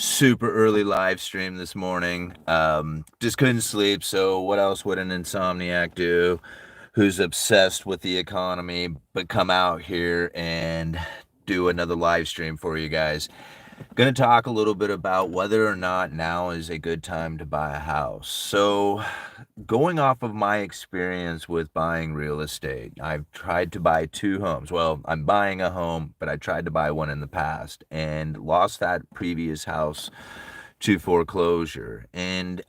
Super early live stream this morning. Just couldn't sleep. So what else would an insomniac do who's obsessed with the economy but come out here and do another live stream for you guys? Going to talk a little bit about whether or not now is a good time to buy a house. So, going off of my experience with buying real estate, I've tried to buy two homes. Well, I'm buying a home, but I tried to buy one in the past and lost that previous house to foreclosure. And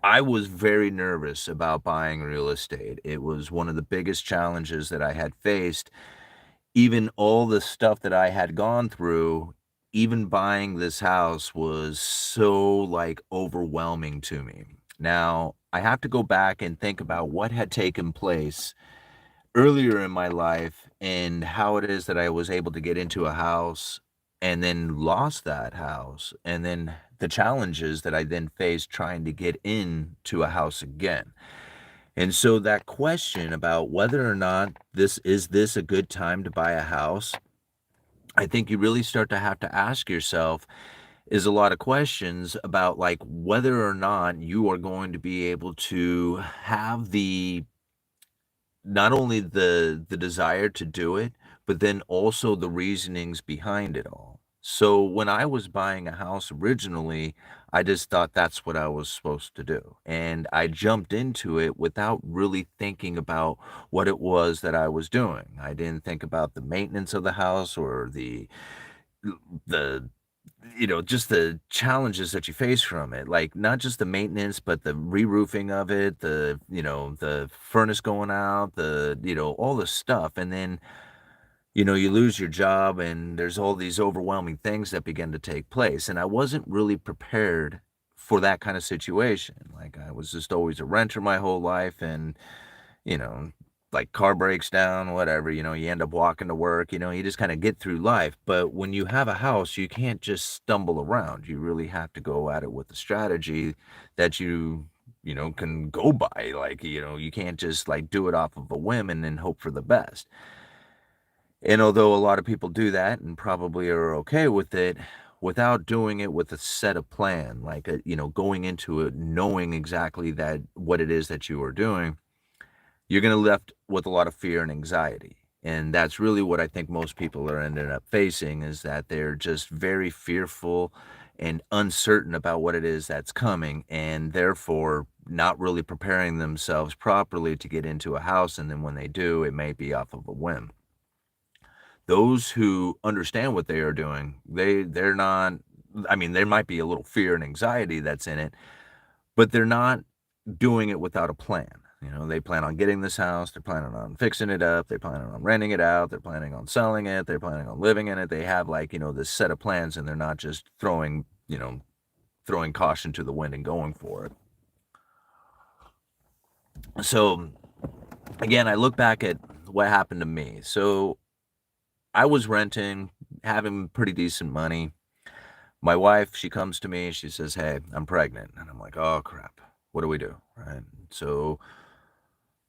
I was very nervous about buying real estate. It was one of the biggest challenges that I had faced. Even all the stuff that I had gone through, even buying this house was so like overwhelming to me. Now, I have to go back and think about what had taken place earlier in my life and how it is that I was able to get into a house and then lost that house, and then the challenges that I then faced trying to get into a house again. And so that question about whether or not this a good time to buy a house, I think you really start to have to ask yourself is a lot of questions about like whether or not you are going to be able to have the not only the desire to do it, but then also the reasonings behind it all. So when I was buying a house originally, I just thought that's what I was supposed to do. And I jumped into it without really thinking about what it was that I was doing. I didn't think about the maintenance of the house or the just the challenges that you face from it, like, not just the maintenance, but the re-roofing of it, the furnace going out, all the stuff, and then, you lose your job, and there's all these overwhelming things that begin to take place, and I wasn't really prepared for that kind of situation. Like, I was just always a renter my whole life, and you know, like car breaks down, whatever, you end up walking to work, you just kind of get through life. But when you have a house, you can't just stumble around. You really have to go at it with a strategy that can go by. Like, you can't just like do it off of a whim and then hope for the best. And although a lot of people do that and probably are okay with it, without doing it with a set of plan, like, going into it knowing exactly that what it is that you are doing, you're going to left with a lot of fear and anxiety. And that's really what I think most people are ending up facing, is that they're just very fearful and uncertain about what it is that's coming, and therefore not really preparing themselves properly to get into a house. And then when they do, it may be off of a whim. Those who understand what they are doing, they're not, I mean, there might be a little fear and anxiety that's in it, but they're not doing it without a plan. They plan on getting this house, they're planning on fixing it up, they're planning on renting it out, they're planning on selling it, they're planning on living in it. They have like, this set of plans, and they're not just throwing caution to the wind and going for it. So again, I look back at what happened to me. So I was renting, having pretty decent money. My wife, she comes to me, she says, "Hey, I'm pregnant." And I'm like, "Oh crap, what do we do?" Right? So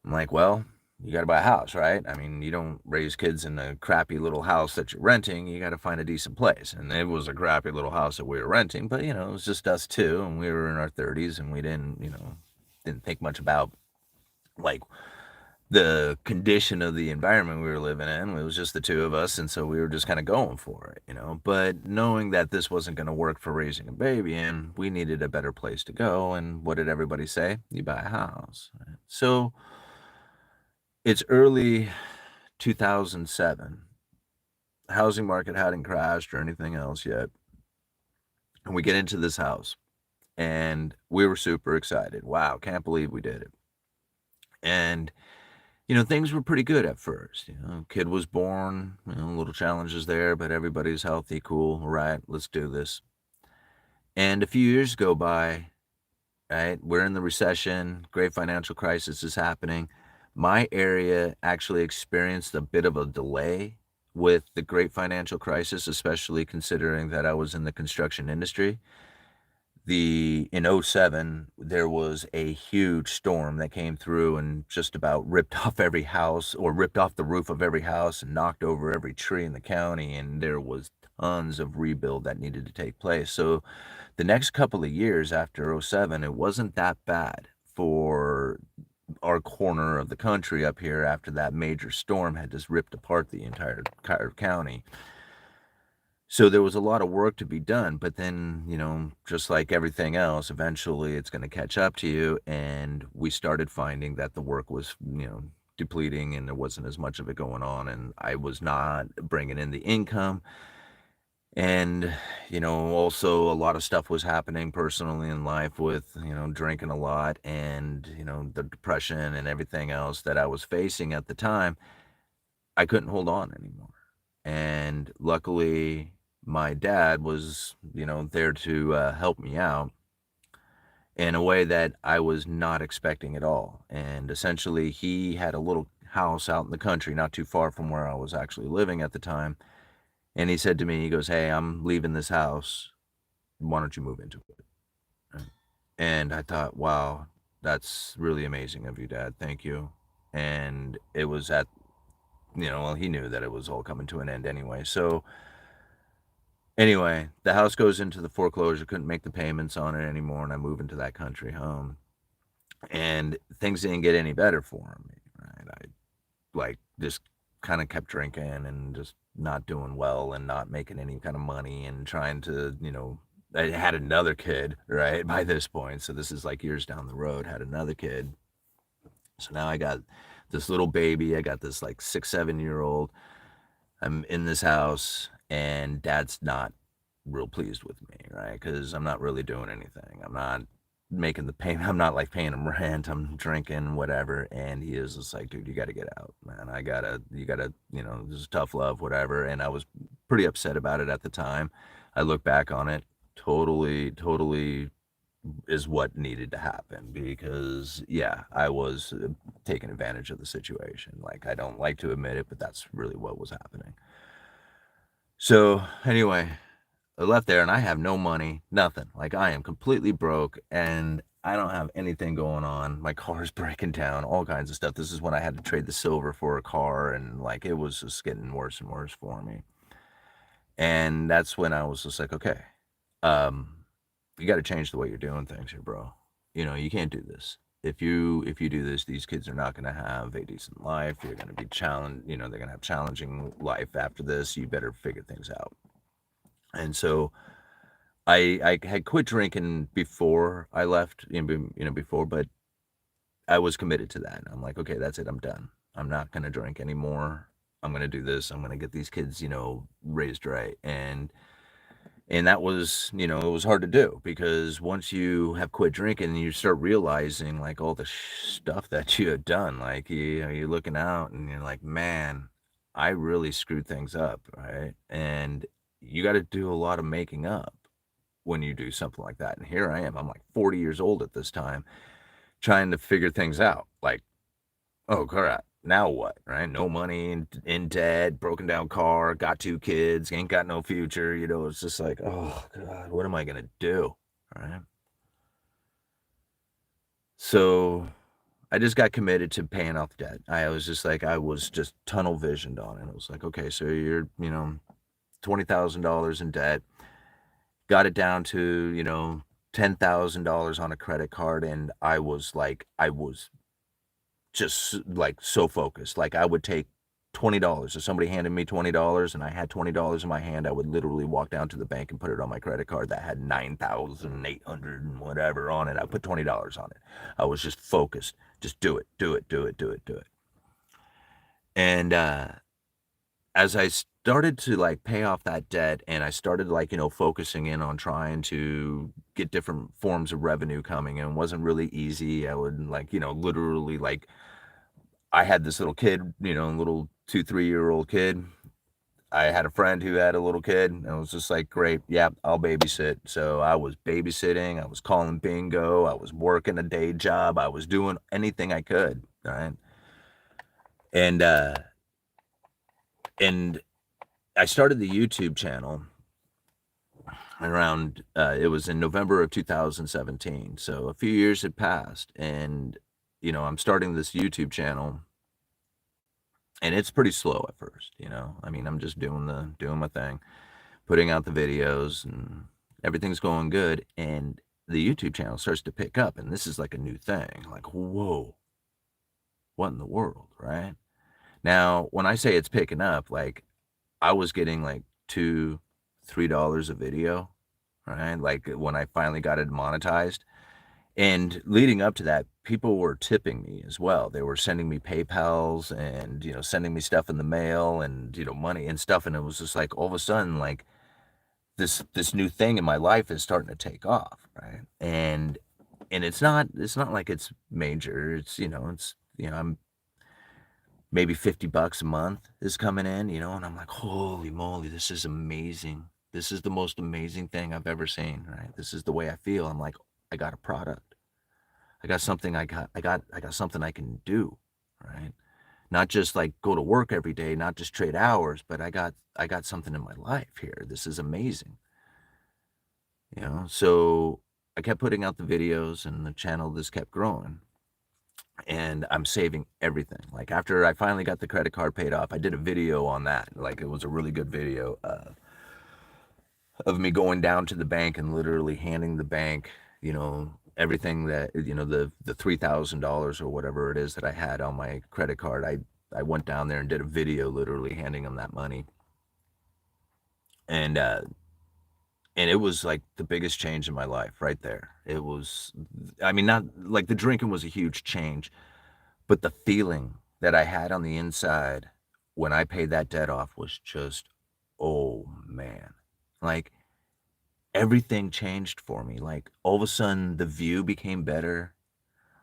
I'm like, "Well, you got to buy a house, right? I mean, you don't raise kids in a crappy little house that you're renting. You got to find a decent place." And it was a crappy little house that we were renting, but it was just us two, and we were in our 30s, and we didn't think much about like the condition of the environment we were living in. It was just the two of us, and so we were just kind of going for it. But knowing that this wasn't going to work for raising a baby, and we needed a better place to go, and what did everybody say? You buy a house. Right? So it's early 2007. The housing market hadn't crashed or anything else yet. And we get into this house, and we were super excited. Wow, can't believe we did it. And things were pretty good at first. Kid was born, little challenges there, but everybody's healthy, cool, all right, let's do this. And a few years go by, right? We're in the recession, great financial crisis is happening. My area actually experienced a bit of a delay with the great financial crisis, especially considering that I was in the construction industry. In '07, there was a huge storm that came through and just about ripped off every house, or ripped off the roof of every house, and knocked over every tree in the county. And there was tons of rebuild that needed to take place. So the next couple of years after '07, it wasn't that bad for our corner of the country up here after that major storm had just ripped apart the entire county. So there was a lot of work to be done, but then, just like everything else, eventually it's going to catch up to you. And we started finding that the work was, depleting and there wasn't as much of it going on. And I was not bringing in the income. And, also a lot of stuff was happening personally in life with, drinking a lot and, the depression and everything else that I was facing at the time. I couldn't hold on anymore. And luckily, my dad was, there to help me out in a way that I was not expecting at all. And essentially, he had a little house out in the country, not too far from where I was actually living at the time. And he said to me, he goes, "Hey, I'm leaving this house. Why don't you move into it?" Right? And I thought, wow, that's really amazing of you, Dad. Thank you. And it was at, well, he knew that it was all coming to an end anyway. So, anyway, the house goes into the foreclosure, couldn't make the payments on it anymore, and I move into that country home. And things didn't get any better for me, right? I just kind of kept drinking and just not doing well and not making any kind of money and trying to, I had another kid, right, by this point. So this is like years down the road, had another kid. So now I got this little baby. I got this like 6, 7 year old. I'm in this house and dad's not real pleased with me, right? Because I'm not really doing anything. I'm not making the payment. I'm not like paying him rent. I'm drinking, whatever. And he is just like, dude, you got to get out, man. You got to, this is tough love, whatever. And I was pretty upset about it at the time. I look back on it, totally is what needed to happen because, yeah, I was taking advantage of the situation. Like, I don't like to admit it, but that's really what was happening. So, anyway, I left there and I have no money, nothing. Like I am completely broke and I don't have anything going on. My car's breaking down, all kinds of stuff. This is when I had to trade the silver for a car and like it was just getting worse and worse for me. And that's when I was just like, okay, you got to change the way you're doing things here, bro. You can't do this. If you do this, these kids are not going to have a decent life. You're going to be challenged, they're going to have challenging life after this. You better figure things out. And so I had quit drinking before I left, before, but I was committed to that. I'm like, okay, that's it. I'm done. I'm not gonna drink anymore. I'm gonna do this. I'm gonna get these kids, raised right. And that was, it was hard to do because once you have quit drinking, you start realizing like all the stuff that you had done. Like you're looking out and you're like, man, I really screwed things up, right? And you got to do a lot of making up when you do something like that. And here I am. I'm like 40 years old at this time, trying to figure things out. Like, oh crap, now what? Right? No money, in debt, broken down car, got 2 kids, ain't got no future. It's just like, oh God, what am I gonna do? Right? So I just got committed to paying off debt. I was just tunnel visioned on it. It was like, okay, so you're, $20,000 in debt, got it down to, $10,000 on a credit card. And I was just like so focused. Like I would take $20. If somebody handed me $20 and I had $20 in my hand, I would literally walk down to the bank and put it on my credit card that had 9,800 and whatever on it. I put $20 on it. I was just focused. Just do it, do it, do it, do it, do it. And as I started to like pay off that debt and I started like, focusing in on trying to get different forms of revenue coming in, it wasn't really easy. I would like, literally like I had this little kid, little 2, 3 year old kid. I had a friend who had a little kid and it was just like, great. Yeah, I'll babysit. So I was babysitting. I was calling bingo. I was working a day job. I was doing anything I could. Right. And, and I started the YouTube channel around, it was in November of 2017. So a few years had passed and, I'm starting this YouTube channel and it's pretty slow at first, I mean, I'm just doing my thing, putting out the videos, and everything's going good. And the YouTube channel starts to pick up, and this is like a new thing. Like, whoa, what in the world, right? Now, when I say it's picking up, like I was getting like $2, $3 a video, right? Like when I finally got it monetized. And leading up to that, people were tipping me as well. They were sending me PayPals and, sending me stuff in the mail and, money and stuff. And it was just like all of a sudden, like this new thing in my life is starting to take off, right? And it's not like it's major. I'm maybe $50 a month is coming in, and I'm like, holy moly, this is amazing. This is the most amazing thing I've ever seen, right? This is the way I feel. I'm like, I got a product. I got something I can do, right? Not just like go to work every day, not just trade hours, but I got something in my life here. This is amazing. So I kept putting out the videos and the channel just kept growing. And I'm saving everything. Like after I finally got the credit card paid off, I did a video on that. Like it was a really good video of me going down to the bank and literally handing the bank, everything that, the $3,000 or whatever it is that I had on my credit card. I went down there and did a video literally handing them that money. And it was like the biggest change in my life right there. It was, I mean, not like the drinking was a huge change, but the feeling that I had on the inside when I paid that debt off was just, oh man. Like everything changed for me. Like all of a sudden the view became better.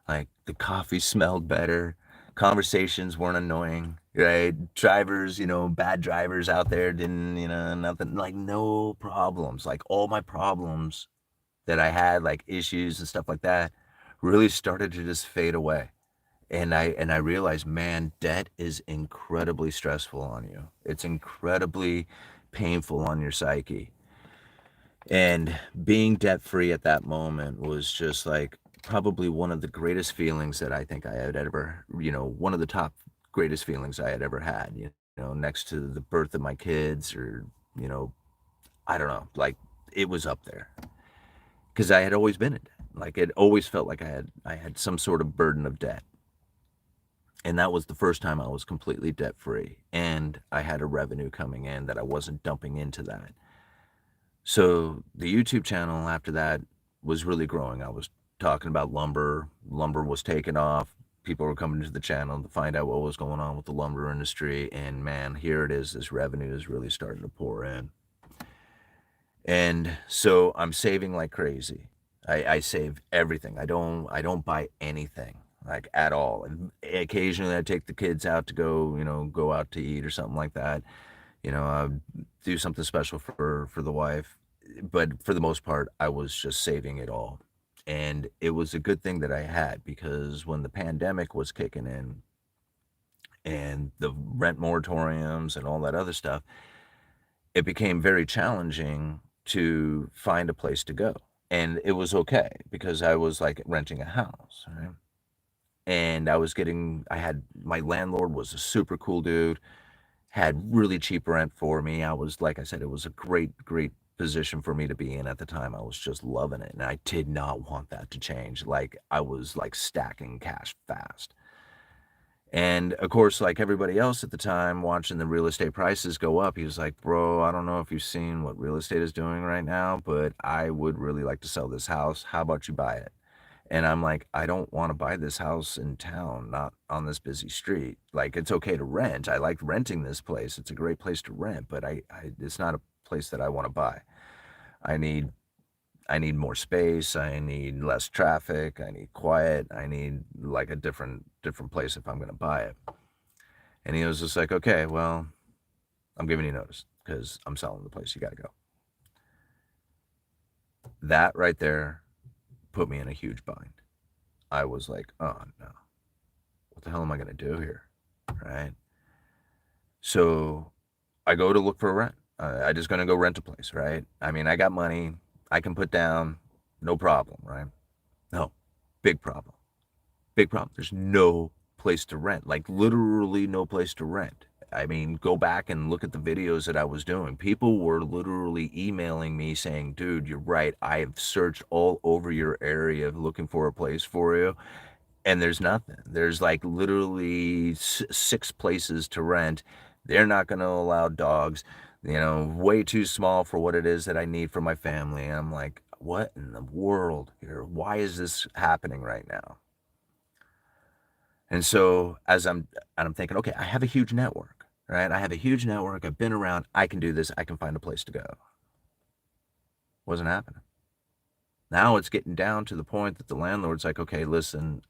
Like the coffee smelled better. Conversations weren't annoying, right? Drivers, bad drivers out there didn't, nothing, like no problems. Like all my problems that I had, like issues and stuff like that, really started to just fade away. And I realized, man, debt is incredibly stressful on you. It's incredibly painful on your psyche. And being debt free at that moment was just like probably one of the greatest feelings that I think I had ever, one of the top greatest feelings I had ever had, next to the birth of my kids or, you know, I don't know, like it was up there because I had always been in debt. Like it always felt like I had some sort of burden of debt. And that was the first time I was completely debt free and I had a revenue coming in that I wasn't dumping into that. So the YouTube channel after that was really growing. I was talking about lumber. Lumber was taking off. People were coming to the channel to find out what was going on with the lumber industry. And man, here it is. This revenue is really starting to pour in. And so I'm saving like crazy. I save everything. I don't buy anything like at all. And occasionally I take the kids out to go out to eat or something like that. I do something special for the wife, but for the most part, I was just saving it all. And it was a good thing that I had because when the pandemic was kicking in and the rent moratoriums and all that other stuff, it became very challenging to find a place to go. And it was okay because I was like renting a house, right? And I had my landlord was a super cool dude, had really cheap rent for me. I was, like I said, it was a great, great position for me to be in at the time. I was just loving it. And I did not want that to change. Like I was like stacking cash fast. And of course, like everybody else at the time, watching the real estate prices go up, he was like, bro, I don't know if you've seen what real estate is doing right now, but I would really like to sell this house. How about you buy it? And I'm like, I don't want to buy this house in town, not on this busy street. Like, it's okay to rent. I like renting this place. It's a great place to rent, but it's not a place that I want to buy. I need I need more space. I need less traffic. I need quiet. I need like a different place if I'm going to buy it. And he was just like, okay, well, I'm giving you notice because I'm selling the place. You got to go. That right there put me in a huge bind. I was like, oh no, what the hell am I going to do here? Right. So I go to look for a rent. I just going to go rent a place. Right. I mean, I got money I can put down. No problem. Right. No, big problem. Big problem. There's no place to rent, like literally no place to rent. I mean, go back and look at the videos that I was doing. People were literally emailing me saying, dude, you're right. I've searched all over your area looking for a place for you, and there's nothing. There's like literally six places to rent. They're not going to allow dogs, way too small for what it is that I need for my family. And I'm like, what in the world here? Why is this happening right now? And so I'm thinking, okay, I have a huge network, right? I have a huge network. I've been around. I can do this. I can find a place to go. Wasn't happening. Now it's getting down to the point that the landlord's like, okay, listen,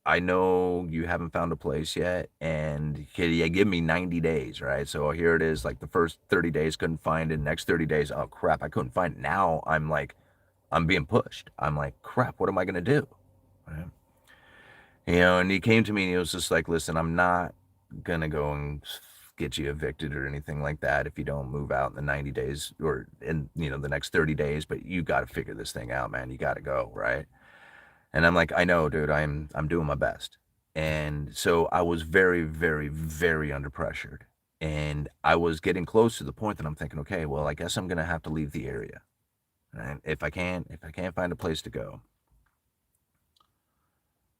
I know you haven't found a place yet, and you give me 90 days, right? So here it is, like the first 30 days couldn't find it. Next 30 days, oh crap, I couldn't find it. Now I'm like, I'm being pushed. I'm like, crap, what am I gonna do? Right? And he came to me and he was just like, listen, I'm not gonna go and get you evicted or anything like that if you don't move out in the 90 days or in, the next 30 days, but you got to figure this thing out, man. You got to go, right? And I'm like, I know, dude, I'm doing my best. And so I was very, very, very under pressured. And I was getting close to the point that I'm thinking, okay, well, I guess I'm gonna have to leave the area. And if I can't find a place to go.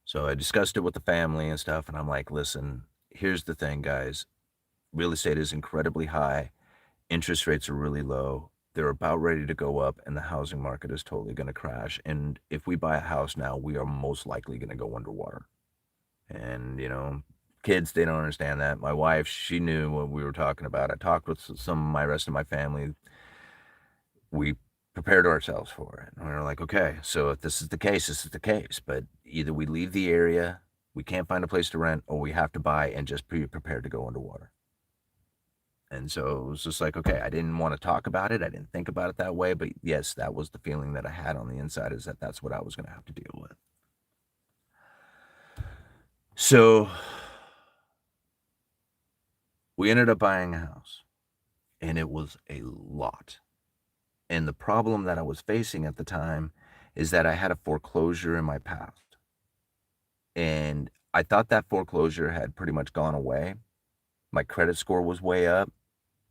So I discussed it with the family and stuff, and I'm like, listen, here's the thing, guys. Real estate is incredibly high. Interest rates are really low. They're about ready to go up, and the housing market is totally going to crash. And if we buy a house now, we are most likely going to go underwater. And, kids, they don't understand that. My wife, she knew what we were talking about. I talked with some of my rest of my family. We prepared ourselves for it. And we were like, okay, so if this is the case, this is the case. But either we leave the area, we can't find a place to rent, or we have to buy and just be prepared to go underwater. And so it was just like, okay, I didn't want to talk about it. I didn't think about it that way. But yes, that was the feeling that I had on the inside, is that that's what I was going to have to deal with. So we ended up buying a house, and it was a lot. And the problem that I was facing at the time is that I had a foreclosure in my past. And I thought that foreclosure had pretty much gone away. My credit score was way up.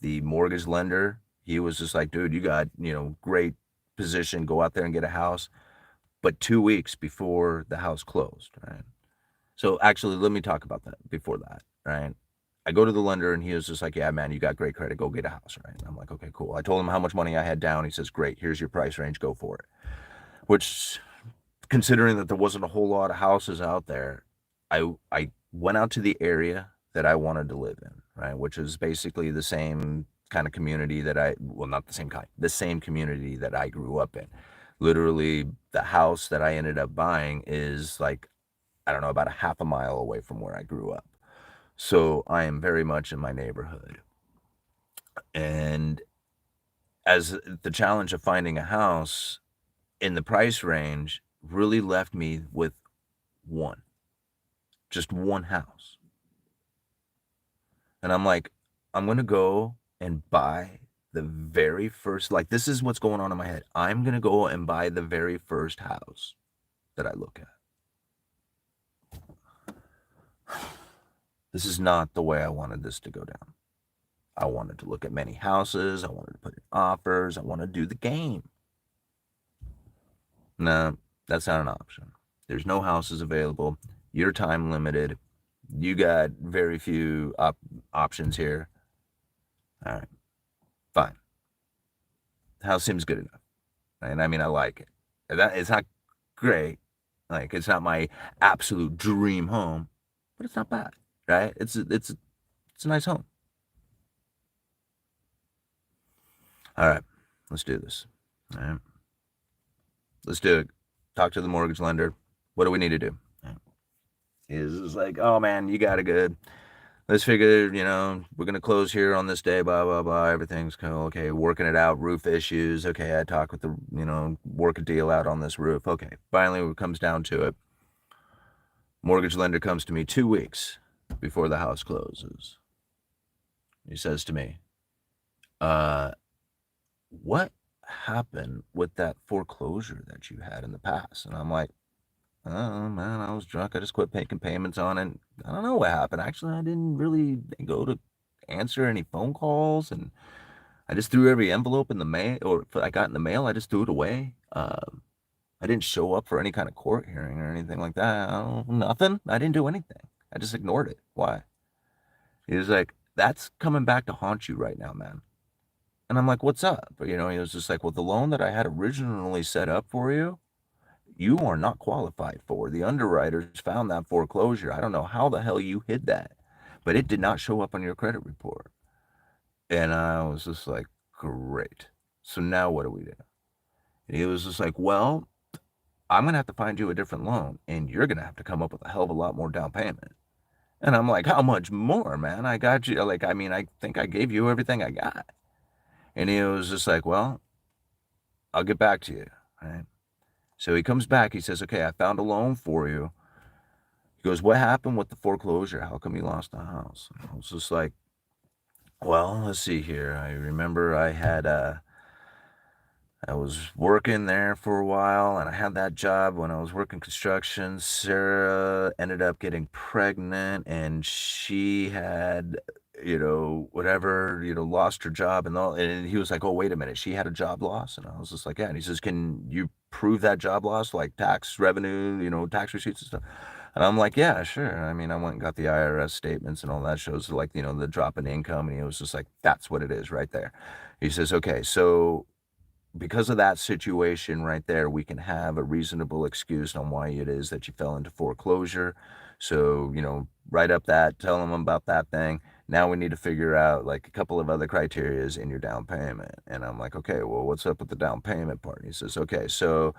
The mortgage lender, he was just like, dude, you got, great position, go out there and get a house. But 2 weeks before the house closed, right? So actually, let me talk about that before that, right? I go to the lender and he was just like, yeah, man, you got great credit, go get a house, right? And I'm like, okay, cool. I told him how much money I had down. He says, great, here's your price range, go for it. Which, considering that there wasn't a whole lot of houses out there, I went out to the area that I wanted to live in, right? Which is basically the same kind of community that not the same kind, the same community that I grew up in. Literally, the house that I ended up buying is like, I don't know, about a half a mile away from where I grew up. So I am very much in my neighborhood. And as the challenge of finding a house in the price range really left me with just one house. And I'm like, I'm going to go and buy the very first, like, this is what's going on in my head. I'm going to go and buy the very first house that I look at. This is not the way I wanted this to go down. I wanted to look at many houses. I wanted to put in offers. I wanted to do the game. No, that's not an option. There's no houses available. You're time limited. You got very few options here. All right, fine. The house seems good enough. And I mean, I like it. It's not great. Like, it's not my absolute dream home, but it's not bad, right? It's a nice home. All right, let's do this. All right, let's do it. Talk to the mortgage lender. What do we need to do? Right. He's like, oh man, you got it good. Let's figure, we're going to close here on this day, blah, blah, blah. Everything's cool. Okay, working it out, roof issues. Okay, I talk with the, work a deal out on this roof. Okay, finally, when it comes down to it, mortgage lender comes to me 2 weeks before the house closes. He says to me, what happened with that foreclosure that you had in the past? And I'm like, oh man, I was drunk. I just quit making payments on it. I don't know what happened. Actually, I didn't really go to answer any phone calls, and I just threw every envelope in the mail, or I got in the mail, I just threw it away. I didn't show up for any kind of court hearing or anything like that. Nothing. I didn't do anything. I just ignored it. Why? He was like, that's coming back to haunt you right now, man. And I'm like, what's up? You know, he was just like, well, the loan that I had originally set up for you, you are not qualified for. The underwriters found that foreclosure. I don't know how the hell you hid that, but it did not show up on your credit report. And I was just like, great. So now what do we do? And he was just like, well, I'm going to have to find you a different loan, and you're going to have to come up with a hell of a lot more down payment. And I'm like, how much more, man? I got you. Like, I mean, I think I gave you everything I got. And he was just like, well, I'll get back to you. Right? So he comes back. He says, okay, I found a loan for you. He goes, what happened with the foreclosure? How come you lost the house? And I was just like, well, let's see here. I remember I was working there for a while, and I had that job when I was working construction. Sarah ended up getting pregnant, and she had, whatever, lost her job and all. And he was like, "Oh, wait a minute, she had a job loss," and I was just like, "Yeah." And he says, "Can you prove that job loss, like tax revenue, tax receipts and stuff?" And I'm like, "Yeah, sure." I mean, I went and got the IRS statements and all that shows like, the drop in income, and he was just like, "That's what it is right there." He says, "Okay, so." Because of that situation right there, we can have a reasonable excuse on why it is that you fell into foreclosure. So, write up that, tell them about that thing. Now we need to figure out like a couple of other criterias in your down payment. And I'm like, okay, well, what's up with the down payment part? And he says, okay, so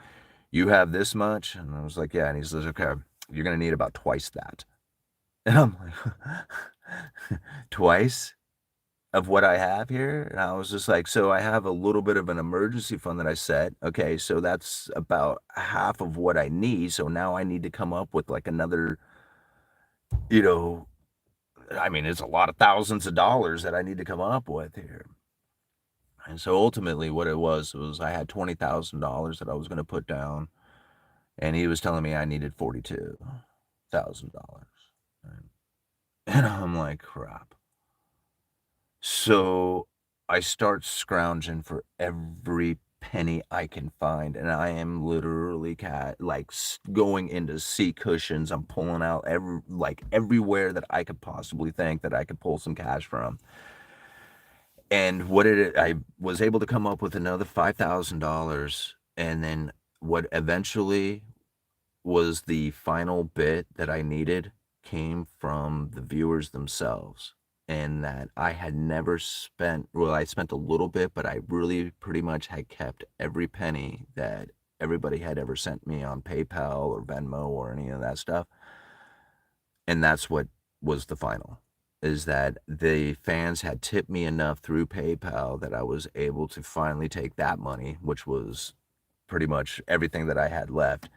you have this much. And I was like, yeah. And he says, okay, you're going to need about twice that. And I'm like, twice? Of what I have here. And I was just like, so I have a little bit of an emergency fund that I set. Okay, so that's about half of what I need. So now I need to come up with like another, you know, I mean, it's a lot of thousands of dollars that I need to come up with here. And so ultimately, what it was I had $20,000 that I was going to put down, and he was telling me I needed $42,000. And I'm like, crap. So I start scrounging for every penny I can find, and I am literally going into sea cushions. I'm pulling out everywhere that I could possibly think that I could pull some cash from. And I was able to come up with another $5,000, and then what eventually was the final bit that I needed came from the viewers themselves. And that I had never spent, well, I spent a little bit, but I really pretty much had kept every penny that everybody had ever sent me on PayPal or Venmo or any of that stuff. And that's what was the final, is that the fans had tipped me enough through PayPal that I was able to finally take that money, which was pretty much everything that I had left,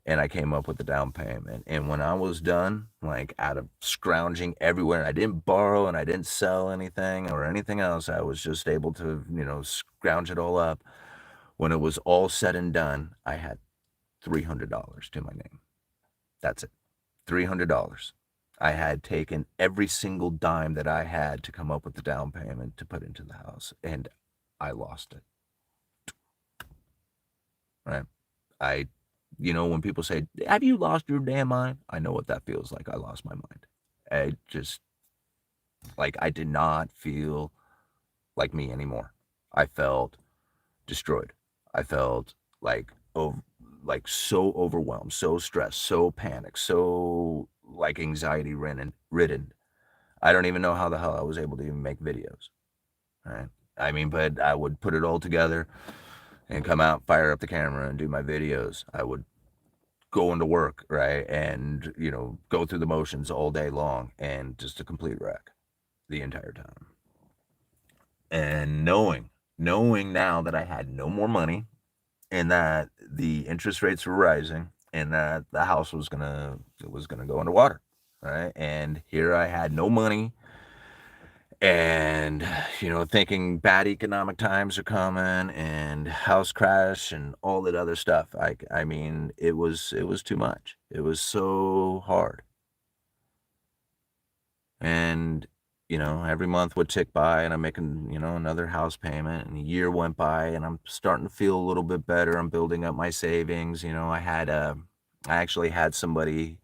and I came up with the down payment. And when I was done, like out of scrounging everywhere, I didn't borrow and I didn't sell anything or anything else. I was just able to, scrounge it all up. When it was all said and done, I had $300 to my name. That's it. $300. I had taken every single dime that I had to come up with the down payment to put into the house, and I lost it. Right? I when people say, have you lost your damn mind? I know what that feels like. I lost my mind. I just, I did not feel like me anymore. I felt destroyed. I felt so overwhelmed, so stressed, so panicked, so anxiety ridden. I don't even know how the hell I was able to even make videos. Right? I mean, but I would put it all together and come out, fire up the camera, and do my videos. I would go into work, right, and go through the motions all day long, and just a complete wreck the entire time. And knowing now that I had no more money, and that the interest rates were rising, and that the house was gonna go underwater, right? And here I had no money, and thinking bad economic times are coming, and house crash and all that other stuff. I mean, it was too much. It was so hard. And every month would tick by and I'm making, another house payment, and a year went by and I'm starting to feel a little bit better. I'm building up my savings. I actually had somebody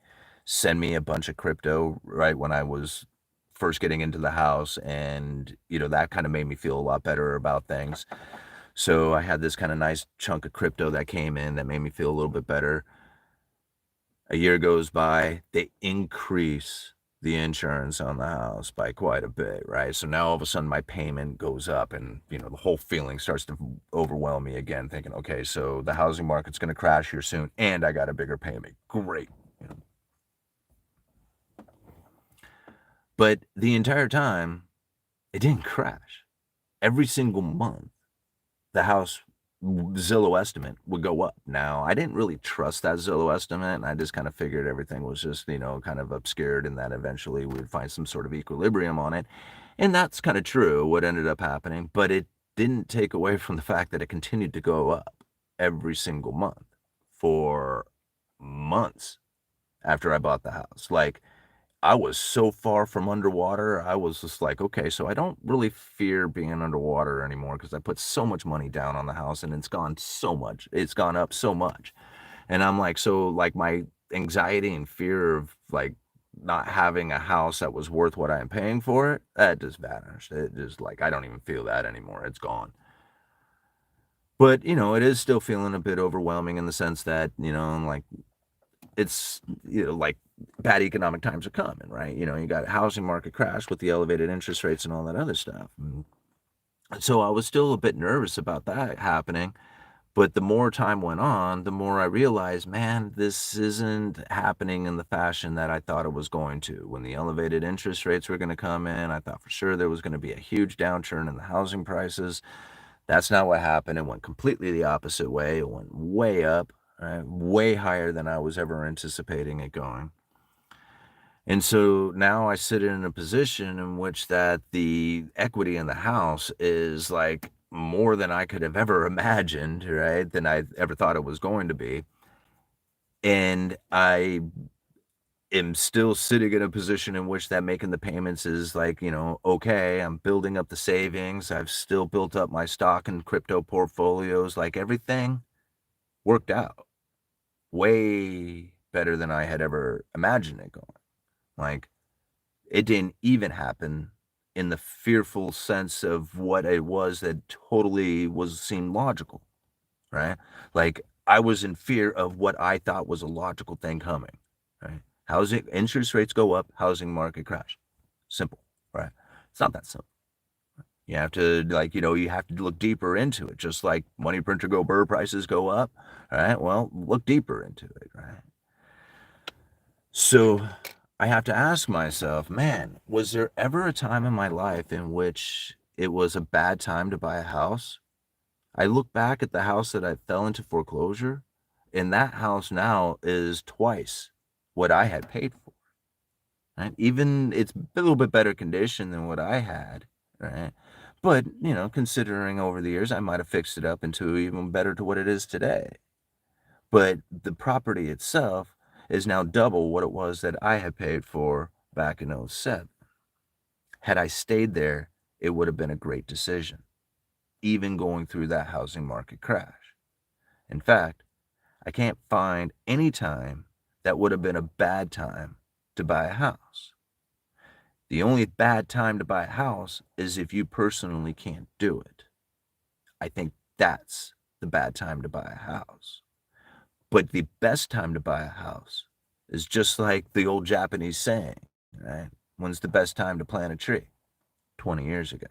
send me a bunch of crypto right when I was first getting into the house, and that kind of made me feel a lot better about things. So I had this kind of nice chunk of crypto that came in that made me feel a little bit better. A year goes by, they increase the insurance on the house by quite a bit, right? So now all of a sudden my payment goes up, and the whole feeling starts to overwhelm me again, thinking, okay, so the housing market's going to crash here soon and I got a bigger payment. Great. But the entire time it didn't crash. Every single month the house Zillow estimate would go up. Now, I didn't really trust that Zillow estimate, and I just kind of figured everything was just, kind of obscured, and that eventually we'd find some sort of equilibrium on it. And that's kind of true, what ended up happening, but it didn't take away from the fact that it continued to go up every single month for months after I bought the house. Like, I was so far from underwater. I was just like, okay, so I don't really fear being underwater anymore because I put so much money down on the house and it's gone so much. It's gone up so much. And I'm like, so like my anxiety and fear of like not having a house that was worth what I'm paying for it, that just vanished. It just like, I don't even feel that anymore. It's gone. But, it is still feeling a bit overwhelming in the sense that, like it's, like bad economic times are coming, right? You got a housing market crash with the elevated interest rates and all that other stuff. And so I was still a bit nervous about that happening. But the more time went on, the more I realized, man, this isn't happening in the fashion that I thought it was going to. When the elevated interest rates were going to come in, I thought for sure there was going to be a huge downturn in the housing prices. That's not what happened. It went completely the opposite way. It went way up, right? Way higher than I was ever anticipating it going. And so now I sit in a position in which that the equity in the house is like more than I could have ever imagined, right? Than I ever thought it was going to be. And I am still sitting in a position in which that making the payments is like, okay, I'm building up the savings. I've still built up my stock and crypto portfolios. Like everything worked out way better than I had ever imagined it going. Like, it didn't even happen in the fearful sense of what it was that totally seemed logical, right? Like, I was in fear of what I thought was a logical thing coming, right? Housing interest rates go up, housing market crash. Simple, right? It's not that simple. You have to you have to look deeper into it. Just like money printer go burr, prices go up, right? Well, look deeper into it, right? So I have to ask myself, man, was there ever a time in my life in which it was a bad time to buy a house? I look back at the house that I fell into foreclosure, and that house now is twice what I had paid for. Right? Even it's a little bit better condition than what I had, right? But, considering over the years, I might have fixed it up into even better to what it is today. But the property itself is now double what it was that I had paid for back in '07. Had I stayed there, it would have been a great decision, even going through that housing market crash. In fact, I can't find any time that would have been a bad time to buy a house. The only bad time to buy a house is if you personally can't do it. I think that's the bad time to buy a house. But the best time to buy a house is just like the old Japanese saying, right? When's the best time to plant a tree? 20 years ago.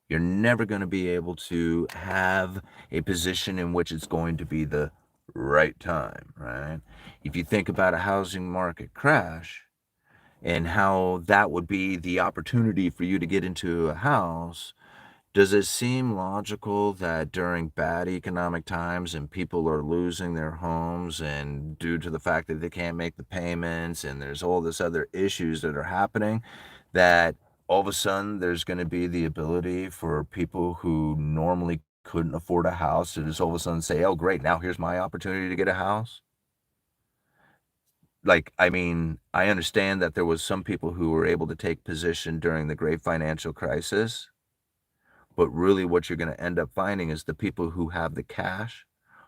You're never going to be able to have a position in which it's going to be the right time, right? If you think about a housing market crash and how that would be the opportunity for you to get into a house, does it seem logical that during bad economic times and people are losing their homes and due to the fact that they can't make the payments and there's all this other issues that are happening, that all of a sudden there's going to be the ability for people who normally couldn't afford a house to just all of a sudden say, oh, great, now here's my opportunity to get a house? like, I mean, I understand that there was some people who were able to take position during the great financial crisis, but really what you're going to end up finding is the people who have the cash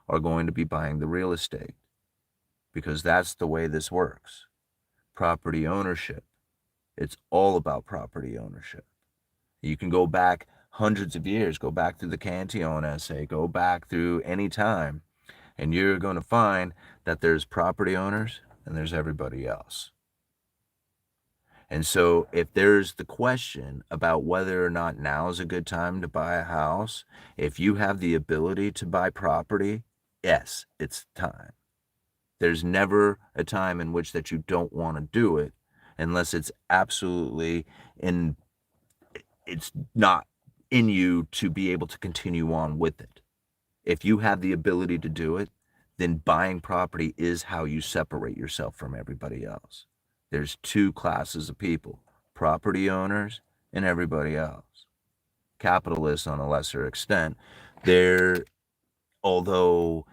are going to be buying the real estate, because that's the way this works. Property ownership. It's all about property ownership. You can go back hundreds of years, go back through the Cantillon essay, go back through any time, and you're going to find that there's property owners and there's everybody else. And so if there's the question about whether or not now is a good time to buy a house, if you have the ability to buy property, yes, it's time. There's never a time in which that you don't want to do it unless it's absolutely in, it's not in you to be able to continue on with it. If you have the ability to do it, then buying property is how you separate yourself from everybody else. There's two classes of people: property owners and everybody else. Capitalists, on a lesser extent, they're, although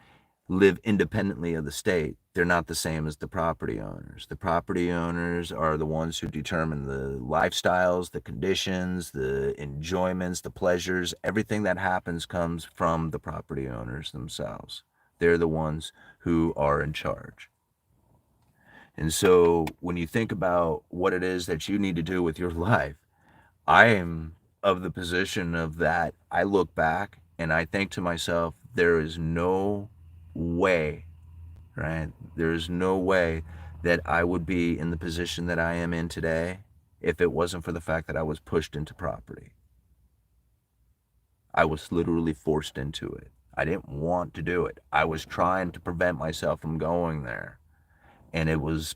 live independently of the state, they're not the same as the property owners. The property owners are the ones who determine the lifestyles, the conditions, the enjoyments, the pleasures. Everything that happens comes from the property owners themselves. They're the ones who are in charge. And so when you think about what it is that you need to do with your life, I am of the position of that I look back and I think to myself, there is no way, right? There's no way that I would be in the position that I am in today if it wasn't for the fact that I was pushed into property. I was literally forced into it. I didn't want to do it. I was trying to prevent myself from going there. And it was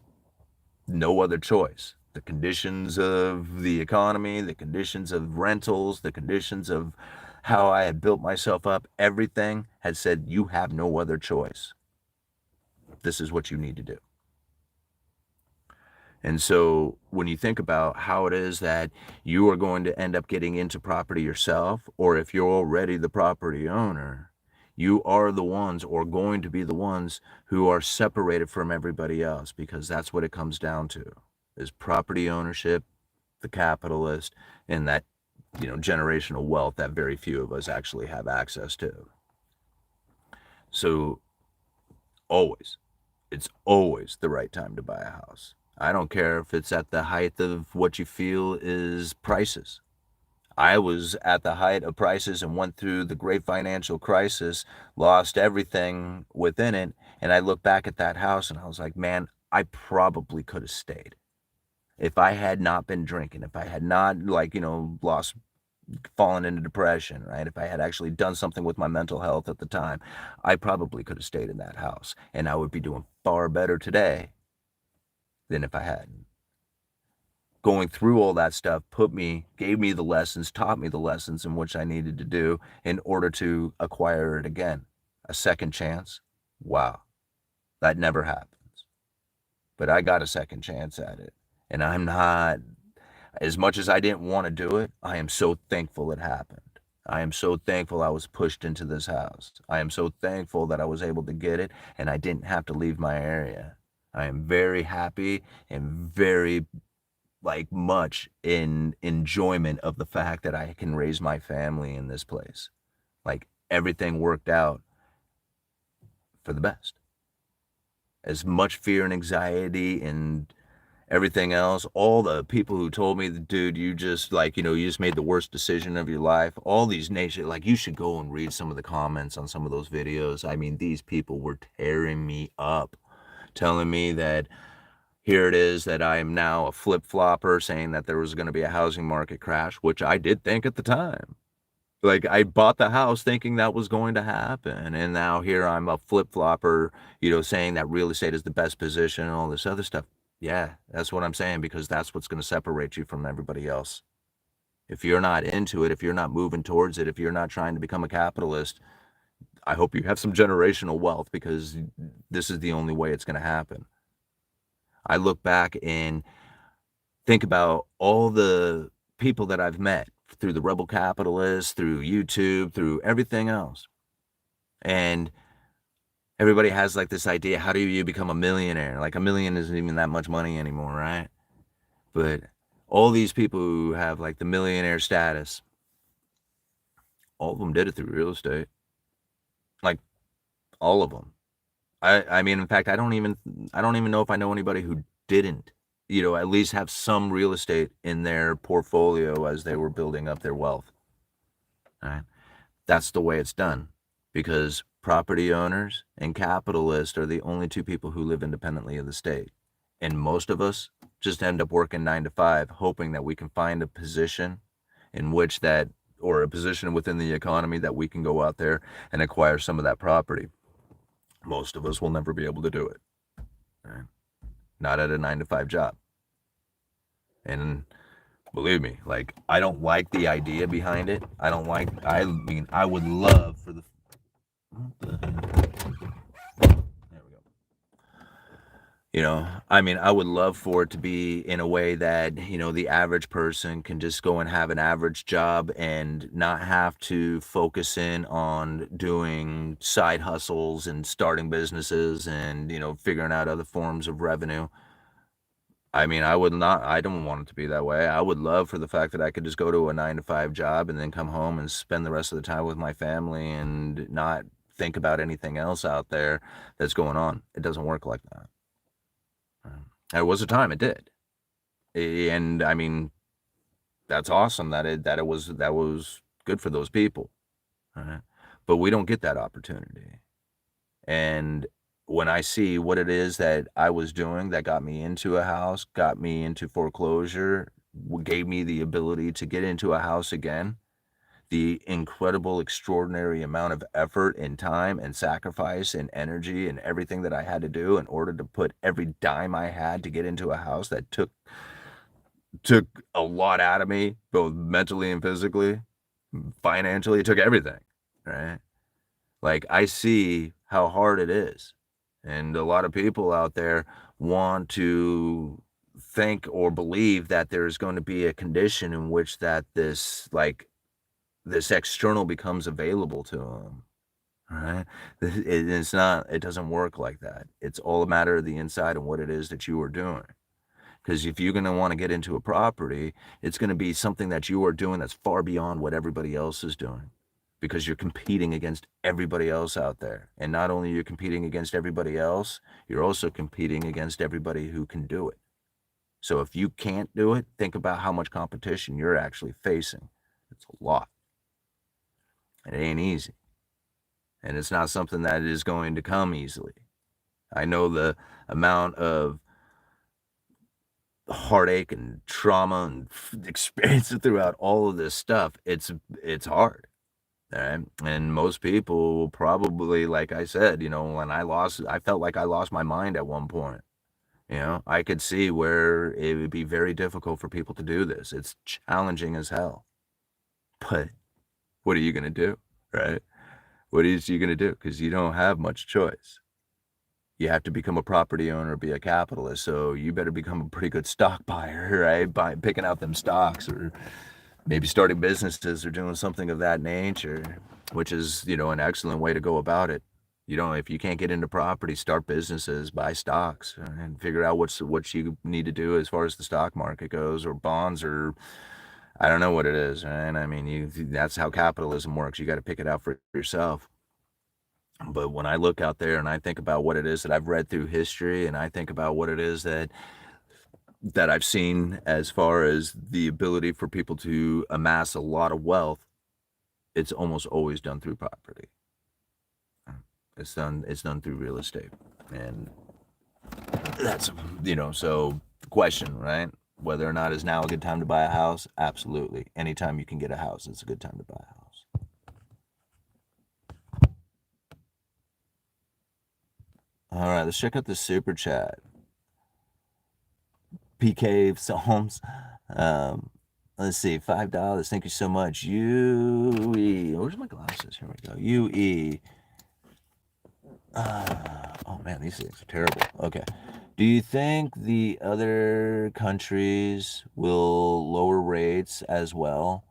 no other choice. The conditions of the economy, the conditions of rentals, the conditions of how I had built myself up, everything had said, you have no other choice. This is what you need to do. And so when you think about how it is that you are going to end up getting into property yourself, or if you're already the property owner, you are the ones, or going to be the ones, who are separated from everybody else, because that's what it comes down to, is property ownership, the capitalist, and that, generational wealth that very few of us actually have access to. So always, it's always the right time to buy a house. I don't care if it's at the height of what you feel is prices. I was at the height of prices and went through the great financial crisis, lost everything within it. And I look back at that house and I was like, man, I probably could have stayed. If I had not been drinking, if I had not, lost, fallen into depression, right? If I had actually done something with my mental health at the time, I probably could have stayed in that house and I would be doing far better today than if I hadn't. Going through all that stuff gave me the lessons, taught me the lessons in which I needed to do in order to acquire it again. A second chance. Wow. That never happens. But I got a second chance at it. And I'm not, as much as I didn't want to do it, I am so thankful it happened. I am so thankful I was pushed into this house. I am so thankful that I was able to get it and I didn't have to leave my area. I am very happy and very much in enjoyment of the fact that I can raise my family in this place. Everything worked out for the best. As much fear and anxiety and everything else, all the people who told me that, dude, you just you just made the worst decision of your life, all these nations, you should go and read some of the comments on some of those videos. I mean, these people were tearing me up, telling me that here it is that I am now a flip-flopper, saying that there was going to be a housing market crash, which I did think at the time. I bought the house thinking that was going to happen. And now here I'm a flip-flopper, saying that real estate is the best position and all this other stuff. Yeah, that's what I'm saying, because that's what's going to separate you from everybody else. If you're not into it, if you're not moving towards it, if you're not trying to become a capitalist, I hope you have some generational wealth, because this is the only way it's going to happen. I look back and think about all the people that I've met through the Rebel Capitalists, through YouTube, through everything else. And Everybody has like this idea, how do you become a millionaire? Like a million isn't even that much money anymore, right? But all these people who have like the millionaire status, all of them did it through real estate. Like all of them. I mean, in fact, I don't even know if I know anybody who didn't, at least have some real estate in their portfolio as they were building up their wealth. Right? That's the way it's done because property owners and capitalists are the only two people who live independently of the state. And most of us just end up working 9 to 5, hoping that we can find a position in which that, or a position within the economy that we can go out there and acquire some of that property. Most of us will never be able to do it. Right? Not at a 9 to 5 job. And believe me, like, I don't like the idea behind it. I mean, I would love for the, there we go. I mean, I would love for it to be in a way that, the average person can just go and have an average job and not have to focus in on doing side hustles and starting businesses and, figuring out other forms of revenue. I mean, I don't want it to be that way. I would love for the fact that I could just go to a 9 to 5 job and then come home and spend the rest of the time with my family and not think about anything else out there that's going on. It doesn't work like that. There was a time it did. And I mean, that's awesome that was good for those people. Right? But we don't get that opportunity. And when I see what it is that I was doing that got me into a house, got me into foreclosure, gave me the ability to get into a house again, the incredible, extraordinary amount of effort and time and sacrifice and energy and everything that I had to do in order to put every dime I had to get into a house that took a lot out of me, both mentally and physically, financially. It took everything, right? Like, I see how hard it is. And a lot of people out there want to think or believe that there's going to be a condition in which that this external becomes available to them. Right? It's not, it doesn't work like that. It's all a matter of the inside and what it is that you are doing. Because if you're going to want to get into a property, it's going to be something that you are doing that's far beyond what everybody else is doing. Because you're competing against everybody else out there. And not only you're competing against everybody else, you're also competing against everybody who can do it. So if you can't do it, think about how much competition you're actually facing. It's a lot. It ain't easy. And it's not something that is going to come easily. I know the amount of heartache and trauma and experience throughout all of this stuff. It's hard. Right? And most people will probably, like I said, when I felt like I lost my mind at one point. I could see where it would be very difficult for people to do this. It's challenging as hell. But what are you going to do? Right? What is you going to do? Because you don't have much choice. You have to become a property owner, be a capitalist. So you better become a pretty good stock buyer, right? By picking out them stocks or maybe starting businesses or doing something of that nature, which is, an excellent way to go about it. If you can't get into property, start businesses, buy stocks, and figure out what you need to do as far as the stock market goes, or bonds, or I don't know what it is, right? I mean, that's how capitalism works. You got to pick it out for yourself. But when I look out there and I think about what it is that I've read through history, and I think about what it is that I've seen as far as the ability for people to amass a lot of wealth, it's almost always done through property. It's done through real estate. And that's, so the question, right? Whether or not is now a good time to buy a house? Absolutely. Anytime you can get a house, it's a good time to buy a house. All right, let's check out the super chat. PK Psalms. Um, let's see, $5. Thank you so much. UE. Where's my glasses? Here we go. UE. Oh man, these things are terrible. Okay. Do you think the other countries will lower rates as well?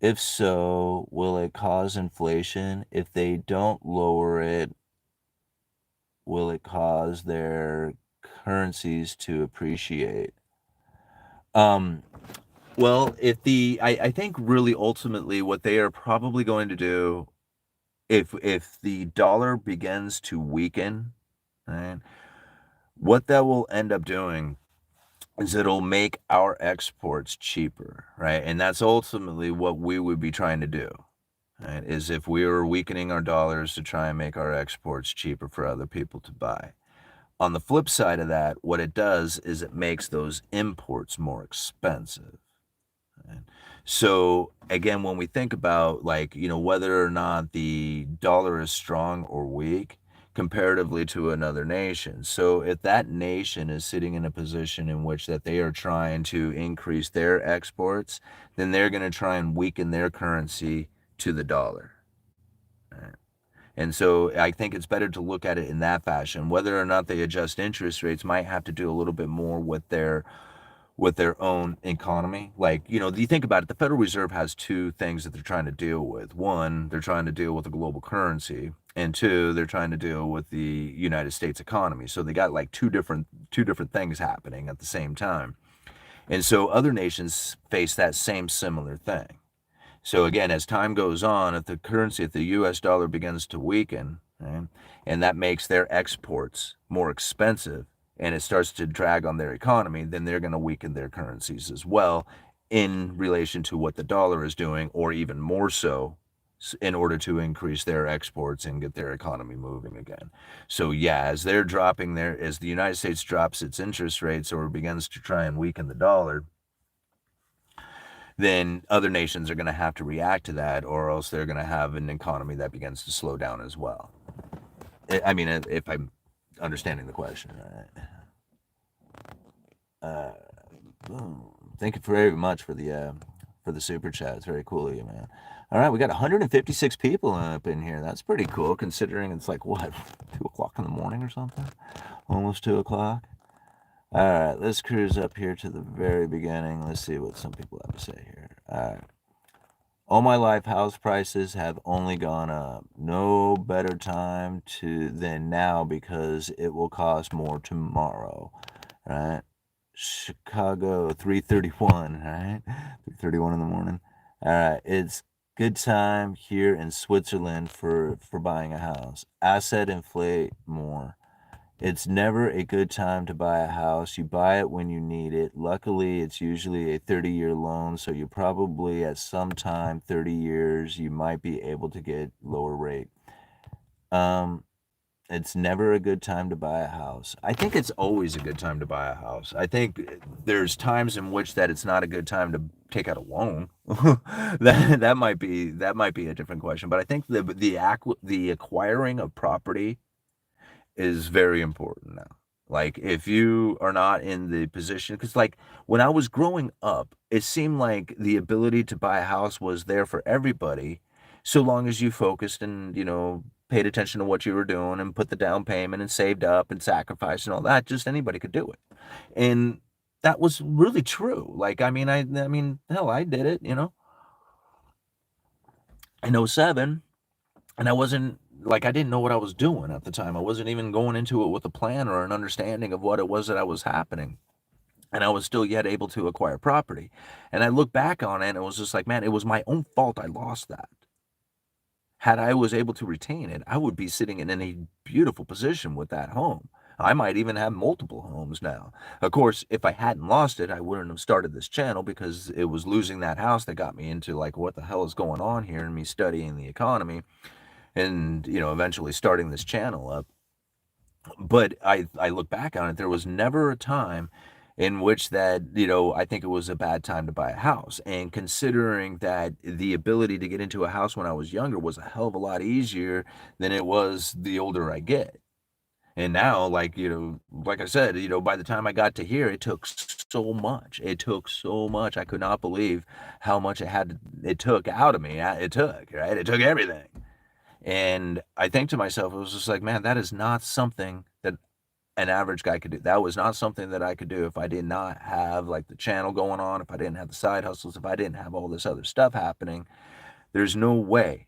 If so, will it cause inflation? If they don't lower it, will it cause their currencies to appreciate? Um, well, I think really ultimately what they are probably going to do, if the dollar begins to weaken, right, what that will end up doing is it'll make our exports cheaper, right? And that's ultimately what we would be trying to do, right? Is if we were weakening our dollars to try and make our exports cheaper for other people to buy. On the flip side of that, what it does is it makes those imports more expensive. Right? So again, when we think about, like, whether or not the dollar is strong or weak comparatively to another nation. So if that nation is sitting in a position in which that they are trying to increase their exports, then they're going to try and weaken their currency to the dollar. Right? And so I think it's better to look at it in that fashion. Whether or not they adjust interest rates might have to do a little bit more with their own economy. Like, you think about it, the Federal Reserve has two things that they're trying to deal with. One, they're trying to deal with the global currency, and two, they're trying to deal with the United States economy. So they got like two different things happening at the same time. And so other nations face that same similar thing. So again, as time goes on, if the US dollar begins to weaken, right, and that makes their exports more expensive and it starts to drag on their economy, then they're going to weaken their currencies as well in relation to what the dollar is doing, or even more so in order to increase their exports and get their economy moving again. So yeah, as the United States drops its interest rates or begins to try and weaken the dollar, then other nations are going to have to react to that, or else they're going to have an economy that begins to slow down as well. I mean, if I'm understanding the question, right? Uh, Boom. Thank you very much for the super chat. It's very cool of you, man. All right, we got 156 people up in here. That's pretty cool, considering it's like what 2 o'clock in the morning or something, almost 2 o'clock. All right, let's cruise up here to the very beginning. Let's see what some people have to say here. All right. All my life, house prices have only gone up. No better time than now because it will cost more tomorrow, right? Chicago 3:31, right? 3:31 in the morning. All right, it's good time here in Switzerland for buying a house. Asset inflate more. It's never a good time to buy a house. You buy it when you need it. Luckily, it's usually a 30-year loan, so you probably at some time, 30 years, you might be able to get lower rate. Um, it's never a good time to buy a house. I think it's always a good time to buy a house. I think there's times in which that it's not a good time to take out a loan. That might be a different question, but I think the acquiring of property is very important now. Like, if you are not in the position, because like when I was growing up, it seemed like the ability to buy a house was there for everybody, so long as you focused and paid attention to what you were doing and put the down payment and saved up and sacrificed and all that. Just anybody could do it, and that was really true. Like, I mean, hell, I did it, in '07. And I wasn't like, I didn't know what I was doing at the time. I wasn't even going into it with a plan or an understanding of what it was that I was happening. And I was still yet able to acquire property. And I look back on it and it was just like, man, it was my own fault I lost that. Had I was able to retain it, I would be sitting in a beautiful position with that home. I might even have multiple homes now. Of course, if I hadn't lost it, I wouldn't have started this channel, because it was losing that house that got me into like, what the hell is going on here, and me studying the economy and eventually starting this channel up. But I look back on it, there was never a time in which that I think it was a bad time to buy a house. And considering that the ability to get into a house when I was younger was a hell of a lot easier than it was the older I get. And now, like, like I said, by the time I got to here, it took so much. It took so much. I could not believe how much it took out of me. It took, right? It took everything. And I think to myself, it was just like, man, that is not something that an average guy could do. That was not something that I could do if I did not have like the channel going on, if I didn't have the side hustles, if I didn't have all this other stuff happening. There's no way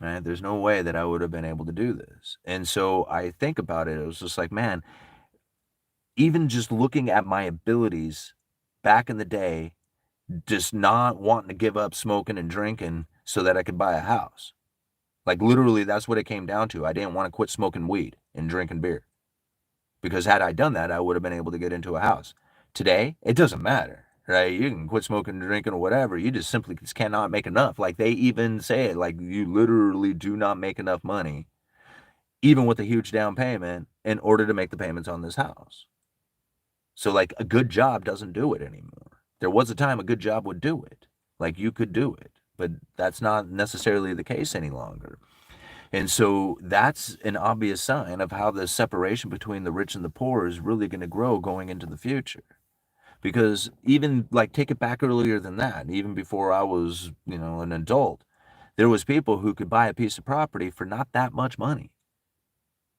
right? There's no way that I would have been able to do this. And so I think about it, it was just like, man, even just looking at my abilities back in the day, just not wanting to give up smoking and drinking so that I could buy a house. Like literally, that's what it came down to. I didn't want to quit smoking weed and drinking beer because had I done that, I would have been able to get into a house. Today, it doesn't matter, right? You can quit smoking, drinking, or whatever. You just simply just cannot make enough. Like they even say it, like you literally do not make enough money, even with a huge down payment, in order to make the payments on this house. So like a good job doesn't do it anymore. There was a time a good job would do it. Like you could do it, but that's not necessarily the case any longer. And so that's an obvious sign of how the separation between the rich and the poor is really going to grow going into the future. Because even like take it back earlier than that, even before I was, an adult, there was people who could buy a piece of property for not that much money.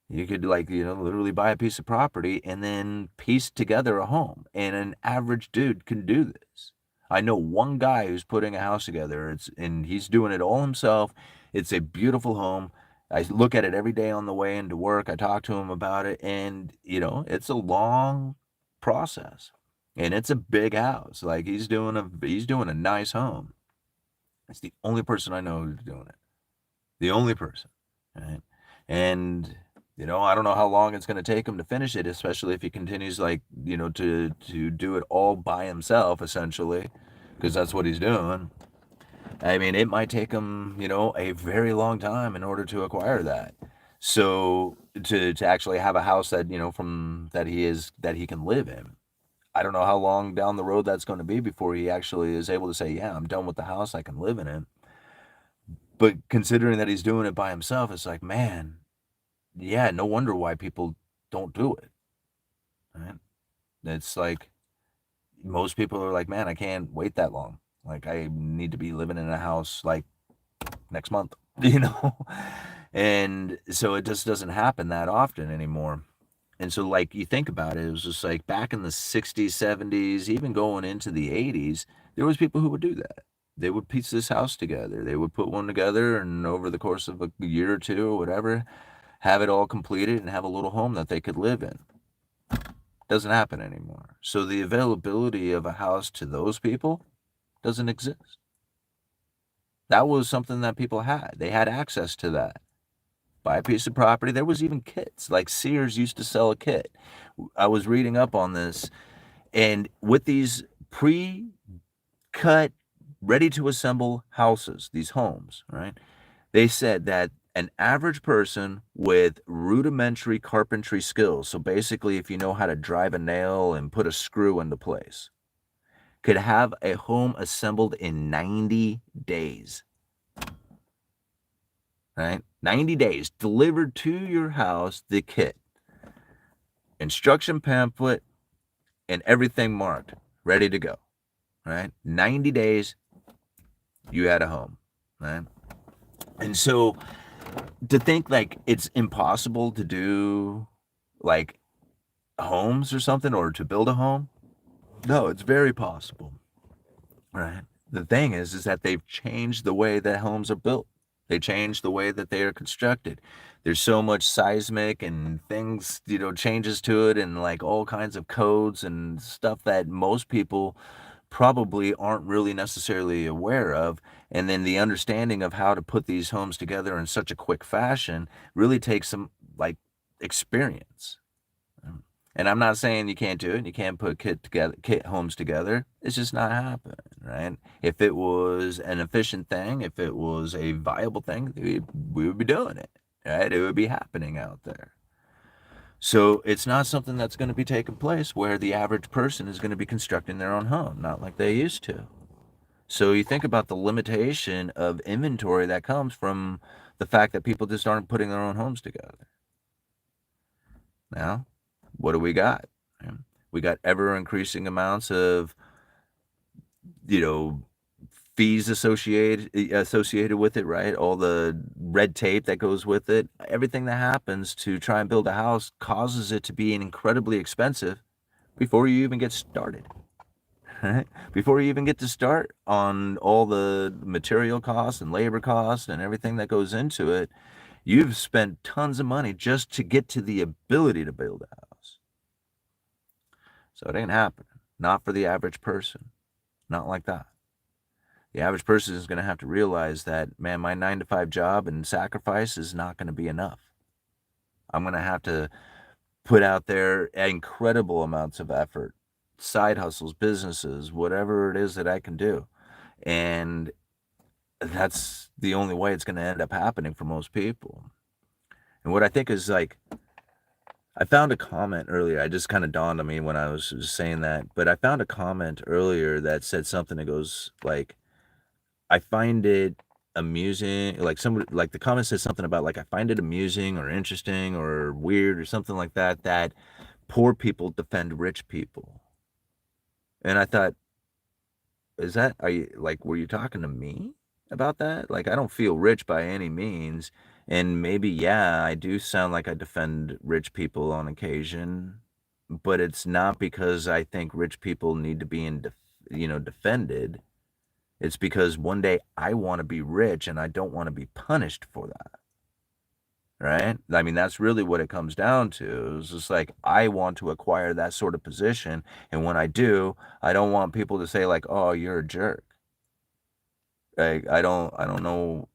You could literally buy a piece of property and then piece together a home. And an average dude can do this. I know one guy who's putting a house together. And he's doing it all himself. It's a beautiful home. I look at it every day on the way into work. I talk to him about it, and it's a long process. And it's a big house. Like he's doing a nice home. It's the only person I know who's doing it. The only person. Right? And I don't know how long it's going to take him to finish it, especially if he continues to do it all by himself, essentially, because that's what he's doing. I mean, it might take him, a very long time in order to acquire that. So to actually have a house that, that he can live in. I don't know how long down the road that's going to be before he actually is able to say, yeah, I'm done with the house, I can live in it. But considering that he's doing it by himself, it's like, man, yeah, no wonder why people don't do it. Right? It's like most people are like, man, I can't wait that long. Like I need to be living in a house like next month, And so it just doesn't happen that often anymore. And so like you think about it, it was just like back in the 60s, 70s, even going into the 80s, there was people who would do that. They would piece this house together. They would put one together, and over the course of a year or two or whatever, have it all completed and have a little home that they could live in. Doesn't happen anymore. So the availability of a house to those people doesn't exist. That was something that people had. They had access to that. Buy a piece of property. There was even kits. Like Sears used to sell a kit. I was reading up on this, and with these pre-cut, ready-to-assemble houses, these homes, right? They said that an average person with rudimentary carpentry skills, so basically if you know how to drive a nail and put a screw into place, could have a home assembled in 90 days. Right? 90 days delivered to your house, the kit, instruction pamphlet, and everything marked, ready to go. Right? 90 days, you had a home. Right? And so to think like it's impossible to do like homes or something, or to build a home, no, it's very possible. Right? The thing is that they've changed the way that homes are built. They changed the way that they are constructed. There's so much seismic and things, changes to it, and like all kinds of codes and stuff that most people probably aren't really necessarily aware of. And then the understanding of how to put these homes together in such a quick fashion really takes some like experience. And I'm not saying you can't do it and you can't put kit homes together. It's just not happening, right? If it was an efficient thing, if it was a viable thing, we would be doing it, right? It would be happening out there. So it's not something that's going to be taking place where the average person is going to be constructing their own home, not like they used to. So you think about the limitation of inventory that comes from the fact that people just aren't putting their own homes together. Now, what do we got? We got ever increasing amounts of, fees associated with it, right? All the red tape that goes with it. Everything that happens to try and build a house causes it to be incredibly expensive before you even get started, right? Before you even get to start on all the material costs and labor costs and everything that goes into it, you've spent tons of money just to get to the ability to build a house. So it ain't happening. Not for the average person. Not like that. The average person is going to have to realize that, man, my 9 to 5 job and sacrifice is not going to be enough. I'm going to have to put out there incredible amounts of effort, side hustles, businesses, whatever it is that I can do. And that's the only way it's going to end up happening for most people. And what I think is like, I found a comment earlier. I just kind of dawned on me when I was saying that, but I found a comment earlier that said something that goes like, I find it amusing. Like somebody, like the comment says something about like, I find it amusing or interesting or weird or something like that, that poor people defend rich people. And I thought, is that, are you like, were you talking to me about that? Like, I don't feel rich by any means. And maybe, yeah, I do sound like I defend rich people on occasion, but it's not because I think rich people need to be defended. It's because one day I want to be rich and I don't want to be punished for that. Right? I mean, that's really what it comes down to. It's just like I want to acquire that sort of position, and when I do, I don't want people to say like, "Oh, you're a jerk." Like I don't know.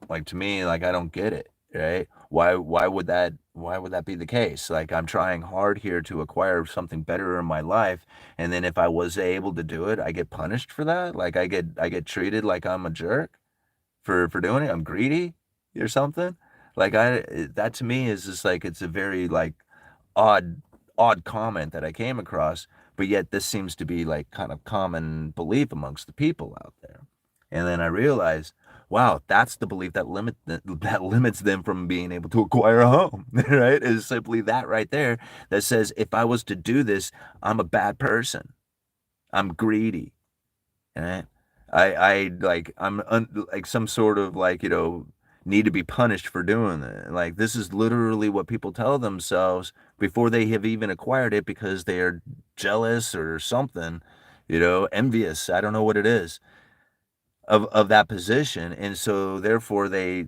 Like to me, like I don't get it. Right? Why would that be the case? Like I'm trying hard here to acquire something better in my life, and then if I was able to do it, I get punished for that. Like I get treated like I'm a jerk for doing it. I'm greedy or something. Like that to me is just like it's a very like odd odd comment that I came across, but yet this seems to be like kind of common belief amongst the people out there. And then I realized, wow, that's the belief that limits them from being able to acquire a home, right? Is simply that right there that says if I was to do this, I'm a bad person. I'm greedy. Right? I like like some sort of like need to be punished for doing it. Like this is literally what people tell themselves before they have even acquired it because they are jealous or something, envious. I don't know what it is of that position, and so therefore they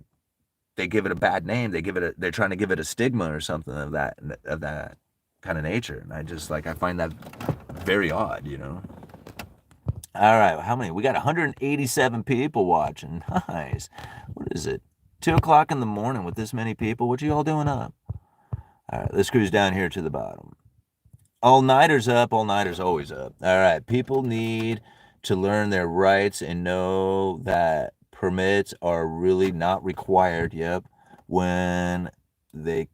give it a bad name. They're trying to give it a stigma or something of that kind of nature. And I find that very odd. All right, how many? We got 187 people watching. Nice. What is it? 2 o'clock in the morning with this many people? What you all doing up? All right, let's cruise down here to the bottom. All-nighters up. All-nighters always up. All right, people need to learn their rights and know that permits are really not required. Yep, when they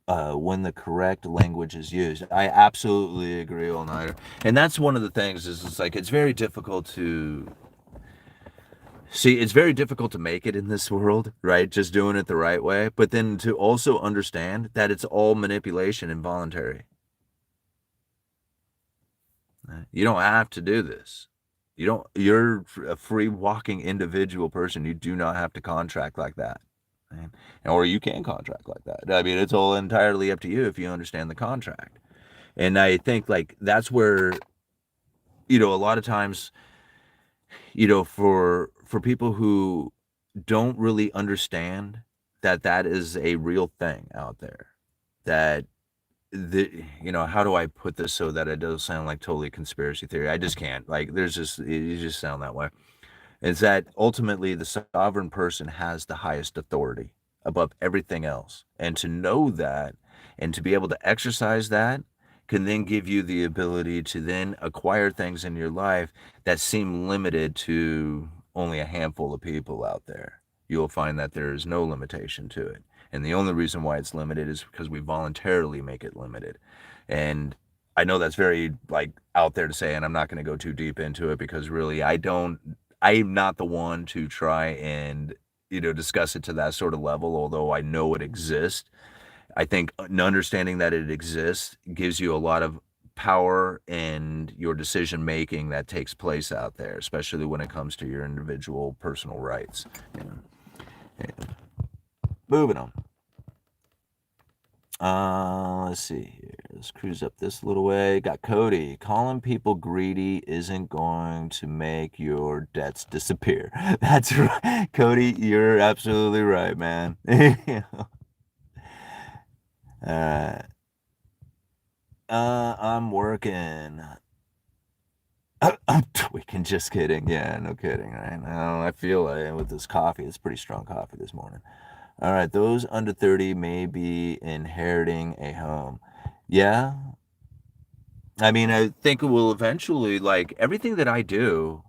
when the correct language is used. I absolutely agree, all-nighter. And that's one of the things is it's like it's very difficult to see, it's very difficult to make it in this world, right? Just doing it the right way, but then to also understand that it's all manipulation and voluntary. You don't have to do this. You're a free walking individual person. You do not have to contract like that. Right? Or you can contract like that. I mean, it's all entirely up to you if you understand the contract. And I think like that's where, a lot of times, for people who don't really understand that that is a real thing out there, that how do I put this so that it doesn't sound like totally conspiracy theory? I just can't. Like you just sound that way. Is that ultimately the sovereign person has the highest authority above everything else. And to know that and to be able to exercise that can then give you the ability to then acquire things in your life that seem limited to only a handful of people out there. You'll find that there is no limitation to it. And the only reason why it's limited is because we voluntarily make it limited. And I know that's very like out there to say, and I'm not going to go too deep into it because really I'm not the one to try and discuss it to that sort of level, although I know it exists. I think understanding that it exists gives you a lot of power in your decision making that takes place out there, especially when it comes to your individual personal rights. Moving on. Let's see here. Let's cruise up this little way. Got Cody. Calling people greedy isn't going to make your debts disappear. That's right. Cody, you're absolutely right, man. uh, I'm working. I'm tweaking, just kidding. Yeah, no kidding, right? No, I feel like with this coffee, it's pretty strong coffee this morning. All right, those under 30 may be inheriting a home. Yeah, I mean, I think it will eventually, like everything that I do,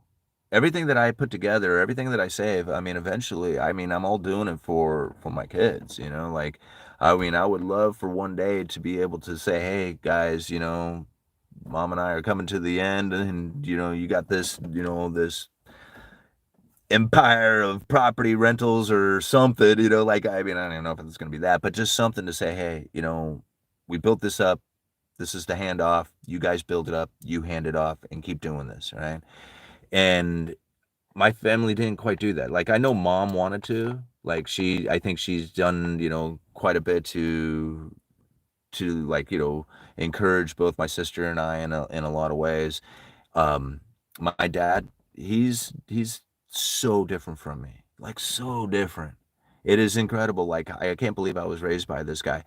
everything that I put together, everything that I save, I mean, eventually, I mean, I'm all doing it for my kids, like, I mean, I would love for one day to be able to say, hey, guys, mom and I are coming to the end, and you got this, this empire of property rentals or something, like, I mean, I don't even know if it's going to be that, but just something to say, hey, we built this up. This is the handoff. You guys build it up, you hand it off, and keep doing this, right? And my family didn't quite do that. Like, I know mom wanted to. Like, I think she's done, quite a bit to like, encourage both my sister and I in a lot of ways. My dad, he's so different from me. Like, so different. It is incredible. Like, I can't believe I was raised by this guy.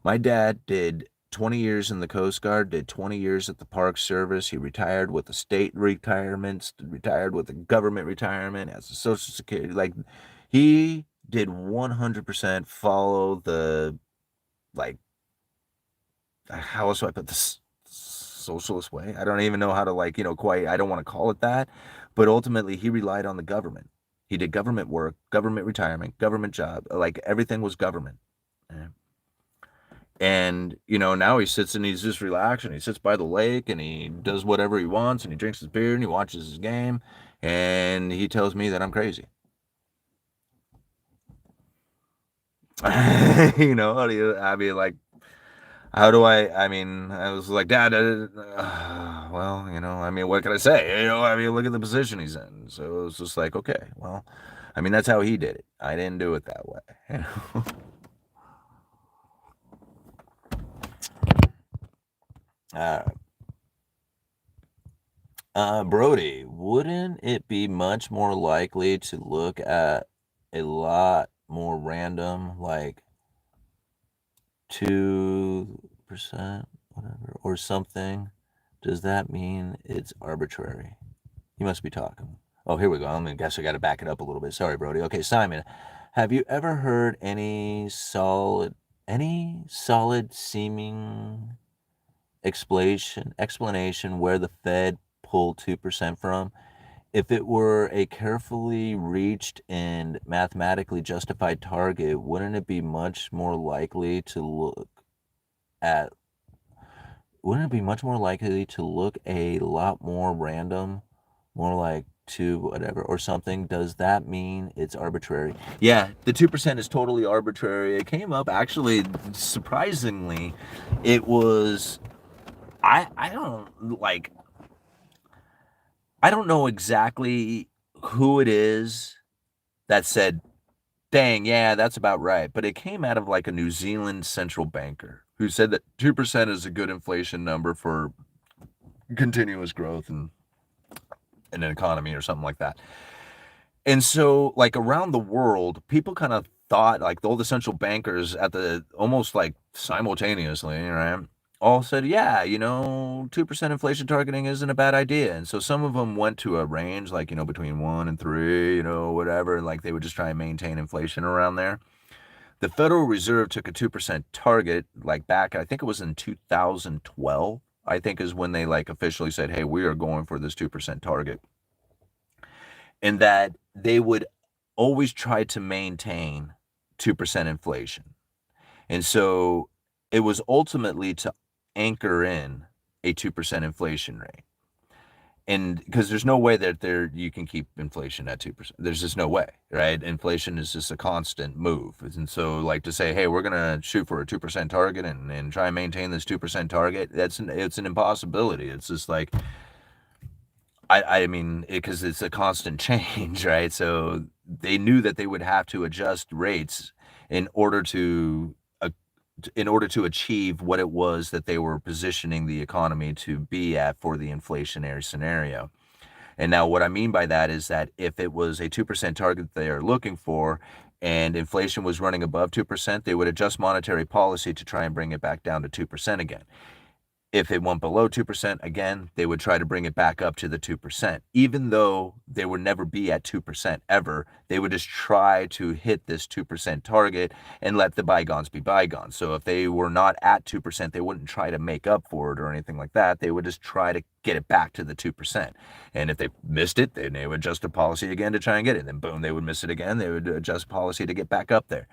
My dad did 20 years in the Coast Guard, did 20 years at the Park Service. He retired with a state retirement, retired with a government retirement, as a Social Security. Like, he did 100% follow the, like, how else do I put this? Socialist way. I don't even know how to, like, quite, I don't want to call it that, but ultimately he relied on the government. He did government work, government retirement, government job, like everything was government. And, now he sits and he's just relaxing. He sits by the lake and he does whatever he wants and he drinks his beer and he watches his game and he tells me that I'm crazy. I mean, like, how do I mean, I was like, Dad, well, I mean, what can I say? I mean, look at the position he's in. So it's just like, okay, well, I mean, that's how he did it. I didn't do it that way. All right. Brody, wouldn't it be much more likely to look at a lot more random, like 2%, whatever, or something? Does that mean it's arbitrary? You must be talking. Oh, here we go. I guess I got to back it up a little bit. Sorry, Brody. Okay, Simon, have you ever heard any solid seeming explanation where the Fed pulled 2% from? If it were a carefully reached and mathematically justified target, wouldn't it be much more likely to look at wouldn't it be much more likely to look a lot more random, more like to whatever or something? Does that mean it's arbitrary? Yeah, the 2% is totally arbitrary. It came up actually, surprisingly, it was I don't like I don't know exactly who it is that said, dang, yeah, that's about right. But it came out of like a New Zealand central banker who said that 2% is a good inflation number for continuous growth in an economy or something like that. And so, like, around the world, people kind of thought, like, all the central bankers at the almost like simultaneously, right? All said, yeah, 2% inflation targeting isn't a bad idea. And so some of them went to a range, like, between 1 and 3, whatever. And like they would just try and maintain inflation around there. The Federal Reserve took a 2% target, like back, I think it was in 2012, I think is when they like officially said, hey, we are going for this 2% target. And that they would always try to maintain 2% inflation. And so it was ultimately to anchor in a 2% inflation rate. And because there's no way that you can keep inflation at 2%. There's just no way, right? Inflation is just a constant move. And so like to say, hey, we're going to shoot for a 2% target and try and maintain this 2% target, it's an impossibility. It's just like, I mean, because it's a constant change, right? So they knew that they would have to adjust rates in order to in order to achieve what it was that they were positioning the economy to be at for the inflationary scenario. And now what I mean by that is that if it was a 2% target they are looking for and inflation was running above 2%, they would adjust monetary policy to try and bring it back down to 2% again. If it went below 2%, again, they would try to bring it back up to the 2%. Even though they would never be at 2% ever, they would just try to hit this 2% target and let the bygones be bygones. So if they were not at 2%, they wouldn't try to make up for it or anything like that. They would just try to get it back to the 2%. And if they missed it, then they would adjust a policy again to try and get it. And then boom, they would miss it again. They would adjust policy to get back up there.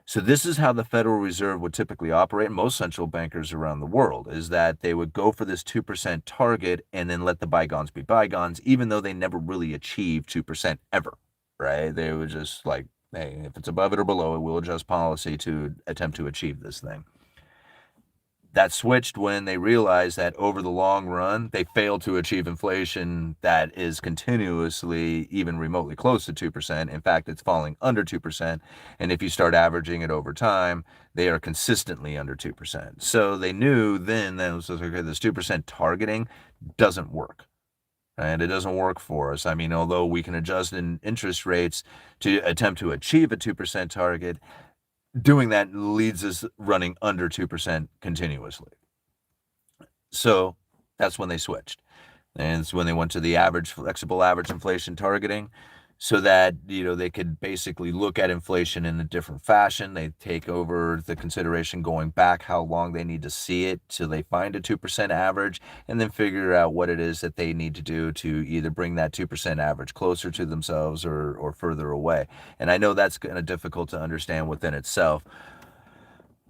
So this is how the Federal Reserve would typically operate. Most central bankers around the world is that they would go for this 2% target and then let the bygones be bygones, even though they never really achieved 2% ever, right? They would just like, hey, if it's above it or below it, we'll adjust policy to attempt to achieve this thing. That switched when they realized that over the long run, they failed to achieve inflation that is continuously even remotely close to 2%. In fact, it's falling under 2%. And if you start averaging it over time, they are consistently under 2%. So they knew then that it was okay, this 2% targeting doesn't work. And it doesn't work for us. I mean, although we can adjust in interest rates to attempt to achieve a 2% target, doing that leads us running under 2% continuously. So that's when they switched. And it's when they went to the average, flexible average inflation targeting, so that, they could basically look at inflation in a different fashion. They take over the consideration going back how long they need to see it till they find a 2% average, and then figure out what it is that they need to do to either bring that 2% average closer to themselves or further away. And I know that's kind of difficult to understand within itself.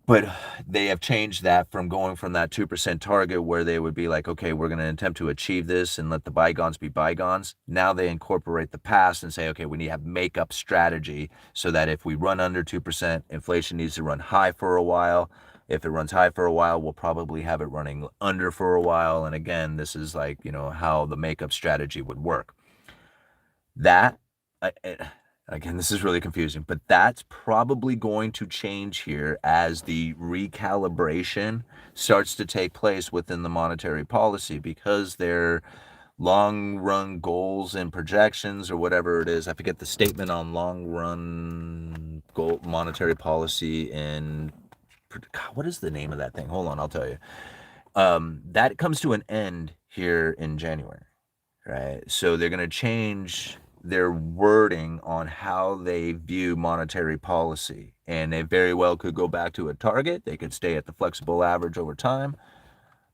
But they have changed that from going from that 2% target where they would be like, okay, we're going to attempt to achieve this and let the bygones be bygones. Now they incorporate the past and say, okay, we need to have make-up strategy so that if we run under 2%, inflation needs to run high for a while. If it runs high for a while, we'll probably have it running under for a while. And again, this is like, how the make-up strategy would work. That, again, this is really confusing, but that's probably going to change here as the recalibration starts to take place within the monetary policy, because their long-run goals and projections, or whatever it is, I forget the statement on long-run goal monetary policy and what is the name of that thing? Hold on, I'll tell you. That comes to an end here in January, right? So they're going to change their wording on how they view monetary policy, and they very well could go back to a target. They could stay at the flexible average over time.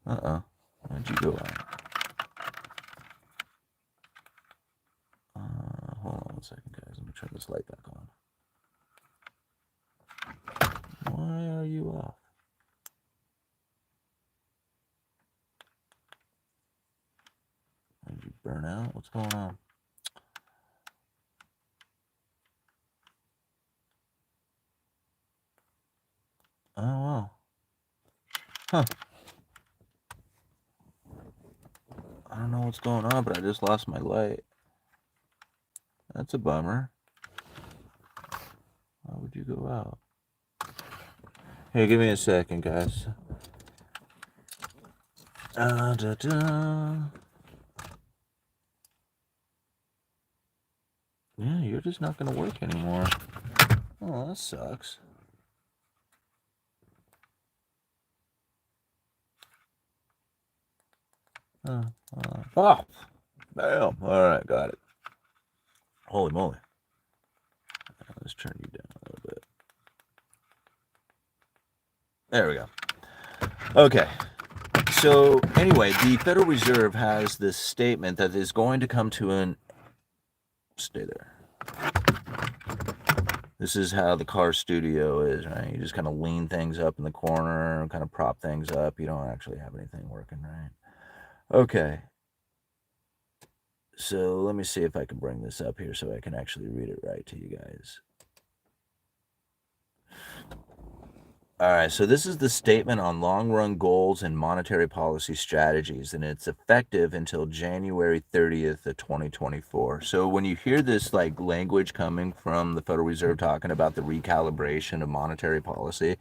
Where'd you go at? Hold on 1 second, guys. Let me turn this light back on. Why are you off? Did you burn out? What's going on? Oh, wow. Huh. I don't know what's going on, but I just lost my light. That's a bummer. Why would you go out? Hey, give me a second, guys. Yeah, you're just not going to work anymore. Oh, that sucks. Oh, damn. All right, got it. Holy moly. Let's turn you down a little bit. There we go. Okay. So anyway, the Federal Reserve has this statement that is going to come to an... Stay there. This is how the car studio is, right? You just kind of lean things up in the corner, kind of prop things up. You don't actually have anything working, right? Okay. So let me see if I can bring this up here so I can actually read it right to you guys. All right, so this is the statement on long-run goals and monetary policy strategies, and it's effective until January 30th of 2024. So when you hear this like language coming from the Federal Reserve talking about the recalibration of monetary policy,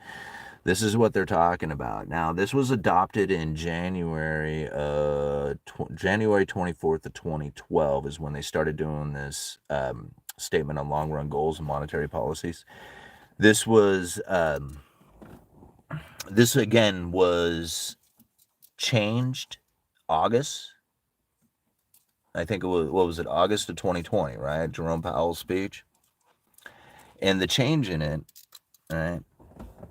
This is what they're talking about. Now, this was adopted in January, January 24th of 2012 is when they started doing this statement on long-run goals and monetary policies. This was, this again was changed August. I think it was, what was it, August of 2020, right? Jerome Powell's speech. And the change in it, all right,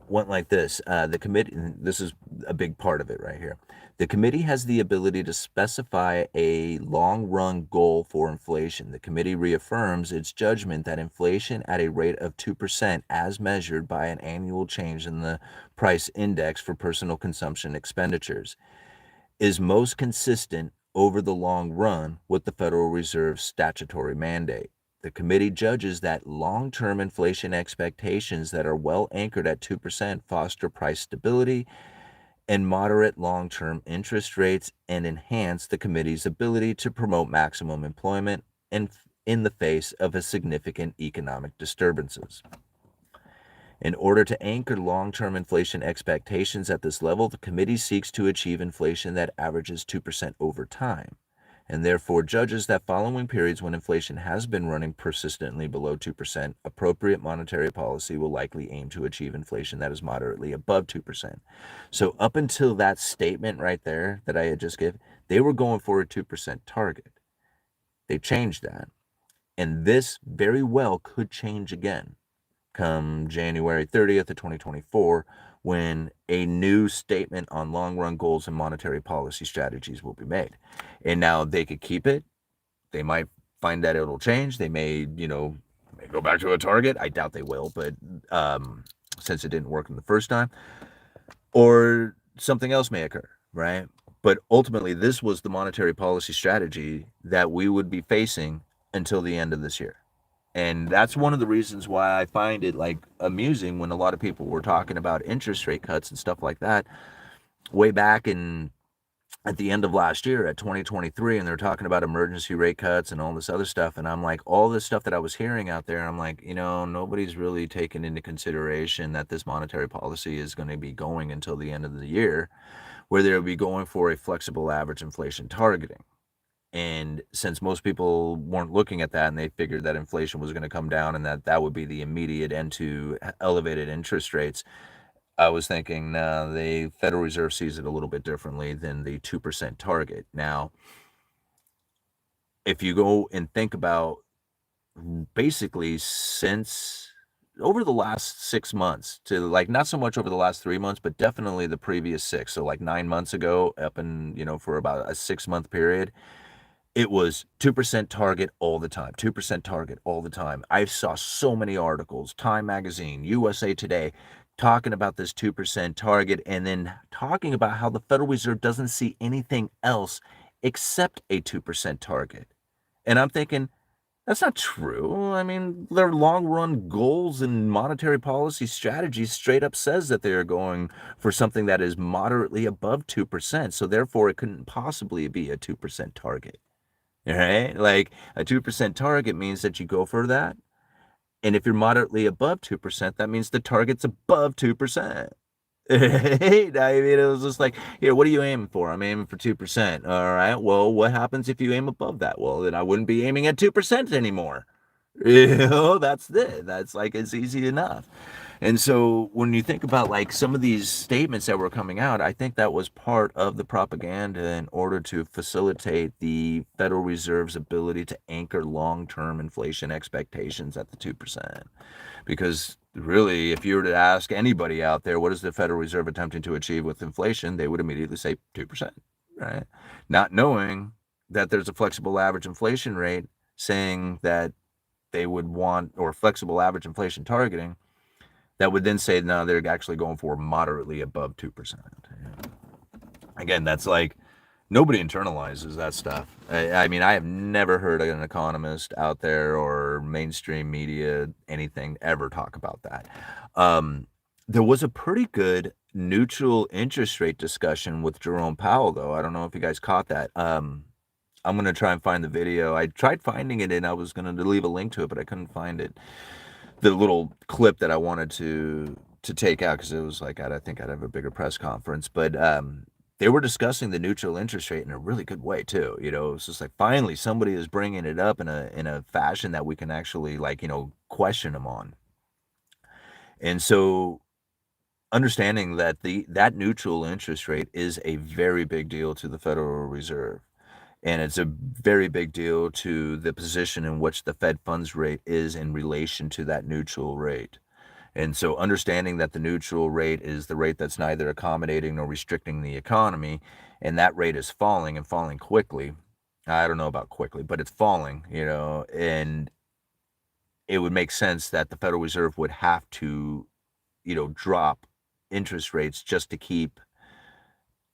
went like this. The committee, this is a big part of it right here. The committee has the ability to specify a long-run goal for inflation. The committee reaffirms its judgment that inflation at a rate of 2% as measured by an annual change in the price index for personal consumption expenditures is most consistent over the long run with the Federal Reserve's statutory mandate. The committee judges that long-term inflation expectations that are well anchored at 2% foster price stability and moderate long-term interest rates and enhance the committee's ability to promote maximum employment in the face of a significant economic disturbances. In order to anchor long-term inflation expectations at this level, the committee seeks to achieve inflation that averages 2% over time, and therefore judges that following periods when inflation has been running persistently below 2%, appropriate monetary policy will likely aim to achieve inflation that is moderately above 2%. So up until that statement right there that I had just given, they were going for a 2% target. They changed that, and this very well could change again come January 30th of 2024, when a new statement on long-run goals and monetary policy strategies will be made. And now they could keep it. They might find that it'll change. They may, may go back to a target. I doubt they will, but since it didn't work in the first time, or something else may occur, right? But ultimately, this was the monetary policy strategy that we would be facing until the end of this year. And that's one of the reasons why I find it like amusing when a lot of people were talking about interest rate cuts and stuff like that way back in at the end of last year at 2023, and they're talking about emergency rate cuts and all this other stuff. And I'm like, all this stuff that I was hearing out there, I'm like, nobody's really taken into consideration that this monetary policy is going to be going until the end of the year, where they'll be going for a flexible average inflation targeting. And since most people weren't looking at that and they figured that inflation was going to come down and that would be the immediate end to elevated interest rates, I was thinking, the Federal Reserve sees it a little bit differently than the 2% target. Now, if you go and think about basically since over the last 6 months to like not so much over the last 3 months, but definitely the previous six. So like 9 months ago up and, for about a 6 month period, it was 2% target all the time, 2% target all the time. I saw so many articles, Time Magazine, USA Today, talking about this 2% target and then talking about how the Federal Reserve doesn't see anything else except a 2% target. And I'm thinking, that's not true. I mean, their long-run goals and monetary policy strategies straight up says that they are going for something that is moderately above 2%. So therefore, it couldn't possibly be a 2% target. All right, like a 2% target means that you go for that. And if you're moderately above 2%, that means the target's above 2%. Right? I mean, it was just like, here, what are you aiming for? I'm aiming for 2%. All right, well, what happens if you aim above that? Well, then I wouldn't be aiming at 2% anymore. That's it. That's like, it's easy enough. And so when you think about like some of these statements that were coming out, I think that was part of the propaganda in order to facilitate the Federal Reserve's ability to anchor long-term inflation expectations at the 2%. Because really, if you were to ask anybody out there, what is the Federal Reserve attempting to achieve with inflation, they would immediately say 2%, right? Not knowing that there's a flexible average inflation rate saying that they would want, or flexible average inflation targeting, that would then say, no, they're actually going for moderately above 2%. Again, that's like, nobody internalizes that stuff. I mean, I have never heard an economist out there or mainstream media, anything, ever talk about that. There was a pretty good neutral interest rate discussion with Jerome Powell, though. I don't know if you guys caught that. I'm going to try and find the video. I tried finding it, and I was going to leave a link to it, but I couldn't find it. The little clip that I wanted to to take out because it was like I think I'd have a bigger press conference, but they were discussing the neutral interest rate in a really good way too. You know, it's just like finally somebody is bringing it up in a fashion that we can actually like question them on. And so understanding that that neutral interest rate is a very big deal to the Federal Reserve. And it's a very big deal to the position in which the Fed funds rate is in relation to that neutral rate. And so understanding that the neutral rate is the rate that's neither accommodating nor restricting the economy, and that rate is falling and falling quickly. I don't know about quickly, but it's falling, and it would make sense that the Federal Reserve would have to, drop interest rates just to keep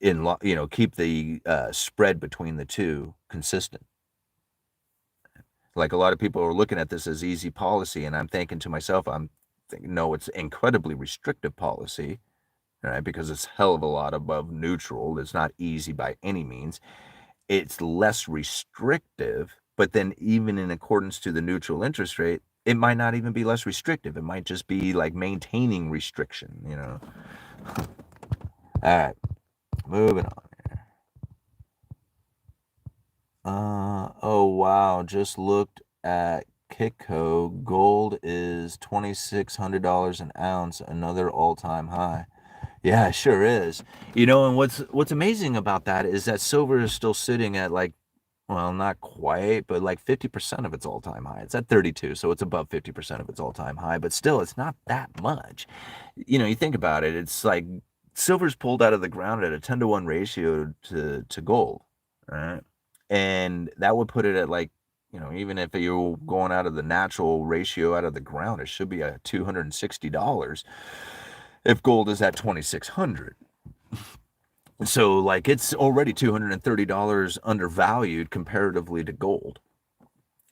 keep the spread between the two consistent. Like a lot of people are looking at this as easy policy, and I'm thinking to myself, I'm thinking, no, it's incredibly restrictive policy, right? Because it's hell of a lot above neutral. It's not easy by any means. It's less restrictive, but then even in accordance to the neutral interest rate, it might not even be less restrictive. It might just be like maintaining restriction. All right, moving on. Oh wow, just looked at Kitco. Gold is $2,600 an ounce, another all-time high. Yeah, it sure is. And what's amazing about that is that silver is still sitting at like, well, not quite, but like 50% of its all-time high. It's at 32, so it's above 50% of its all-time high, but still it's not that much. You think about it, it's like silver's pulled out of the ground at a 10-to-1 ratio to gold, right? And that would put it at like, even if you're going out of the natural ratio out of the ground, it should be at $260 if gold is at 2,600. So like it's already $230 undervalued comparatively to gold.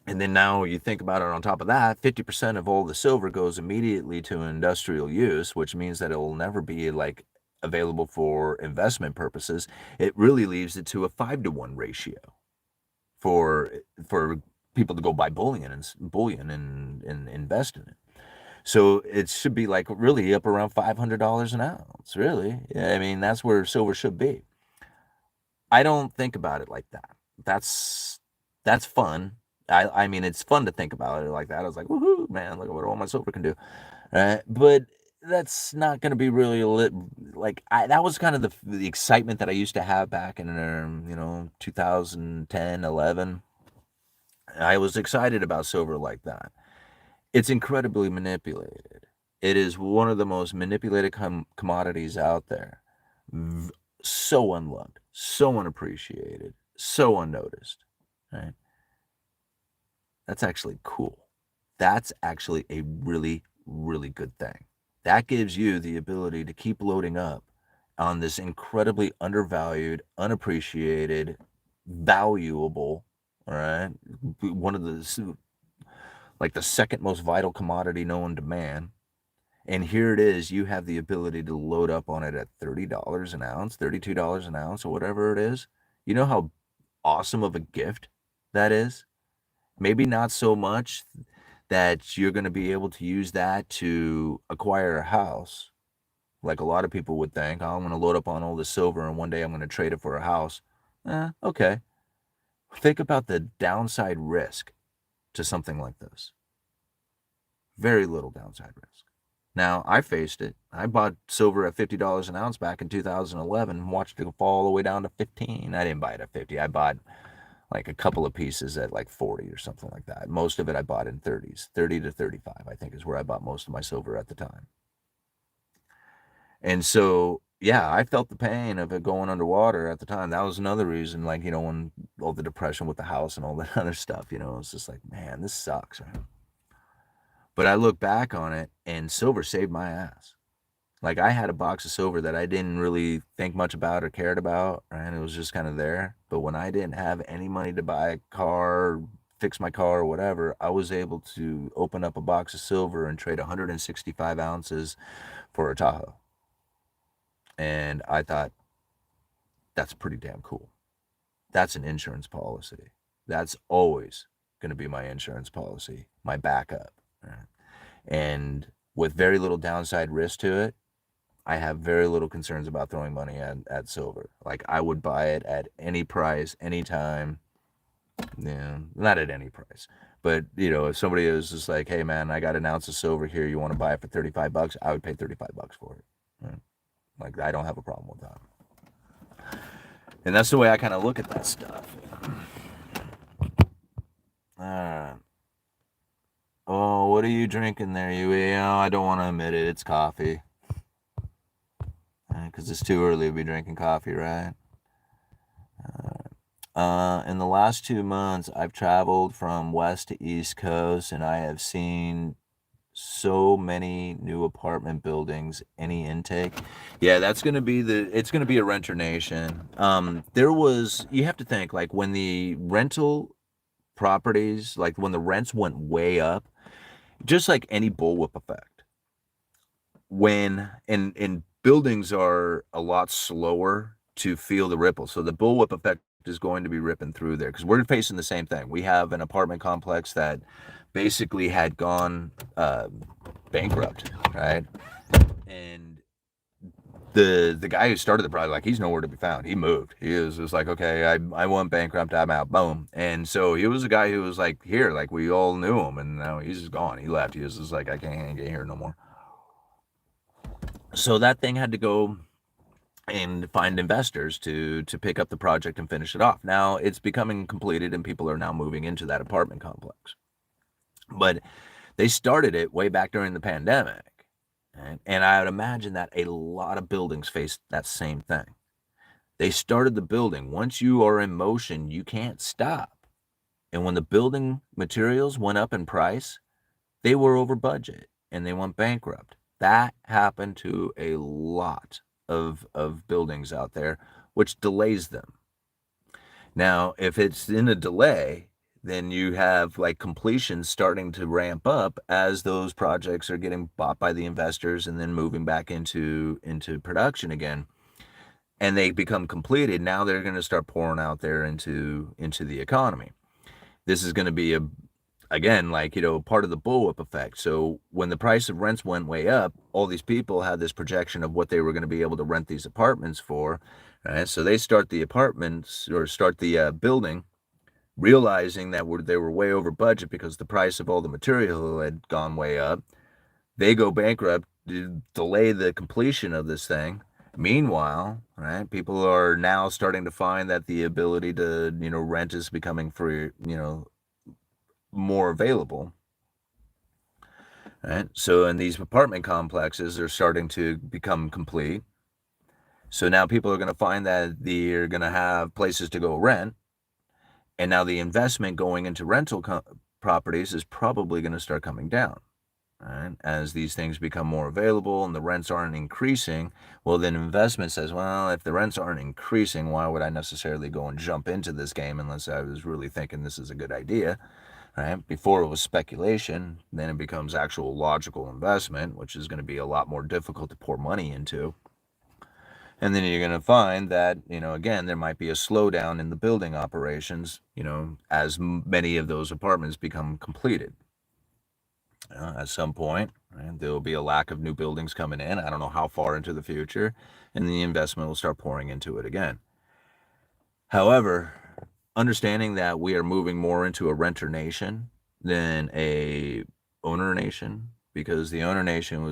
And then now you think about it on top of that, 50% of all the silver goes immediately to industrial use, which means that it will never be like available for investment purposes. It really leaves it to a 5-to-1 ratio for people to go buy bullion and invest in it. So it should be like really up around $500 an ounce, really. I mean, that's where silver should be. I don't think about it like that. That's fun. I mean, it's fun to think about it like that. I was like, woohoo, man, look at what all my silver can do. Right? But that's not going to be really like that was kind of the excitement that I used to have back in 2010, 11. I was excited about silver like that. It's incredibly manipulated. It is one of the most manipulated commodities out there. So unloved, so unappreciated, so unnoticed, right? That's actually cool. That's actually a really, really good thing. That gives you the ability to keep loading up on this incredibly undervalued, unappreciated, valuable, all right? One of the, like the second most vital commodity known to man. And here it is, you have the ability to load up on it at $30 an ounce, $32 an ounce, or whatever it is. You know how awesome of a gift that is? Maybe not so much that you're going to be able to use that to acquire a house, like a lot of people would think. Oh, I'm going to load up on all the silver and one day I'm going to trade it for a house. Okay. Think about the downside risk to something like this. Very little downside risk. Now, I faced it. I bought silver at $50 an ounce back in 2011 and watched it fall all the way down to 15. I didn't buy it at 50. I bought like a couple of pieces at like 40 or something like that. Most of it I bought in 30s. 30 to 35, I think, is where I bought most of my silver at the time. And so, yeah, I felt the pain of it going underwater at the time. That was another reason, like, when all the depression with the house and all that other stuff, it's just like, man, this sucks. Right? But I look back on it and silver saved my ass. Like I had a box of silver that I didn't really think much about or cared about, right? It was just kind of there. But when I didn't have any money to buy a car, fix my car or whatever, I was able to open up a box of silver and trade 165 ounces for a Tahoe. And I thought, that's pretty damn cool. That's an insurance policy. That's always going to be my insurance policy, my backup. Right? And with very little downside risk to it, I have very little concerns about throwing money at silver. Like, I would buy it at any price, anytime. Yeah, not at any price. But, if somebody is just like, hey man, I got an ounce of silver here, you want to buy it for $35, I would pay $35 for it. Right? Like, I don't have a problem with that. And that's the way I kind of look at that stuff. Oh, what are you drinking there, Yui? Oh, I don't want to admit it. It's coffee. Because it's too early to be drinking coffee, right? In the last 2 months, I've traveled from west to east coast, and I have seen so many new apartment buildings. Any intake? Yeah, it's going to be a renter nation. You have to think, like, when the rental properties, like when the rents went way up, just like any bullwhip effect, and buildings are a lot slower to feel the ripple. So the bullwhip effect is going to be ripping through there, because we're facing the same thing. We have an apartment complex that basically had gone bankrupt, right? And the guy who started the project, like, he's nowhere to be found. He moved. He was just like, okay, I went bankrupt, I'm out, boom. And so he was a guy who was like here, like, we all knew him, and now he's just gone. He left. He was just like, I can't get here no more. So that thing had to go and find investors to pick up the project and finish it off. Now it's becoming completed, and people are now moving into that apartment complex. But they started it way back during the pandemic. And I would imagine that a lot of buildings face that same thing. They started the building. Once you are in motion, you can't stop. And when the building materials went up in price, they were over budget and they went bankrupt. That happened to a lot of buildings out there, which delays them. Now, if it's in a delay, then you have like completion starting to ramp up as those projects are getting bought by the investors and then moving back into production again, and they become completed. Now they're going to start pouring out there into the economy. This is going to be again, like, part of the bullwhip effect. So when the price of rents went way up, all these people had this projection of what they were going to be able to rent these apartments for, right? So they start the apartments, or start the building, realizing that they were way over budget because the price of all the material had gone way up. They go bankrupt, delay the completion of this thing. Meanwhile, right, people are now starting to find that the ability to, rent is becoming free, more available. Right? So, and these apartment complexes are starting to become complete. So now people are going to find that they're going to have places to go rent. And now the investment going into rental properties is probably going to start coming down. Right? As these things become more available and the rents aren't increasing, well, then investment says, well, if the rents aren't increasing, why would I necessarily go and jump into this game unless I was really thinking this is a good idea? Right? Before it was speculation, then it becomes actual logical investment, which is going to be a lot more difficult to pour money into. And then you're going to find that, again, there might be a slowdown in the building operations, as many of those apartments become completed. At some point, right, there will be a lack of new buildings coming in. I don't know how far into the future, and the investment will start pouring into it again. However, understanding that we are moving more into a renter nation than a owner nation, because the owner nation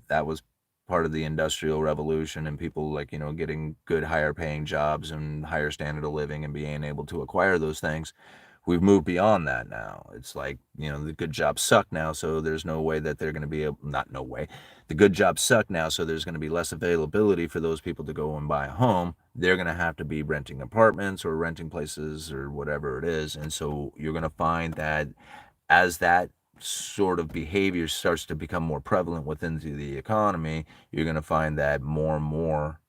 that was part of the industrial revolution, and people, like, getting good, higher paying jobs and higher standard of living and being able to acquire those things. We've moved beyond that now. It's like, the good jobs suck now, so there's no way that they're going to be not no way. The good jobs suck now, so there's going to be less availability for those people to go and buy a home. They're going to have to be renting apartments or renting places or whatever it is. And so you're going to find that as that sort of behavior starts to become more prevalent within the economy, you're going to find that more and more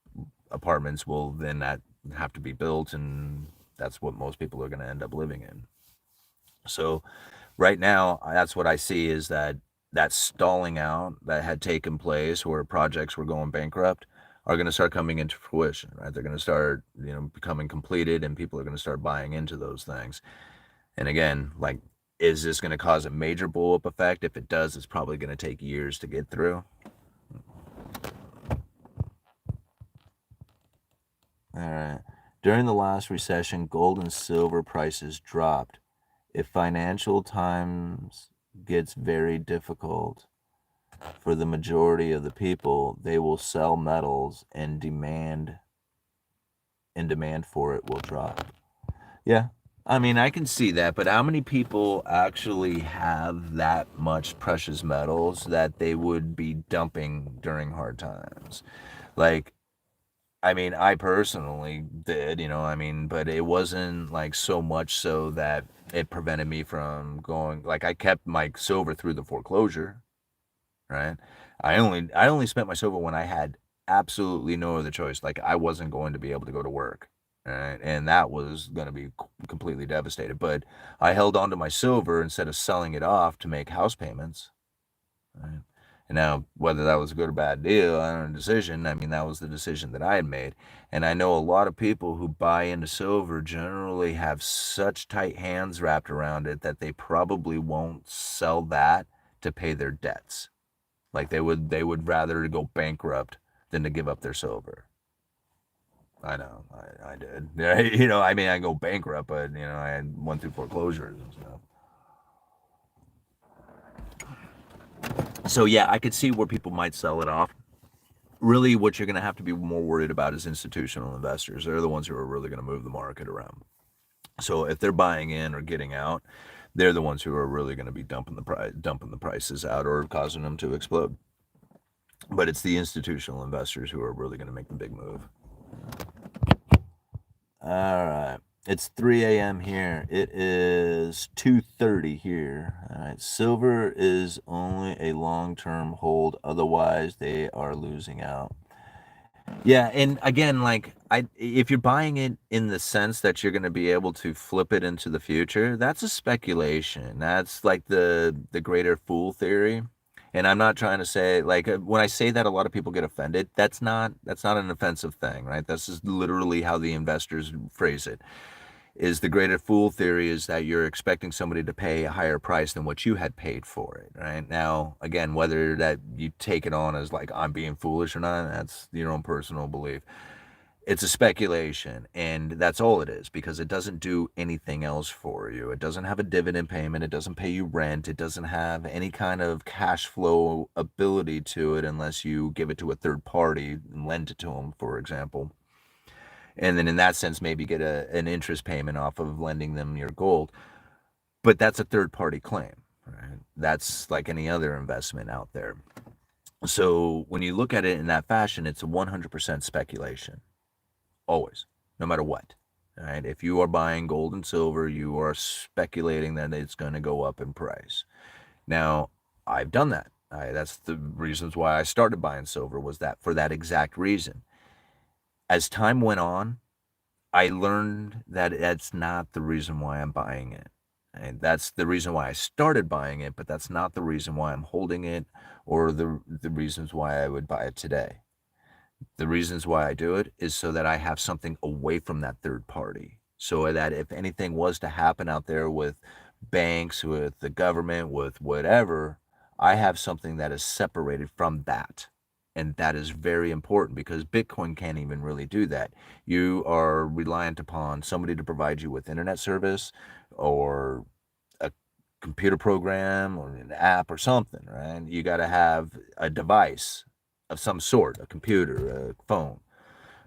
apartments will then have to be built, and that's what most people are going to end up living in. So right now, that's what I see, is that stalling out that had taken place, where projects were going bankrupt, are going to start coming into fruition, right? They're going to start, becoming completed, and people are going to start buying into those things. And again, like, Is this going to cause a major blow up effect? If it does, it's probably going to take years to get through. All right. During the last recession, gold and silver prices dropped. If financial times gets very difficult for the majority of the people, they will sell metals and demand for it will drop. Yeah. I mean, I can see that, but how many people actually have that much precious metals that they would be dumping during hard times? Like, I mean, I personally did, I mean, but it wasn't like so much so that it prevented me from going, like I kept my silver through the foreclosure, right? I only spent my silver when I had absolutely no other choice. Like I wasn't going to be able to go to work, right? And that was going to be completely devastated. But I held on to my silver instead of selling it off to make house payments, right? And now, whether that was a good or bad deal, I don't know, decision. I mean, that was the decision that I had made. And I know a lot of people who buy into silver generally have such tight hands wrapped around it that they probably won't sell that to pay their debts. Like they would rather go bankrupt than to give up their silver. I know, I did. Yeah, I mean, I go bankrupt, but I went through foreclosures and stuff. So yeah, I could see where people might sell it off. Really, what you're going to have to be more worried about is institutional investors. They're the ones who are really going to move the market around. So if they're buying in or getting out, they're the ones who are really going to be dumping the prices out or causing them to explode. But it's the institutional investors who are really going to make the big move. All right. It's 3 a.m. here. It is 2:30 here. All right. Silver is only a long-term hold. Otherwise, they are losing out. Yeah, and again, like if you're buying it in the sense that you're going to be able to flip it into the future, that's a speculation. That's like the greater fool theory. And I'm not trying to say like when I say that a lot of people get offended. That's not an offensive thing, right? This is literally how the investors phrase it. Is the greater fool theory is that you're expecting somebody to pay a higher price than what you had paid for it, right? Now, again, whether that you take it on as like I'm being foolish or not, that's your own personal belief. It's a speculation, and that's all it is because it doesn't do anything else for you. It doesn't have a dividend payment, it doesn't pay you rent, it doesn't have any kind of cash flow ability to it unless you give it to a third party and lend it to them, for example, and then in that sense maybe get an interest payment off of lending them your gold. But that's a third party claim, right? That's like any other investment out there. So when you look at it in that fashion, it's a 100% speculation, always, no matter what. All right. If you are buying gold and silver, you are speculating that it's going to go up in price. Now, I've done that. That's the reasons why I started buying silver, was that for that exact reason. As time went on, I learned that that's not the reason why I'm buying it. And that's the reason why I started buying it, but that's not the reason why I'm holding it or the reasons why I would buy it today. The reasons why I do it is so that I have something away from that third party. So that if anything was to happen out there with banks, with the government, with whatever, I have something that is separated from that. And that is very important because Bitcoin can't even really do that. You are reliant upon somebody to provide you with internet service or a computer program or an app or something, right? You got to have a device of some sort, a computer, a phone,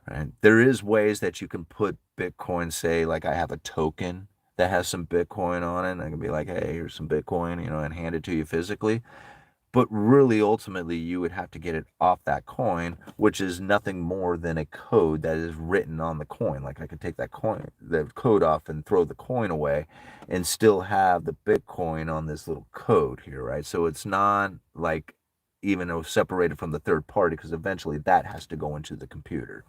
right? There is ways that you can put Bitcoin, say, like I have a token that has some Bitcoin on it, and I can be like, hey, here's some Bitcoin, and hand it to you physically. But really, ultimately, you would have to get it off that coin, which is nothing more than a code that is written on the coin. Like I could take that coin, the code off and throw the coin away and still have the Bitcoin on this little code here, right? So it's not like even though separated from the third party because eventually that has to go into the computer.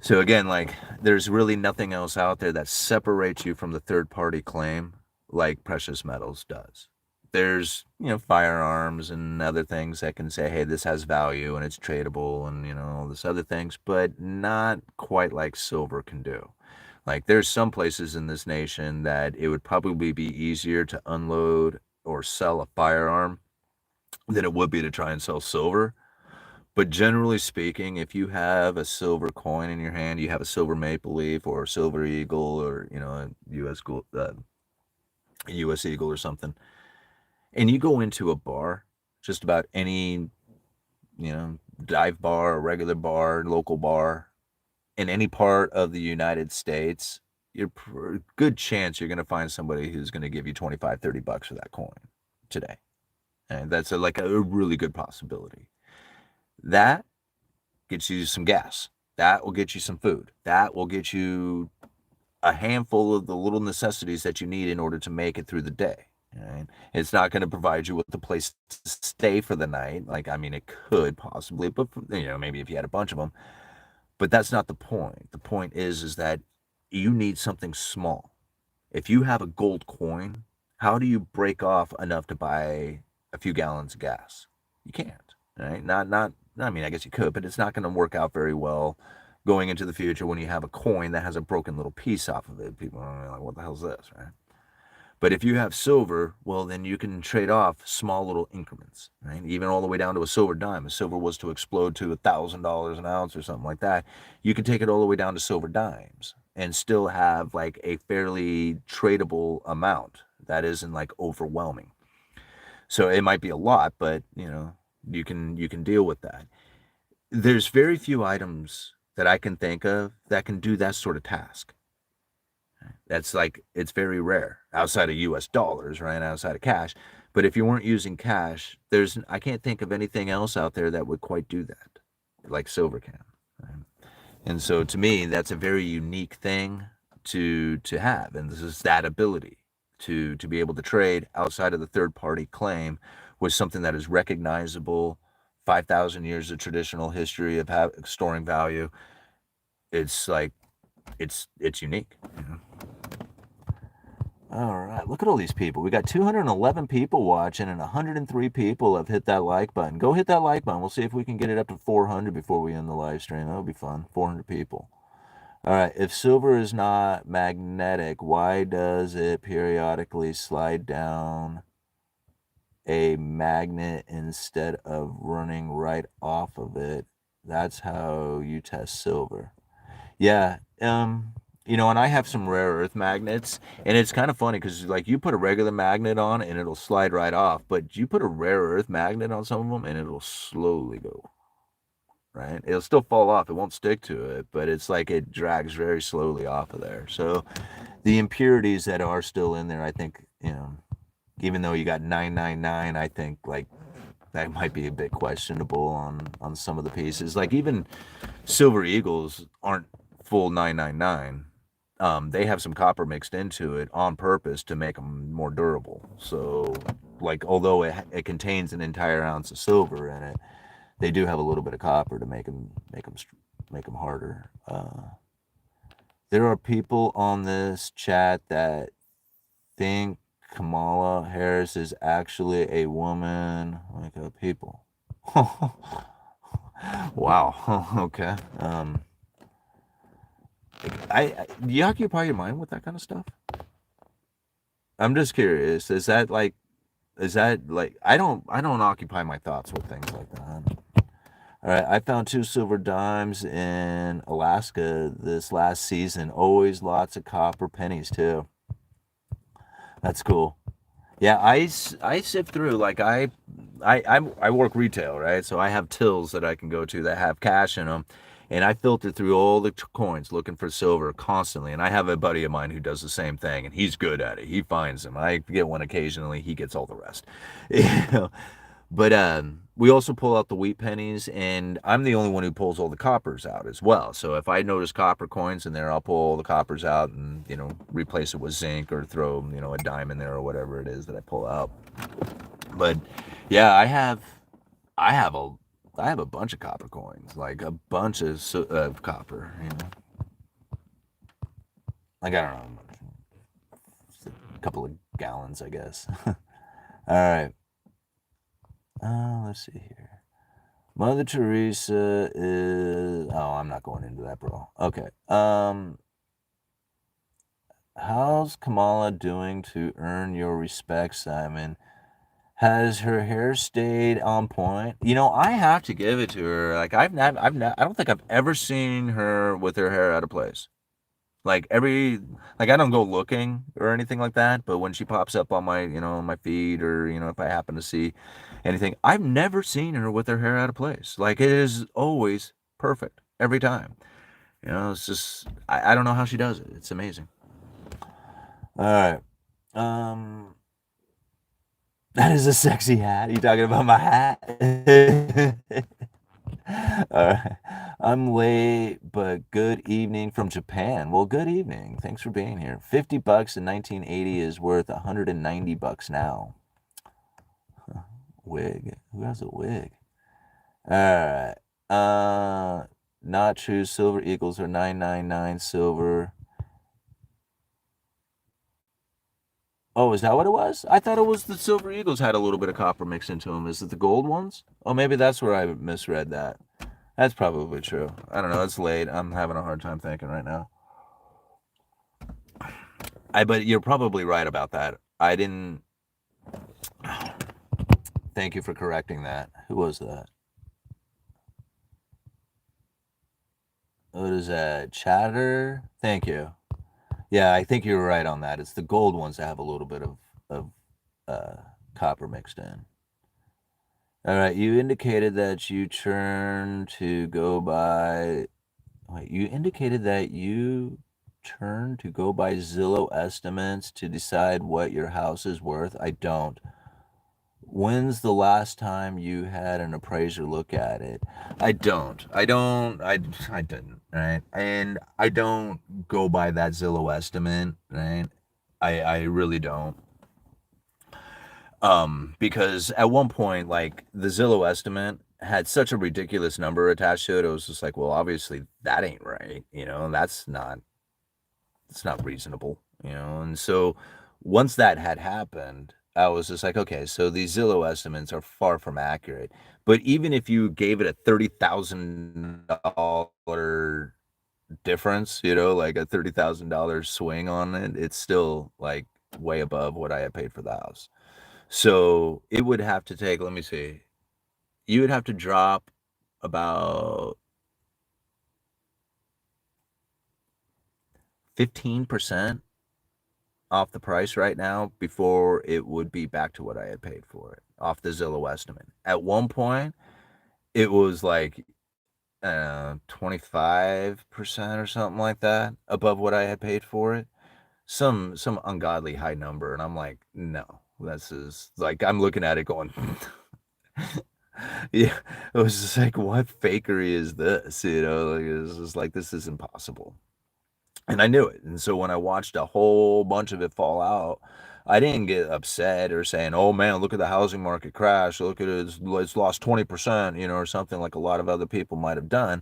So again, like there's really nothing else out there that separates you from the third party claim like precious metals does. There's, firearms and other things that can say, hey, this has value and it's tradable and, all this other things, but not quite like silver can do. Like there's some places in this nation that it would probably be easier to unload or sell a firearm than it would be to try and sell silver. But generally speaking, if you have a silver coin in your hand, you have a silver maple leaf or a silver eagle or, a US eagle or something, and you go into a bar, just about any, dive bar, a regular bar, local bar, in any part of the United States, good chance you're going to find somebody who's going to give you 25, $30 for that coin today. And that's like a really good possibility. That gets you some gas. That will get you some food. That will get you a handful of the little necessities that you need in order to make it through the day. Right? It's not going to provide you with a place to stay for the night. Like, I mean, it could possibly, but maybe if you had a bunch of them. But that's not the point. The point is that you need something small. If you have a gold coin, how do you break off enough to buy a few gallons of gas? You can't, right? Not. I mean, I guess you could, but it's not going to work out very well going into the future when you have a coin that has a broken little piece off of it. People are like, "What the hell is this?" Right? But if you have silver, well, then you can trade off small little increments, right? Even all the way down to a silver dime. If silver was to explode to $1,000 an ounce or something like that, you can take it all the way down to silver dimes and still have like a fairly tradable amount that isn't like overwhelming. So it might be a lot, but you can deal with that. There's very few items that I can think of that can do that sort of task. That's like, it's very rare outside of US dollars, right? Outside of cash. But if you weren't using cash, I can't think of anything else out there that would quite do that, like silver can. Right? And so to me, that's a very unique thing to have. And this is that ability to be able to trade outside of the third party claim with something that is recognizable, 5,000 years of traditional history of storing value. It's like, it's unique. All right, look at all these people. We got 211 people watching and 103 people have hit that like button. Go hit that like button. We'll see if we can get it up to 400 before we end the live stream. That'll be fun. 400 people. All right, if silver is not magnetic, why does it periodically slide down a magnet instead of running right off of it? That's how you test silver. Yeah, and I have some rare earth magnets, and it's kind of funny because like you put a regular magnet on and it'll slide right off, but you put a rare earth magnet on some of them and it'll slowly go, right? It'll still fall off, it won't stick to it, but it's like it drags very slowly off of there. So the impurities that are still in there, I think, even though you got 999, I think like that might be a bit questionable on some of the pieces. Like even silver eagles aren't full 999. They have some copper mixed into it on purpose to make them more durable. So, like, although it contains an entire ounce of silver in it, they do have a little bit of copper to make them harder. There are people on this chat that think Kamala Harris is actually a woman. Like people. Wow. Okay. Do you occupy your mind with that kind of stuff? I'm just curious. Is that like I don't occupy my thoughts with things like that. All right, I found 2 silver dimes in Alaska this last season. Always lots of copper pennies too. That's cool. Yeah, I sift through like I work retail, right? So I have tills that I can go to that have cash in them, and I filter through all the coins looking for silver constantly. And I have a buddy of mine who does the same thing, and he's good at it. He finds them. I get one occasionally. He gets all the rest. You know? But we also pull out the wheat pennies, and I'm the only one who pulls all the coppers out as well. So if I notice copper coins in there, I'll pull all the coppers out and replace it with zinc or throw a dime in there or whatever it is that I pull out. But yeah, I have a bunch of copper coins, like a bunch of copper. Like I don't know, a couple of gallons, I guess. All right. Let's see here. Mother Teresa is. Oh, I'm not going into that, bro. Okay. How's Kamala doing to earn your respect, Simon? Has her hair stayed on point? You know, I have to give it to her. Like I don't think I've ever seen her with her hair out of place. Like like I don't go looking or anything like that, but when she pops up on my, on my feed or, if I happen to see anything, I've never seen her with her hair out of place. Like it is always perfect every time. It's just I don't know how she does it. It's amazing. All right. Um, that is a sexy hat. You talking about my hat? All right. I'm late, but good evening from Japan. Well, good evening. Thanks for being here. $50 in 1980 is worth $190 now. Wig. Who has a wig? All right. Not true. Silver Eagles are 999 silver. Oh, is that what it was? I thought it was the Silver Eagles had a little bit of copper mixed into them. Is it the gold ones? Oh, maybe that's where I misread that. That's probably true. I don't know. It's late. I'm having a hard time thinking right now. But you're probably right about that. I didn't. Thank you for correcting that. Who was that? What is that? Chatter? Thank you. Yeah, I think you're right on that. It's the gold ones that have a little bit of copper mixed in. All right, you indicated that you turn to go by. Wait, you indicated that you turn to go by Zillow estimates to decide what your house is worth. I don't. When's the last time you had an appraiser look at it? I don't. I didn't, right? And I don't go by that Zillow estimate, right? I really don't. Because at one point, like the Zillow estimate had such a ridiculous number attached to it. It was just like, well, obviously that ain't right. It's not reasonable, And so once that had happened, I was just like, okay, so these Zillow estimates are far from accurate. But even if you gave it a $30,000 difference, like a $30,000 swing on it, it's still like way above what I had paid for the house. So it would have to take, let me see, you would have to drop about 15% off the price right now before it would be back to what I had paid for it off the Zillow estimate. At one point, it was like 25% or something like that above what I had paid for it. Some ungodly high number, and I'm like, no, this is like I'm looking at it going, yeah, it was just like, what fakery is this? Like it was just like this is impossible. And I knew it. And so when I watched a whole bunch of it fall out, I didn't get upset or saying, "Oh man, look at the housing market crash. Look at it, it's lost 20%," or something like a lot of other people might have done.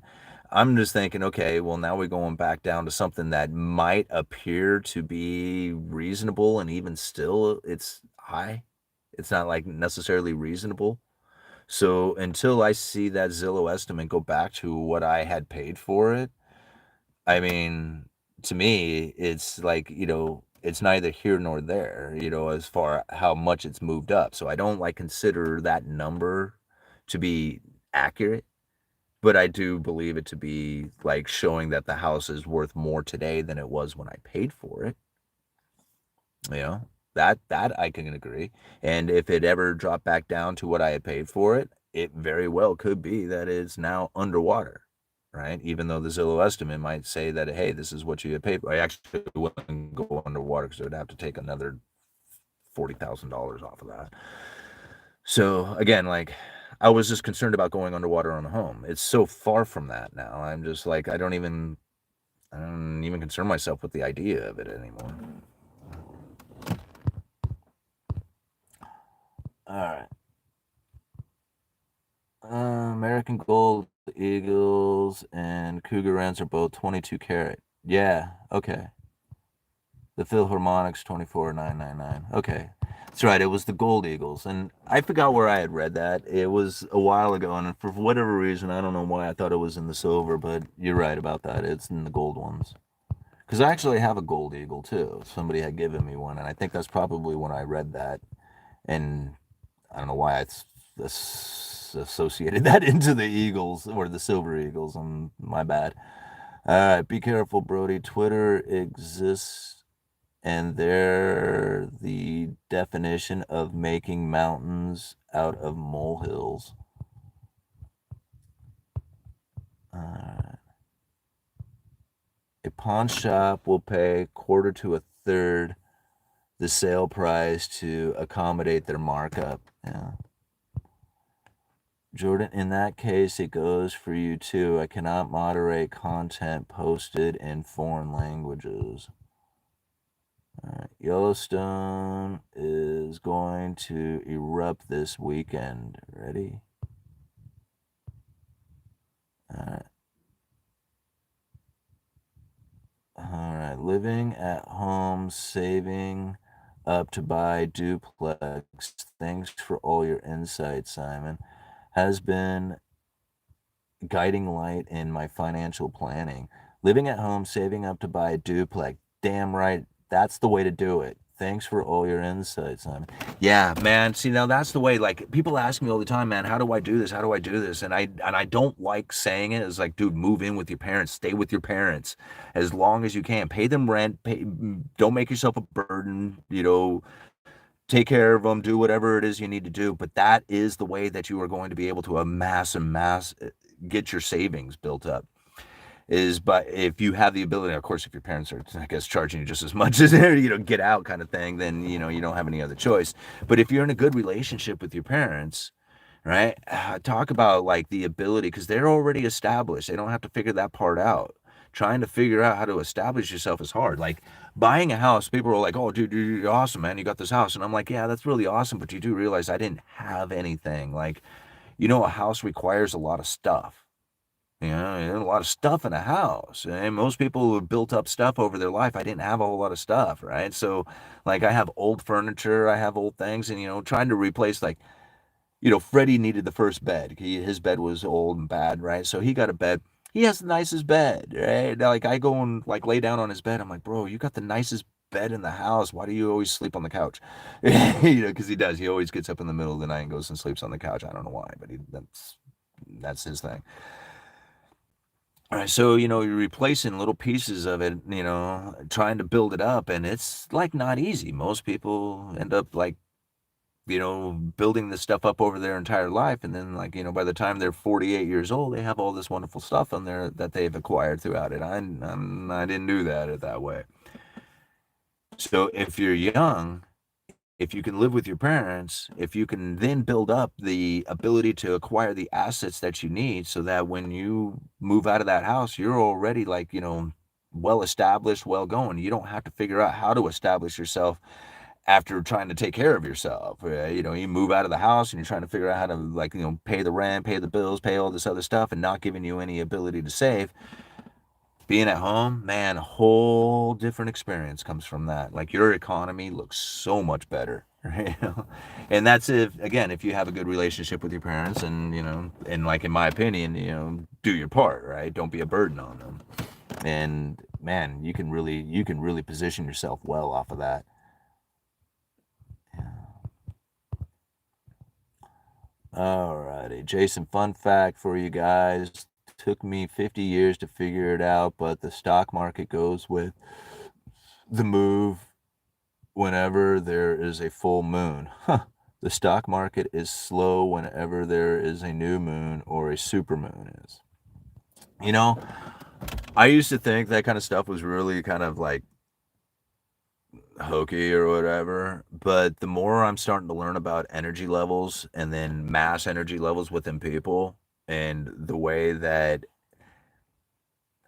I'm just thinking, okay, well now we're going back down to something that might appear to be reasonable, and even still it's high. It's not like necessarily reasonable. So until I see that Zillow estimate go back to what I had paid for it, I mean, to me, it's like, it's neither here nor there, as far how much it's moved up. So I don't like consider that number to be accurate, but I do believe it to be like showing that the house is worth more today than it was when I paid for it. You know, that I can agree. And if it ever dropped back down to what I had paid for it, it very well could be that it's now underwater, right? Even though the Zillow estimate might say that, hey, this is what you had paid for. I actually wouldn't go underwater because I would have to take another $40,000 off of that. So again, like I was just concerned about going underwater on a home. It's so far from that now. I'm just like I don't even concern myself with the idea of it anymore. All right. American Gold Eagles and Cougar Rents are both 22 karat. Yeah, okay. The Philharmonic's 24,999. Okay. That's right. It was the Gold Eagles. And I forgot where I had read that. It was a while ago. And for whatever reason, I don't know why I thought it was in the silver, but you're right about that. It's in the gold ones. Because I actually have a gold eagle too. Somebody had given me one, and I think that's probably when I read that, and I don't know why it's associated that into the Eagles or the Silver Eagles. My bad. All right, be careful, Brody. Twitter exists, and they're the definition of making mountains out of molehills. Uh, a pawn shop will pay quarter to a third the sale price to accommodate their markup. Yeah. Jordan, in that case, it goes for you too. I cannot moderate content posted in foreign languages. All right. Yellowstone is going to erupt this weekend. Ready? All right. All right. Living at home, saving up to buy duplex. Thanks for all your insights, Simon. Has been guiding light in my financial planning. Living at home, saving up to buy a duplex. Damn right. That's the way to do it. Thanks for all your insights, Simon. Yeah, man. See, now that's the way. Like people ask me all the time, man, how do I do this? How do I do this? And I don't like saying it. It's like, dude, move in with your parents. Stay with your parents as long as you can. Pay them rent. Don't make yourself a burden. Take care of them. Do whatever it is you need to do. But that is the way that you are going to be able to amass, get your savings built up. But if you have the ability, of course, if your parents are, I guess, charging you just as much as get out kind of thing, then you don't have any other choice. But if you're in a good relationship with your parents, right? Talk about like the ability, because they're already established. They don't have to figure that part out. Trying to figure out how to establish yourself is hard. Like buying a house, people are like, "Oh, dude, you're awesome, man. You got this house," and I'm like, "Yeah, that's really awesome." But you do realize I didn't have anything. Like, a house requires a lot of stuff. A lot of stuff in a house. And most people who have built up stuff over their life, I didn't have a whole lot of stuff, right? So, like, I have old furniture, I have old things, and, trying to replace, like, Freddie needed the first bed. His bed was old and bad, right? So he got a bed. He has the nicest bed, right? Like, I go and, like, lay down on his bed. I'm like, bro, you got the nicest bed in the house. Why do you always sleep on the couch? Because he does. He always gets up in the middle of the night and goes and sleeps on the couch. I don't know why, but that's his thing. All right, so you're replacing little pieces of it, trying to build it up, and it's like not easy. Most people end up like, building this stuff up over their entire life, and then like, by the time they're 48 years old, they have all this wonderful stuff on there that they've acquired throughout it. I didn't do that way. So if you're young, if you can live with your parents, if you can then build up the ability to acquire the assets that you need so that when you move out of that house, you're already like, well established, well going. You don't have to figure out how to establish yourself after trying to take care of yourself. You move out of the house and you're trying to figure out how to like, pay the rent, pay the bills, pay all this other stuff and not giving you any ability to save. Being at home, man, a whole different experience comes from that. Like your economy looks so much better, right? And that's if you have a good relationship with your parents and like in my opinion, do your part, right? Don't be a burden on them. And man, you can really position yourself well off of that. Alrighty, Jason, fun fact for you guys. Took me 50 years to figure it out, but the stock market goes with the move whenever there is a full moon. Huh. The stock market is slow whenever there is a new moon or a supermoon is. I used to think that kind of stuff was really kind of like hokey or whatever, but the more I'm starting to learn about energy levels and then mass energy levels within people and the way that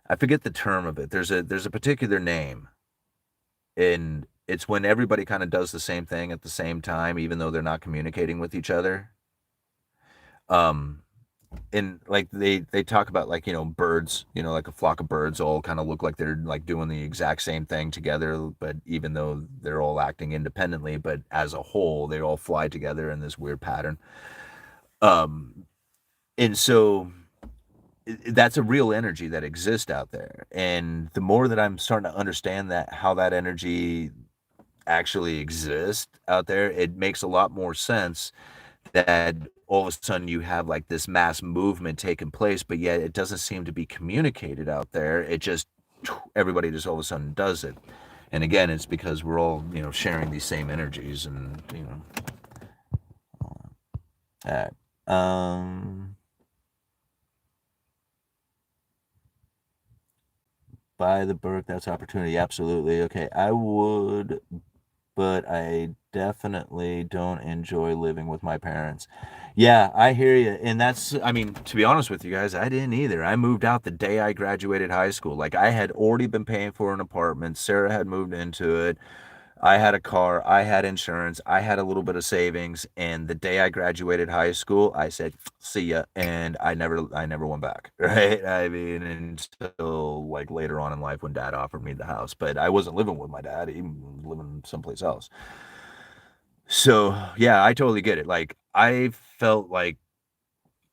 I forget the term of it. There's a particular name, and it's when everybody kind of does the same thing at the same time, even though they're not communicating with each other. Um, and like they talk about like birds, like a flock of birds all kind of look like they're like doing the exact same thing together, but even though they're all acting independently, but as a whole, they all fly together in this weird pattern. Um, and so that's a real energy that exists out there. And the more that I'm starting to understand that, how that energy actually exists out there, it makes a lot more sense that all of a sudden you have like this mass movement taking place, but yet it doesn't seem to be communicated out there. It just, everybody just all of a sudden does it. And again, it's because we're all, sharing these same energies and, all right. Buy the Burke, that's opportunity. Absolutely. Okay. I would, but I definitely don't enjoy living with my parents. Yeah, I hear you. And that's, I mean, to be honest with you guys, I didn't either. I moved out the day I graduated high school. Like, I had already been paying for an apartment. Sarah had moved into it. I had a car, I had insurance, I had a little bit of savings, and the day I graduated high school, I said, "See ya," and I never went back, right? I mean, until like later on in life when Dad offered me the house, but I wasn't living with my dad; he was living someplace else. So yeah, I totally get it. Like I felt like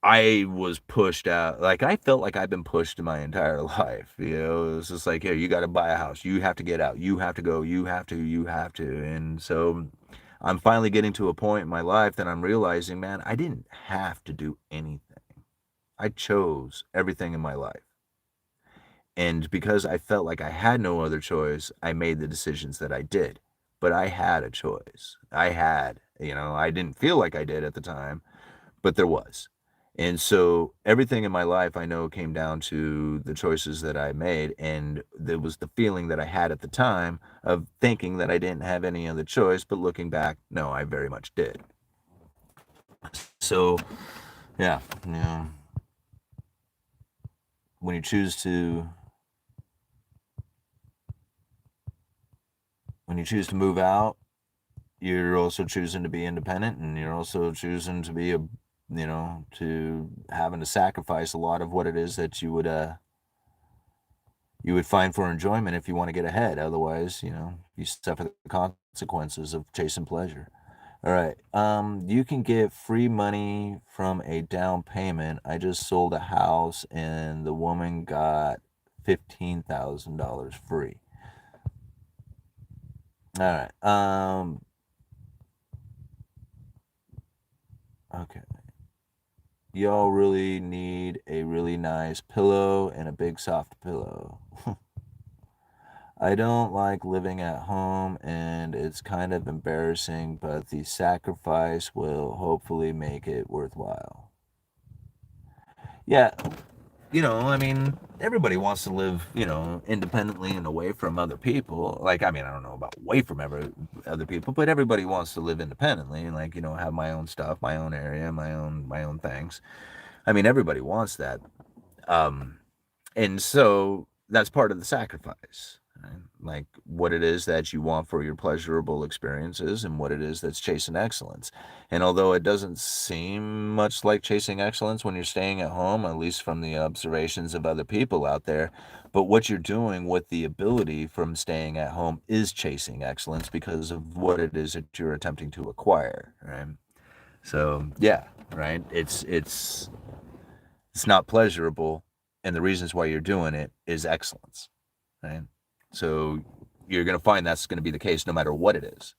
I was pushed out. Like I felt like I've been pushed my entire life. It was just like, hey, you got to buy a house. You have to get out. You have to go. You have to. And so I'm finally getting to a point in my life that I'm realizing, man, I didn't have to do anything. I chose everything in my life. And because I felt like I had no other choice, I made the decisions that I did. But I had a choice. I didn't feel like I did at the time, but there was. And so everything in my life I know came down to the choices that I made. And there was the feeling that I had at the time of thinking that I didn't have any other choice. But looking back, no, I very much did. So, yeah, when you choose to move out, you're also choosing to be independent, and you're also choosing to be to having to sacrifice a lot of what it is that you would find for enjoyment if you want to get ahead. Otherwise, you suffer the consequences of chasing pleasure. All right. You can get free money from a down payment. I just sold a house and the woman got $15,000 free. All right. Okay. Y'all really need a really nice pillow and a big soft pillow. I don't like living at home and it's kind of embarrassing, but the sacrifice will hopefully make it worthwhile. Yeah, I mean, everybody wants to live, independently and away from other people. Like, I mean, I don't know about away from other people, but everybody wants to live independently and like, have my own stuff, my own area, my own things. I mean, everybody wants that. Um, And so that's part of the sacrifice, right? Like what it is that you want for your pleasurable experiences and what it is that's chasing excellence. And although it doesn't seem much like chasing excellence when you're staying at home, at least from the observations of other people out there, but what you're doing with the ability from staying at home is chasing excellence because of what it is that you're attempting to acquire, right? So, yeah, right? It's not pleasurable, and the reasons why you're doing it is excellence, right? So you're going to find that's going to be the case no matter what it is.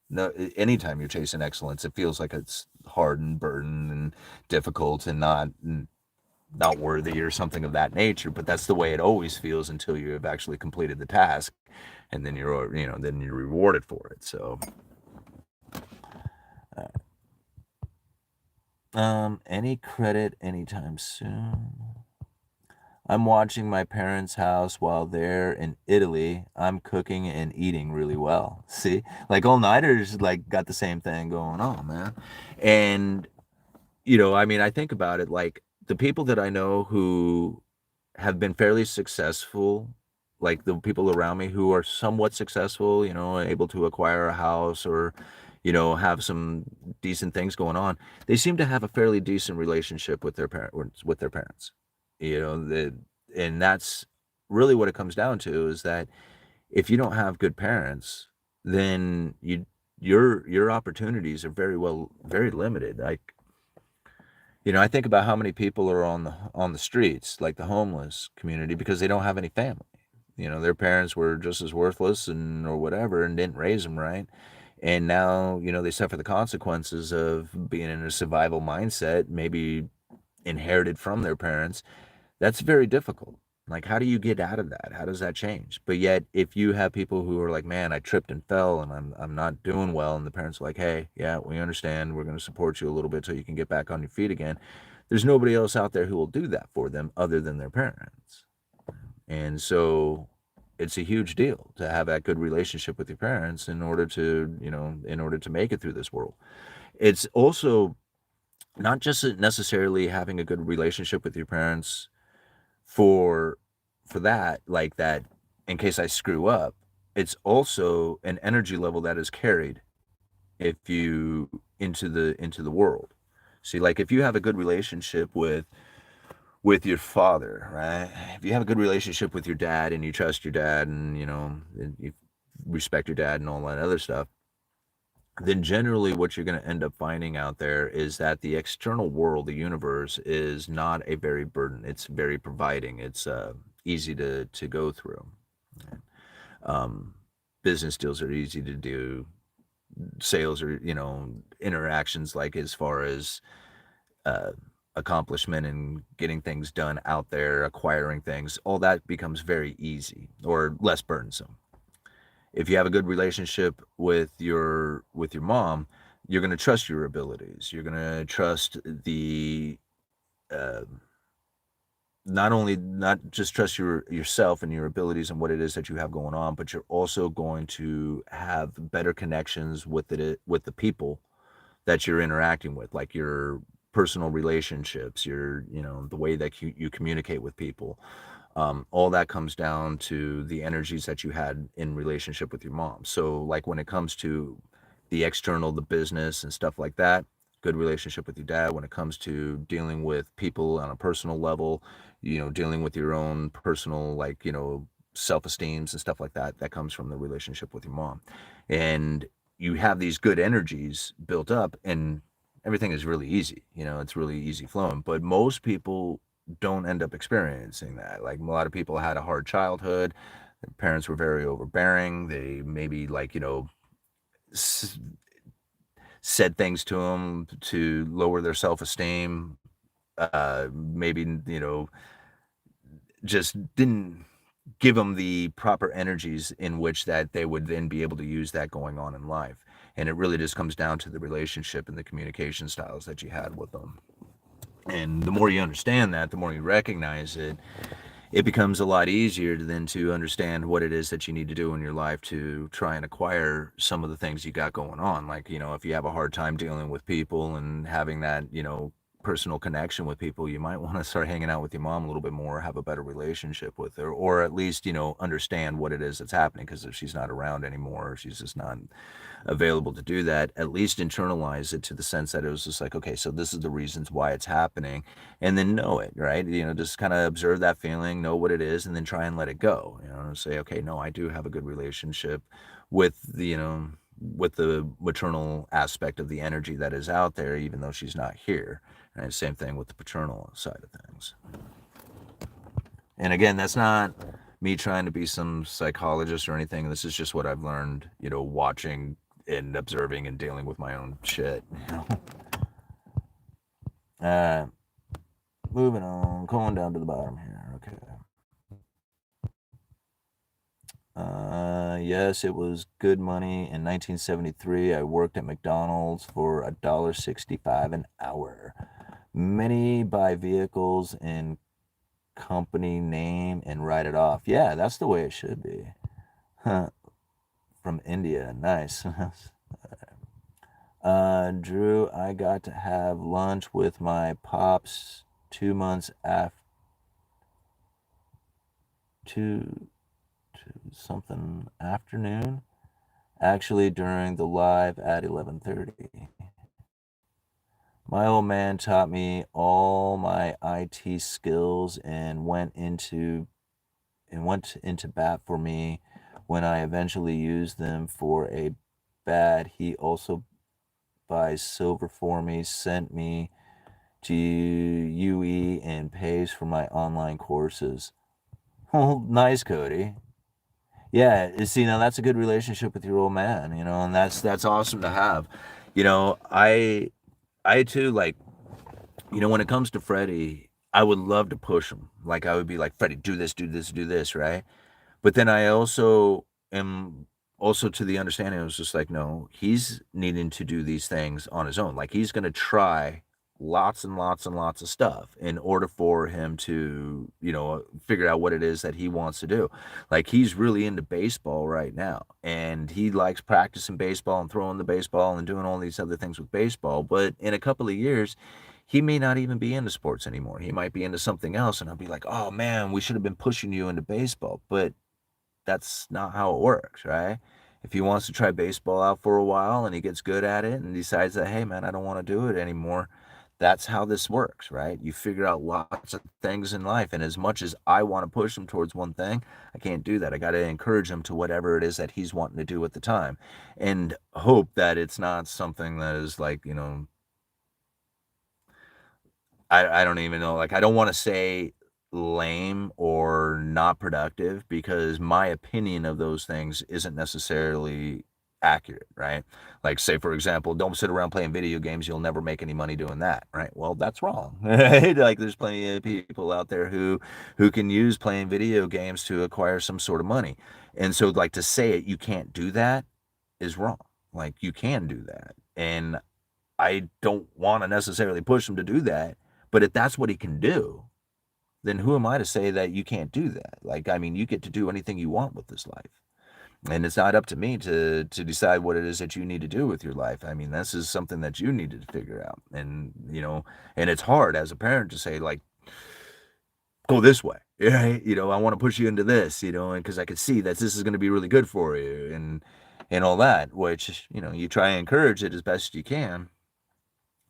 No, anytime you're chasing excellence, it feels like it's hard and burdened and difficult and not worthy or something of that nature. But that's the way it always feels until you have actually completed the task, and then you're rewarded for it. So, any credit anytime soon? I'm watching my parents' house while they're in Italy. I'm cooking and eating really well. See, like all nighters, like got the same thing going on, man. And I mean, I think about it like the people that I know who have been fairly successful, like the people around me who are somewhat successful, able to acquire a house or, have some decent things going on. They seem to have a fairly decent relationship with their parents. And that's really what it comes down to is that if you don't have good parents, then your opportunities are very limited. Like I think about how many people are on the streets, like the homeless community, because they don't have any family. Their parents were just as worthless and or whatever and didn't raise them right. And now, they suffer the consequences of being in a survival mindset, maybe inherited from their parents. That's very difficult. Like, how do you get out of that? How does that change? But yet, if you have people who are like, man, I tripped and fell and I'm not doing well, and the parents are like, hey, yeah, we understand. We're going to support you a little bit so you can get back on your feet again. There's nobody else out there who will do that for them other than their parents. And so it's a huge deal to have that good relationship with your parents in order to make it through this world. It's also not just necessarily having a good relationship with your parents for that, like that, in case I screw up. It's also an energy level that is carried if you into the world. See, like if you have a good relationship with your father, right? If you have a good relationship with your dad and you trust your dad and and you respect your dad and all that other stuff, then generally what you're going to end up finding out there is that the external world, the universe, is not a very burden. It's very providing. It's easy to go through. Um, Business deals are easy to do. Sales are, interactions, like as far as uh, accomplishment and getting things done out there, acquiring things, all that becomes very easy or less burdensome. If you have a good relationship with your mom, you're going to trust your abilities. You're going to trust the uh, not just trust yourself and your abilities and what it is that you have going on, but you're also going to have better connections with the people that you're interacting with, like your personal relationships, the way that you communicate with people. All that comes down to the energies that you had in relationship with your mom. So, like when it comes to the external, the business and stuff like that, good relationship with your dad. When it comes to dealing with people on a personal level, dealing with your own personal, like, self-esteems and stuff like that, that comes from the relationship with your mom. And you have these good energies built up, and everything is really easy. It's really easy flowing. But most people don't end up experiencing that. Like a lot of people had a hard childhood. Their parents were very overbearing. They maybe like, s- said things to them to lower their self-esteem. Maybe, just didn't give them the proper energies in which that they would then be able to use that going on in life. And it really just comes down to the relationship and the communication styles that you had with them. And the more you understand that, the more you recognize it, it becomes a lot easier then to understand what it is that you need to do in your life to try and acquire some of the things you got going on. Like, if you have a hard time dealing with people and having that, personal connection with people, you might want to start hanging out with your mom a little bit more, have a better relationship with her, or at least, understand what it is that's happening. Because if she's not around anymore, or she's just not available to do that, at least internalize it to the sense that it was just like, okay, so this is the reasons why it's happening, and then know it, right? Just kind of observe that feeling, know what it is, and then try and let it go. Say, okay, no, I do have a good relationship with the maternal aspect of the energy that is out there, even though she's not here. Right? Same thing with the paternal side of things. And again, that's not me trying to be some psychologist or anything. This is just what I've learned, watching and observing and dealing with my own shit. Uh, Moving on, going down to the bottom here. Okay. Yes, it was good money. In 1973, I worked at McDonald's for $1.65 an hour. Many buy vehicles in company name and write it off. Yeah, that's the way it should be. Huh. From India. Nice. Drew, I got to have lunch with my pops 2 months after two, something afternoon. Actually, during the live at 11:30. My old man taught me all my IT skills and went into bat for me when I eventually used them for a bad. He also buys silver for me, sent me GUE and pays for my online courses. Well, nice, Cody. Yeah, see, now that's a good relationship with your old man, and that's awesome to have. I too, like, when it comes to Freddie, I would love to push him. Like, I would be like, Freddie, do this, do this, do this, right? But then I also am also to the understanding, I was just like, no, he's needing to do these things on his own. Like, he's going to try lots and lots and lots of stuff in order for him to, figure out what it is that he wants to do. Like, he's really into baseball right now, and he likes practicing baseball and throwing the baseball and doing all these other things with baseball. But in a couple of years, he may not even be into sports anymore. He might be into something else. And I'll be like, oh man, we should have been pushing you into baseball. But that's not how it works, right? If he wants to try baseball out for a while and he gets good at it and decides that, hey, man, I don't want to do it anymore, that's how this works, right? You figure out lots of things in life. And as much as I want to push him towards one thing, I can't do that. I got to encourage him to whatever it is that he's wanting to do at the time and hope that it's not something that is like, I don't even know. Like, I don't want to say lame or not productive because my opinion of those things isn't necessarily accurate, right? Like, say, for example, don't sit around playing video games. You'll never make any money doing that, right? Well, that's wrong, right? Like, there's plenty of people out there who can use playing video games to acquire some sort of money. And so, like, to say it, you can't do that is wrong. Like, you can do that. And I don't want to necessarily push him to do that, but if that's what he can do, then who am I to say that you can't do that? Like, I mean, you get to do anything you want with this life. And it's not up to me to decide what it is that you need to do with your life. I mean, this is something that you needed to figure out. And it's hard as a parent to say, like, go this way. Right? I want to push you into this, and because I could see that this is going to be really good for you and all that, which, you try and encourage it as best you can.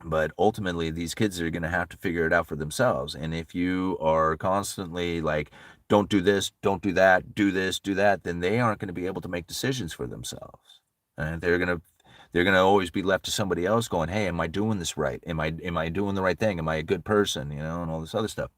But ultimately, these kids are going to have to figure it out for themselves. And if you are constantly like, don't do this, don't do that, do this, do that, then they aren't going to be able to make decisions for themselves. And they're gonna always be left to somebody else going, hey, am I doing this right? Am I doing the right thing? Am I a good person? And all this other stuff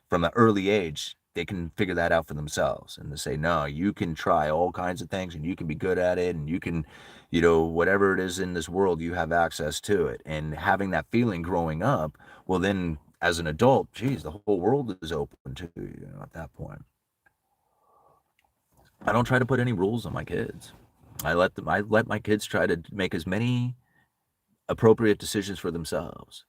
from an early age, they can figure that out for themselves and to say, no, you can try all kinds of things and you can be good at it and you can, whatever it is in this world, you have access to it. And having that feeling growing up, well, then as an adult, geez, the whole world is open to you, at that point. I don't try to put any rules on my kids. I let my kids try to make as many appropriate decisions for themselves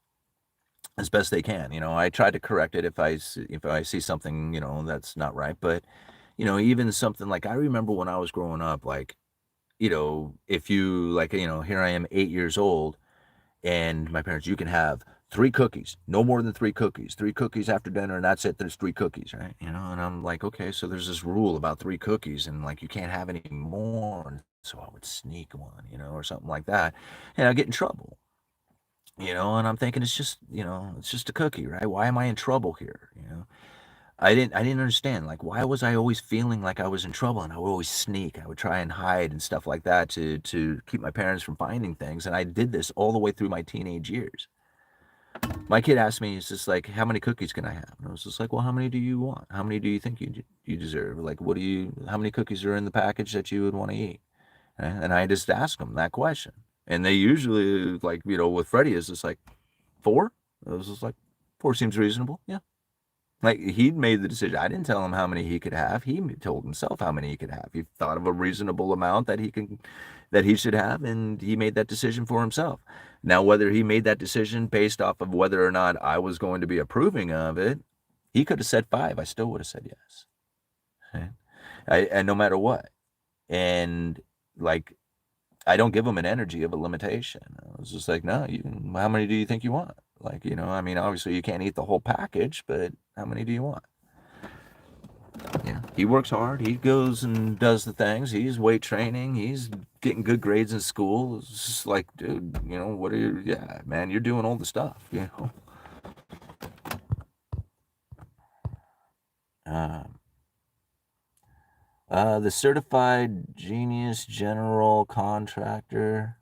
as best they can. I try to correct it if I see something, that's not right. But, even something like I remember when I was growing up, like, if you like, here I am 8 years old and my parents, you can have three cookies, no more than three cookies after dinner, and that's it. There's three cookies, right? And I'm like, okay, so there's this rule about three cookies and like you can't have any more. And so I would sneak one, or something like that. And I get in trouble. And I'm thinking it's just a cookie, right? Why am I in trouble here? I didn't understand, like, why was I always feeling like I was in trouble and I would always sneak. I would try and hide and stuff like that to keep my parents from finding things. And I did this all the way through my teenage years. My kid asked me, it's just like, how many cookies can I have? And I was just like, well, how many do you want? How many do you think you deserve? Like, how many cookies are in the package that you would want to eat? And I just asked them that question. And they usually, like, with Freddie, is just like, four? It was just like, four seems reasonable. Yeah. Like, he'd made the decision. I didn't tell him how many he could have. He told himself how many he could have. He thought of a reasonable amount that he should have, and he made that decision for himself. Now, whether he made that decision based off of whether or not I was going to be approving of it, he could have said five. I still would have said yes. Okay? And no matter what. And like, I don't give them an energy of a limitation. I was just like, no, how many do you think you want? Like, I mean, obviously you can't eat the whole package, but how many do you want? Yeah, he works hard. He goes and does the things. He's weight training. He's getting good grades in school. It's just like, dude, what are you? Yeah, man, you're doing all the stuff. Uh, the certified genius general contractor.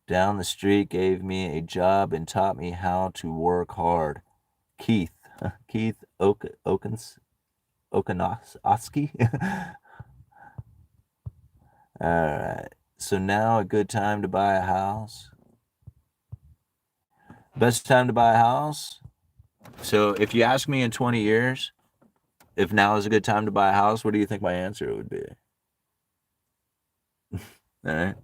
down the street gave me a job and taught me how to work hard. Keith. Keith Okanoski. All right. So now a good time to buy a house. Best time to buy a house. So if you ask me in 20 years if now is a good time to buy a house, what do you think my answer would be? All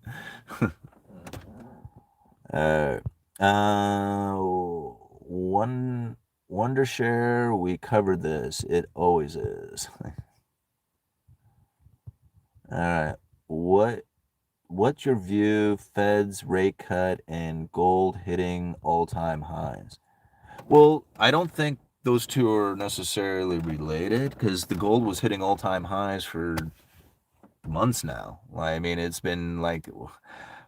right. One Wondershare, we covered this. It always is. All right. What's your view? Fed's rate cut and gold hitting all-time highs. Well, I don't think those two are necessarily related because the gold was hitting all-time highs for months now. I mean, it's been like,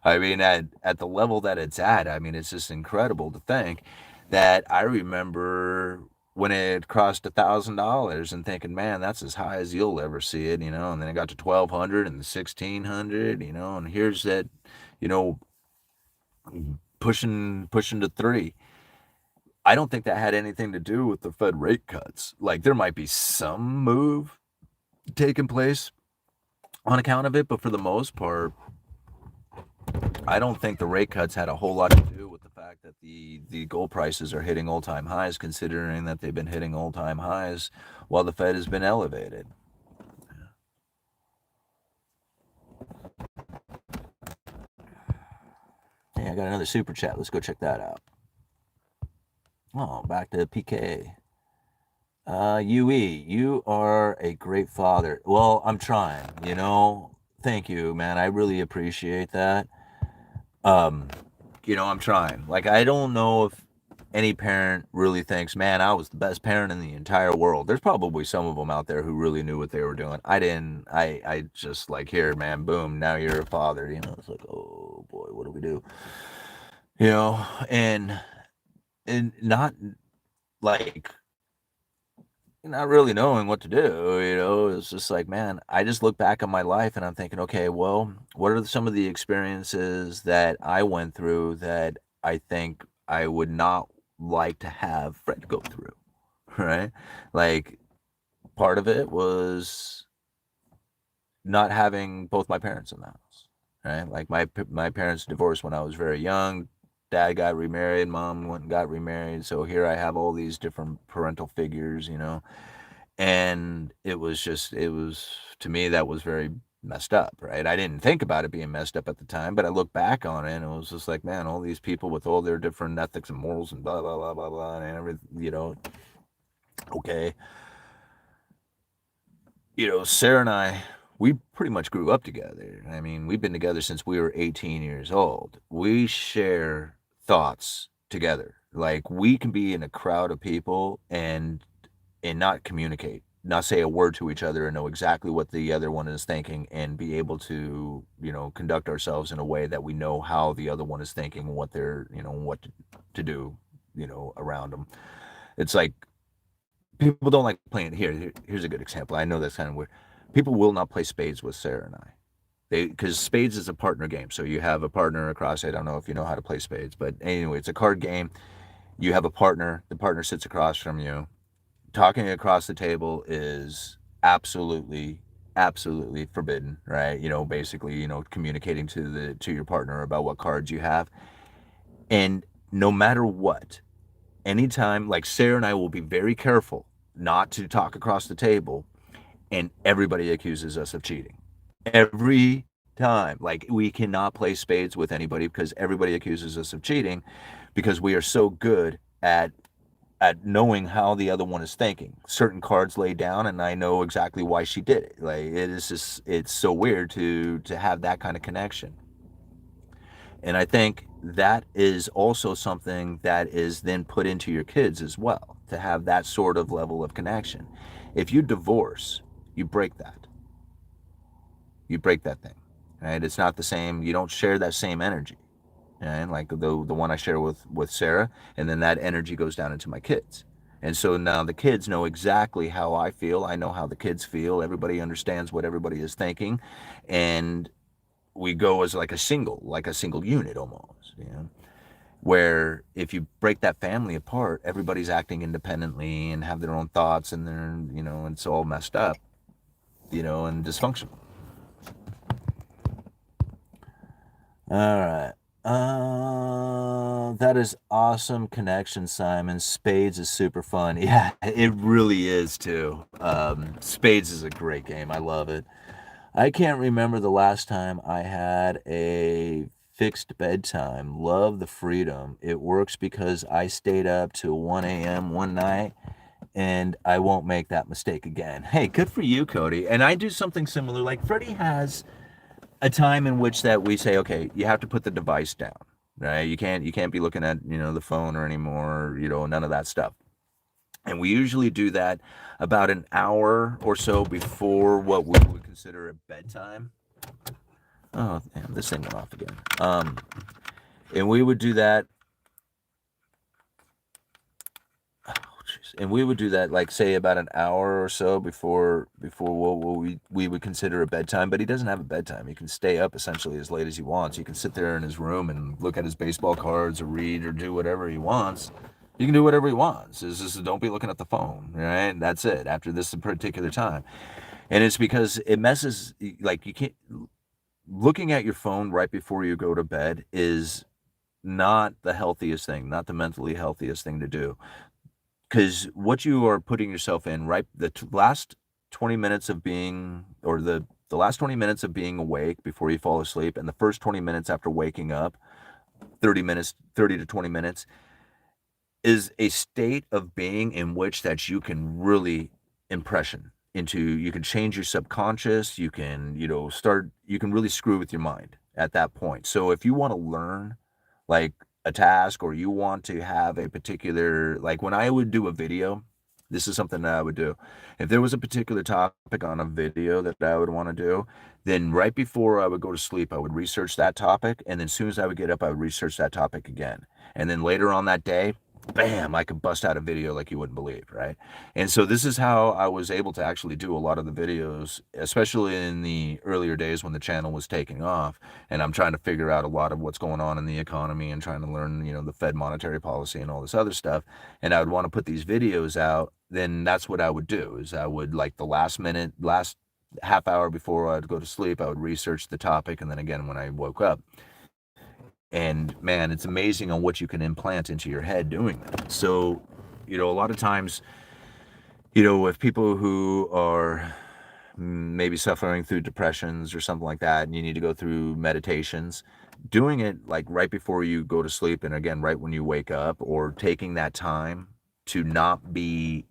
I mean, at the level that it's at, I mean, it's just incredible to think that I remember when it crossed $1,000 and thinking, man, that's as high as you'll ever see it, and then it got to 1,200 and 1,600, and here's that, you know, pushing to three. I don't think that had anything to do with the Fed rate cuts. Like there might be some move taking place on account of it, but for the most part, I don't think the rate cuts had a whole lot to do with the fact that the gold prices are hitting all-time highs, considering that they've been hitting all-time highs while the Fed has been elevated. Hey, I got another super chat. Let's go check that out. Oh, back to PK. UE, you are a great father. Well, I'm trying, Thank you, man. I really appreciate that. I'm trying. Like, I don't know if any parent really thinks, man, I was the best parent in the entire world. There's probably some of them out there who really knew what they were doing. I didn't. I just like, here, man, boom, now you're a father. It's like, oh boy, what do we do? And not like not really knowing what to do, it's just like, man, I just look back on my life and I'm thinking, okay, well, what are some of the experiences that I went through that I think I would not like to have Fred go through, right? Like, part of it was not having both my parents in the house, right? Like my parents divorced when I was very young. Dad got remarried, mom went and got remarried. So here I have all these different parental figures, and it was to me, that was very messed up, right? I didn't think about it being messed up at the time, but I look back on it and it was just like, man, all these people with all their different ethics and morals and blah blah blah blah blah and everything, okay. Sarah and I, we pretty much grew up together. I mean, we've been together since we were 18 years old. We share thoughts together. Like, we can be in a crowd of people and not communicate, not say a word to each other and know exactly what the other one is thinking and be able to, conduct ourselves in a way that we know how the other one is thinking and what they're, what to do, around them. It's like people don't like playing. Here's a good example. I know that's kind of weird. People will not play spades with Sarah and I. Because spades is a partner game. So you have a partner across. I don't know if you know how to play spades, but anyway, it's a card game. You have a partner. The partner sits across from you. Talking across the table is absolutely forbidden, right? Basically, communicating to your partner about what cards you have. And no matter what, anytime, like, Sarah and I will be very careful not to talk across the table, and everybody accuses us of cheating. Every time. Like, we cannot play spades with anybody because everybody accuses us of cheating because we are so good at knowing how the other one is thinking. Certain cards lay down and I know exactly why she did it. Like, it's so weird to have that kind of connection. And I think that is also something that is then put into your kids as well, to have that sort of level of connection. If you divorce, you break that. You break that thing, right? It's not the same. You don't share that same energy, and like the one I share with Sarah, and then that energy goes down into my kids. And so now the kids know exactly how I feel. I know how the kids feel. Everybody understands what everybody is thinking, and we go as like a single unit almost, you know, where if you break that family apart, everybody's acting independently and have their own thoughts and they're, you know, it's all messed up, you know, and dysfunctional. All right. That is awesome connection, Simon. Spades is super fun. Yeah, it really is too. Spades is a great game. I love it. I can't remember the last time I had a fixed bedtime. Love the freedom. It works because I stayed up till 1 a.m. one night and I won't make that mistake again. Hey, good for you, Cody. And I do something similar. Like Freddie has a time in which that we say, okay, you have to put the device down, right? You can't be looking at, you know, the phone or anymore, you know, none of that stuff. And we usually do that about an hour or so before what we would consider a bedtime. Oh, damn, this thing went off again. And we would do that. Oh, jeez. And we would do that, like, say, about an hour or so before what we would consider a bedtime. But he doesn't have a bedtime. He can stay up essentially as late as he wants. He can sit there in his room and look at his baseball cards or read or do whatever he wants. He can do whatever he wants. It's just don't be looking at the phone, right? That's it. After this particular time, and it's because it messes. Like you can't looking at your phone right before you go to bed is not the healthiest thing, not the mentally healthiest thing to do. Because what you are putting yourself in, right? Last 20 minutes of being, or the last 20 minutes of being awake before you fall asleep, and the first 20 minutes after waking up, 30 minutes, 30 to 20 minutes, is a state of being in which that you can really impression into. You can change your subconscious, you can, you know, start, you can really screw with your mind at that point. So if you want to learn like a task, or you want to have a particular, like when I would do a video, this is something that I would do. If there was a particular topic on a video that I would want to do, then right before I would go to sleep, I would research that topic. And then as soon as I would get up, I would research that topic again. And then later on that day, bam, I could bust out a video like you wouldn't believe, right? And so this is how I was able to actually do a lot of the videos, especially in the earlier days when the channel was taking off. And I'm trying to figure out a lot of what's going on in the economy and trying to learn, you know, the Fed monetary policy and all this other stuff. And I would want to put these videos out. Then that's what I would do, is I would, like, the last half hour before I'd go to sleep, I would research the topic. And then again, when I woke up, and man, it's amazing on what you can implant into your head doing that. So, you know, a lot of times, you know, with people who are maybe suffering through depressions or something like that, and you need to go through meditations, doing it like right before you go to sleep, and again, right when you wake up, or taking that time to not be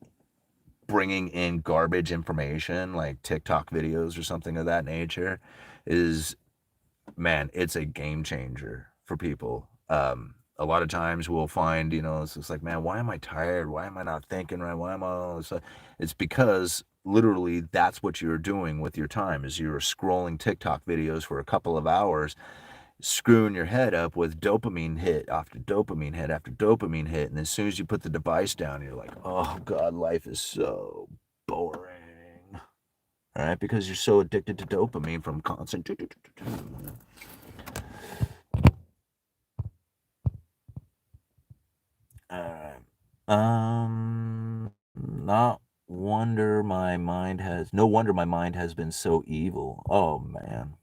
bringing in garbage information like TikTok videos or something of that nature, is, man, it's a game changer for people. A lot of times we'll find, you know, it's just like, man, why am I tired? Why am I not thinking right? Why am I all this? It's because literally that's what you're doing with your time, is you're scrolling TikTok videos for a couple of hours, screwing your head up with dopamine hit after dopamine hit after dopamine hit. And as soon as you put the device down, you're like, oh God, life is so boring. All right, because you're so addicted to dopamine from constant. Alright. Not wonder my mind has no wonder my mind has been so evil. Oh man.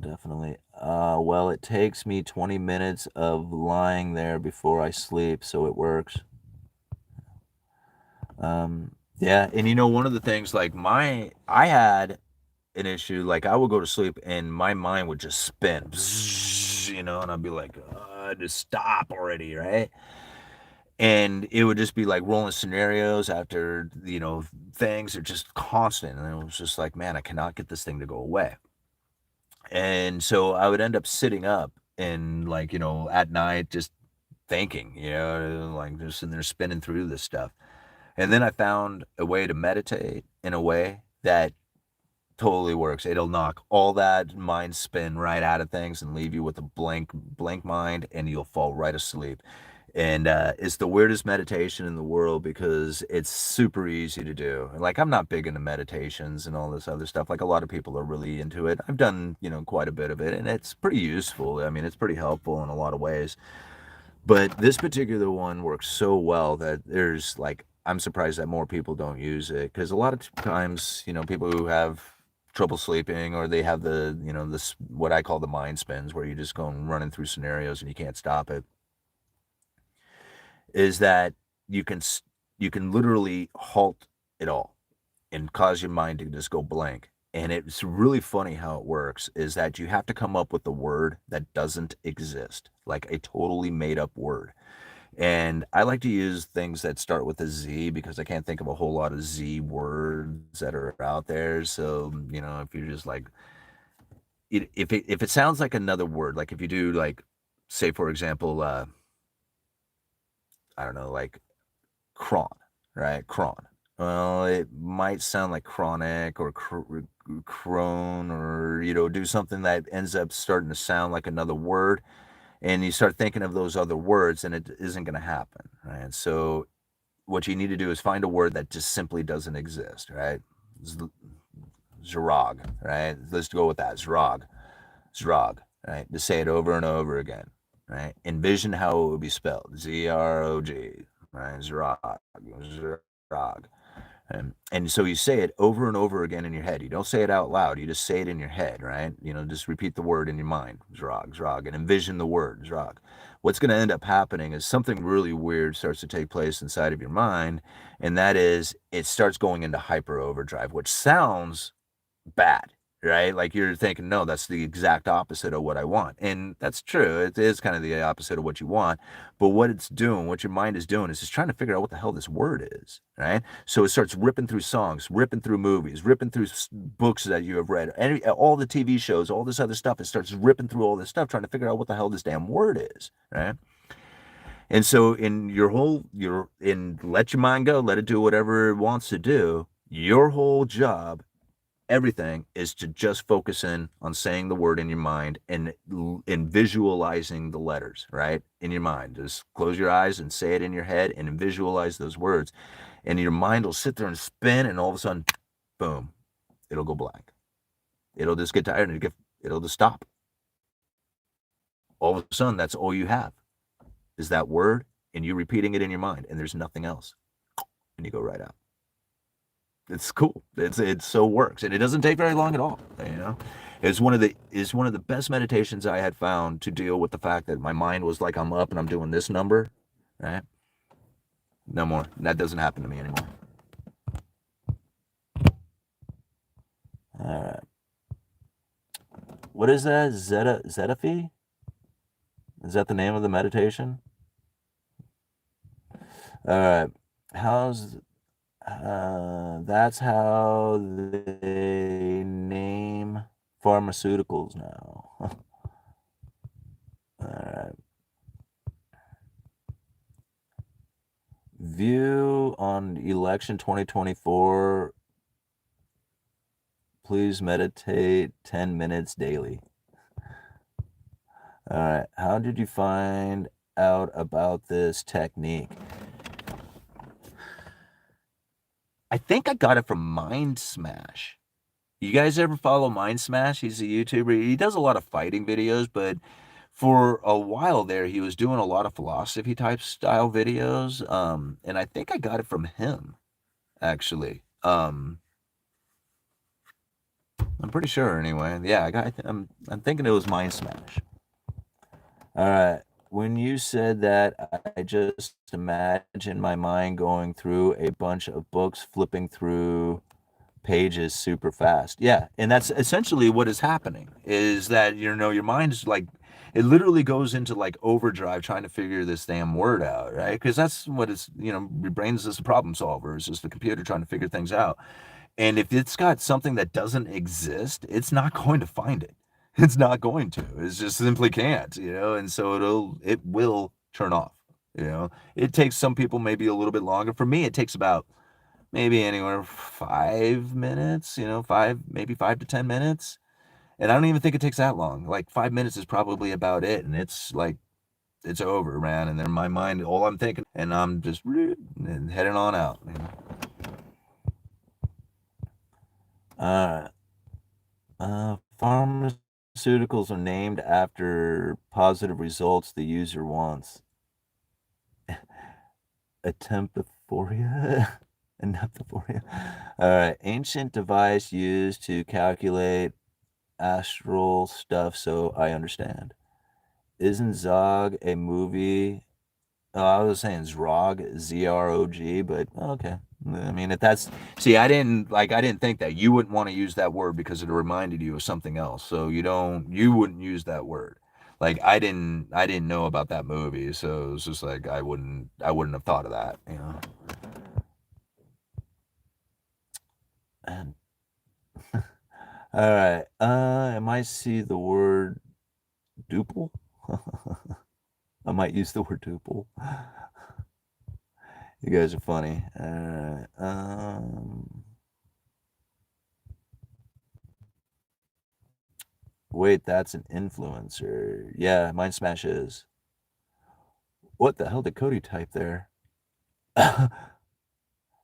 Definitely. Well, it takes me 20 minutes of lying there before I sleep, so it works. Yeah, and you know, one of the things, like, I had an issue, like I would go to sleep and my mind would just spin, bzzz, you know, and I'd be like, just stop already, right? And it would just be like rolling scenarios after, you know, things are just constant. And it was just like, man, I cannot get this thing to go away. And so I would end up sitting up and, like, you know, at night just thinking, you know, like just sitting there spinning through this stuff. And then I found a way to meditate in a way that totally works. It'll knock all that mind spin right out of things and leave you with a blank mind, and you'll fall right asleep. And it's the weirdest meditation in the world because it's super easy to do. Like, I'm not big into meditations and all this other stuff. Like, a lot of people are really into it. I've done, quite a bit of it, and it's pretty useful. I mean, it's pretty helpful in a lot of ways. But this particular one works so well that there's like, I'm surprised that more people don't use it, because a lot of times, people who have trouble sleeping, or they have this, what I call the mind spins, where you just go running through scenarios and you can't stop it, is that you can you can literally halt it all and cause your mind to just go blank. And it's really funny how it works, is that you have to come up with a word that doesn't exist, like a totally made up word. And I like to use things that start with a Z, because I can't think of a whole lot of Z words that are out there. So, if you're just like, if it sounds like another word, like if you do, like, say, for example, I don't know, like cron, right? Cron. Well, it might sound like chronic or crone, or, do something that ends up starting to sound like another word. And you start thinking of those other words, and it isn't going to happen, right? So what you need to do is find a word that just simply doesn't exist, right? Zrog, right? Let's go with that. Zrog, right? Just say it over and over again, right? Envision how it would be spelled. Zrog, right? Zrog, Zrog. And so you say it over and over again in your head. You don't say it out loud. You just say it in your head, right? Just repeat the word in your mind, Zrog, and envision the word, Zrog. What's going to end up happening is something really weird starts to take place inside of your mind, and that is, it starts going into hyper overdrive, which sounds bad, right? Like, you're thinking, no, that's the exact opposite of what I want. And that's true. It is kind of the opposite of what you want. But what it's doing, what your mind is doing, is just trying to figure out what the hell this word is, right? So it starts ripping through songs, ripping through movies, ripping through books that you have read, all the TV shows, all this other stuff. It starts ripping through all this stuff, trying to figure out what the hell this damn word is, right? And so let your mind go, let it do whatever it wants to do. Your whole job, everything, is to just focus in on saying the word in your mind, and visualizing the letters, right, in your mind. Just close your eyes and say it in your head and visualize those words, and your mind will sit there and spin, and all of a sudden, boom, it'll go blank. It'll just get tired, and it'll just stop. All of a sudden, that's all you have, is that word, and you repeating it in your mind, and there's nothing else, and you go right out. It's cool. It so works, and it doesn't take very long at all. It's one of the best meditations I had found to deal with the fact that my mind was like, I'm up and I'm doing this number, right? No more. That doesn't happen to me anymore. All right. What is that? Zetafi? Is that the name of the meditation? All right. That's how they name pharmaceuticals now. All right. View on election 2024. Please meditate 10 minutes daily. All right. How did you find out about this technique? I think I got it from Mind Smash. You guys ever follow Mind Smash? He's a YouTuber. He does a lot of fighting videos, but for a while there, he was doing a lot of philosophy type style videos. And I think I got it from him, actually. I'm pretty sure, anyway. Yeah, I'm thinking it was Mind Smash. All right. When you said that, I just imagined my mind going through a bunch of books, flipping through pages super fast. Yeah, and that's essentially what is happening, is that, your mind is like, it literally goes into like overdrive trying to figure this damn word out, right? Because that's what it's, your brain is just a problem solver. It's just the computer trying to figure things out. And if it's got something that doesn't exist, it's not going to find it. It's not going to. It just simply can't, and so it will turn off. It takes some people maybe a little bit longer. For me, it takes about maybe anywhere 5 minutes, maybe 5 to 10 minutes. And I don't even think it takes that long. Like 5 minutes is probably about it. And it's like it's over, man. And in my mind, all I'm thinking, and I'm just heading on out. Uh, Pharmaceuticals are named after positive results the user wants. Attemptophoria? Anaptophoria? All right. Ancient device used to calculate astral stuff, so I understand. Isn't Zog a movie? Oh, I was saying Zrog, Z-R-O-G, but okay. I mean, if that's see, I didn't think that you wouldn't want to use that word because it reminded you of something else. So you wouldn't use that word. Like I didn't know about that movie, so it's just like I wouldn't have thought of that, you know. And all right, I might see the word duple. I might use the word duple. You guys are funny. Wait, that's an influencer. Yeah, Mind Smash is. What the hell did Cody type there?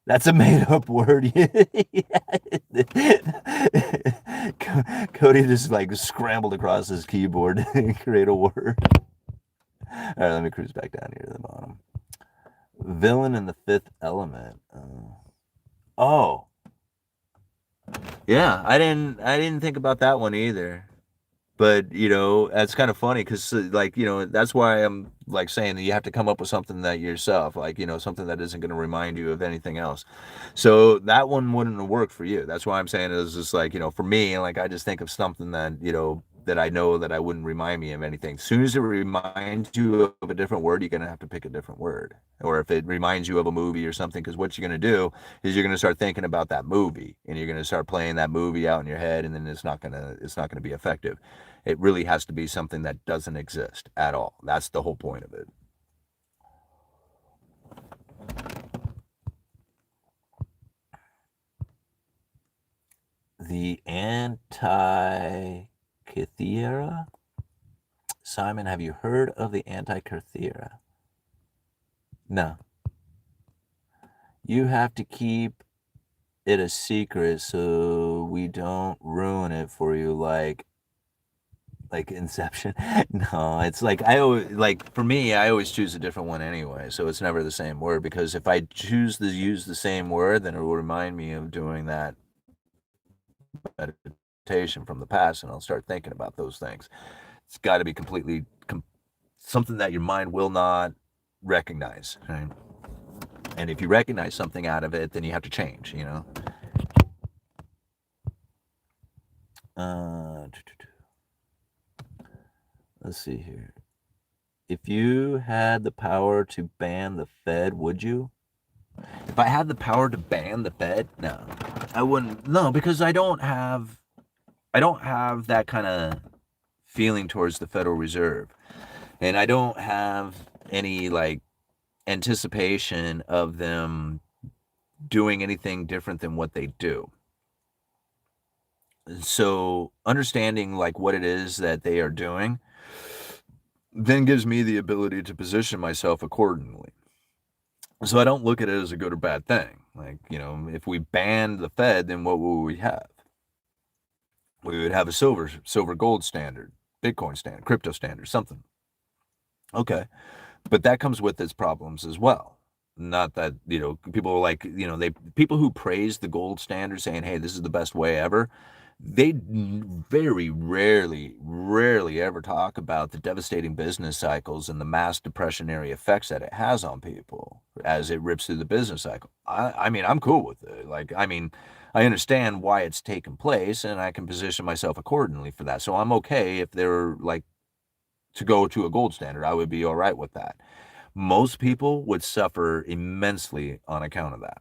That's a made-up word. Cody just like scrambled across his keyboard and create a word. All right, let me cruise back down here to the bottom. Villain in the Fifth Element. Oh, yeah, I didn't think about that one either. But that's kind of funny because like that's why I'm like saying that you have to come up with something that yourself, like something that isn't going to remind you of anything else. So that one wouldn't have worked for you. That's why I'm saying it is just like for me, like I just think of something that that I know that I wouldn't remind me of anything. As soon as it reminds you of a different word, you're gonna have to pick a different word. Or if it reminds you of a movie or something, because what you're gonna do is you're gonna start thinking about that movie and you're gonna start playing that movie out in your head, and then it's not gonna be effective. It really has to be something that doesn't exist at all. That's the whole point of it. The Antikythera. Simon, have you heard of the Antikythera? No. You have to keep it a secret so we don't ruin it for you like Inception. No, it's like I always like for me, I always choose a different one anyway, so it's never the same word because if I choose to use the same word, then it will remind me of doing that meditation from the past, and I'll start thinking about those things. It's got to be something that your mind will not recognize, right? And if you recognize something out of it, then you have to change, Uh, let's see here. If you had the power to ban the Fed, would you? If I had the power to ban the Fed, no, I wouldn't. No, because I don't have that kind of feeling towards the Federal Reserve, and I don't have any like anticipation of them doing anything different than what they do. So understanding like what it is that they are doing then gives me the ability to position myself accordingly. So I don't look at it as a good or bad thing. Like, if we banned the Fed, then what would we have? We would have a silver gold standard, Bitcoin standard, crypto standard, something. Okay. But that comes with its problems as well. Not that, people are like, people who praise the gold standard saying, hey, this is the best way ever, they very rarely ever talk about the devastating business cycles and the mass depressionary effects that it has on people as it rips through the business cycle. I mean, I'm cool with it. Like, I mean, I understand why it's taken place and I can position myself accordingly for that. So I'm okay if they're like to go to a gold standard. I would be all right with that. Most people would suffer immensely on account of that.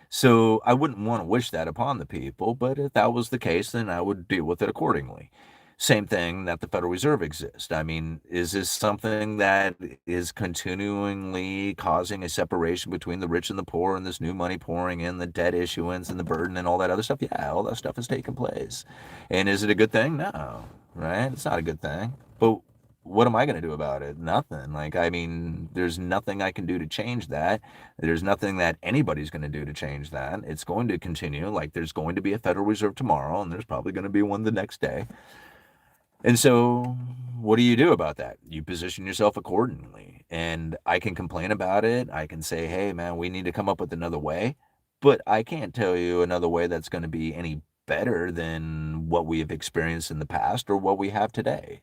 So I wouldn't want to wish that upon the people, but if that was the case, then I would deal with it accordingly. Same thing that the Federal Reserve exists. I mean, is this something that is continually causing a separation between the rich and the poor and this new money pouring in, the debt issuance and the burden and all that other stuff? Yeah, all that stuff has taken place. And is it a good thing? No, right? It's not a good thing. But what am I going to do about it? Nothing. Like, I mean, there's nothing I can do to change that. There's nothing that anybody's going to do to change that. It's going to continue. Like, there's going to be a Federal Reserve tomorrow, and there's probably going to be one the next day. And so, what do you do about that? You position yourself accordingly. And I can complain about it. I can say, hey, man, we need to come up with another way. But I can't tell you another way that's going to be any better than what we have experienced in the past or what we have today.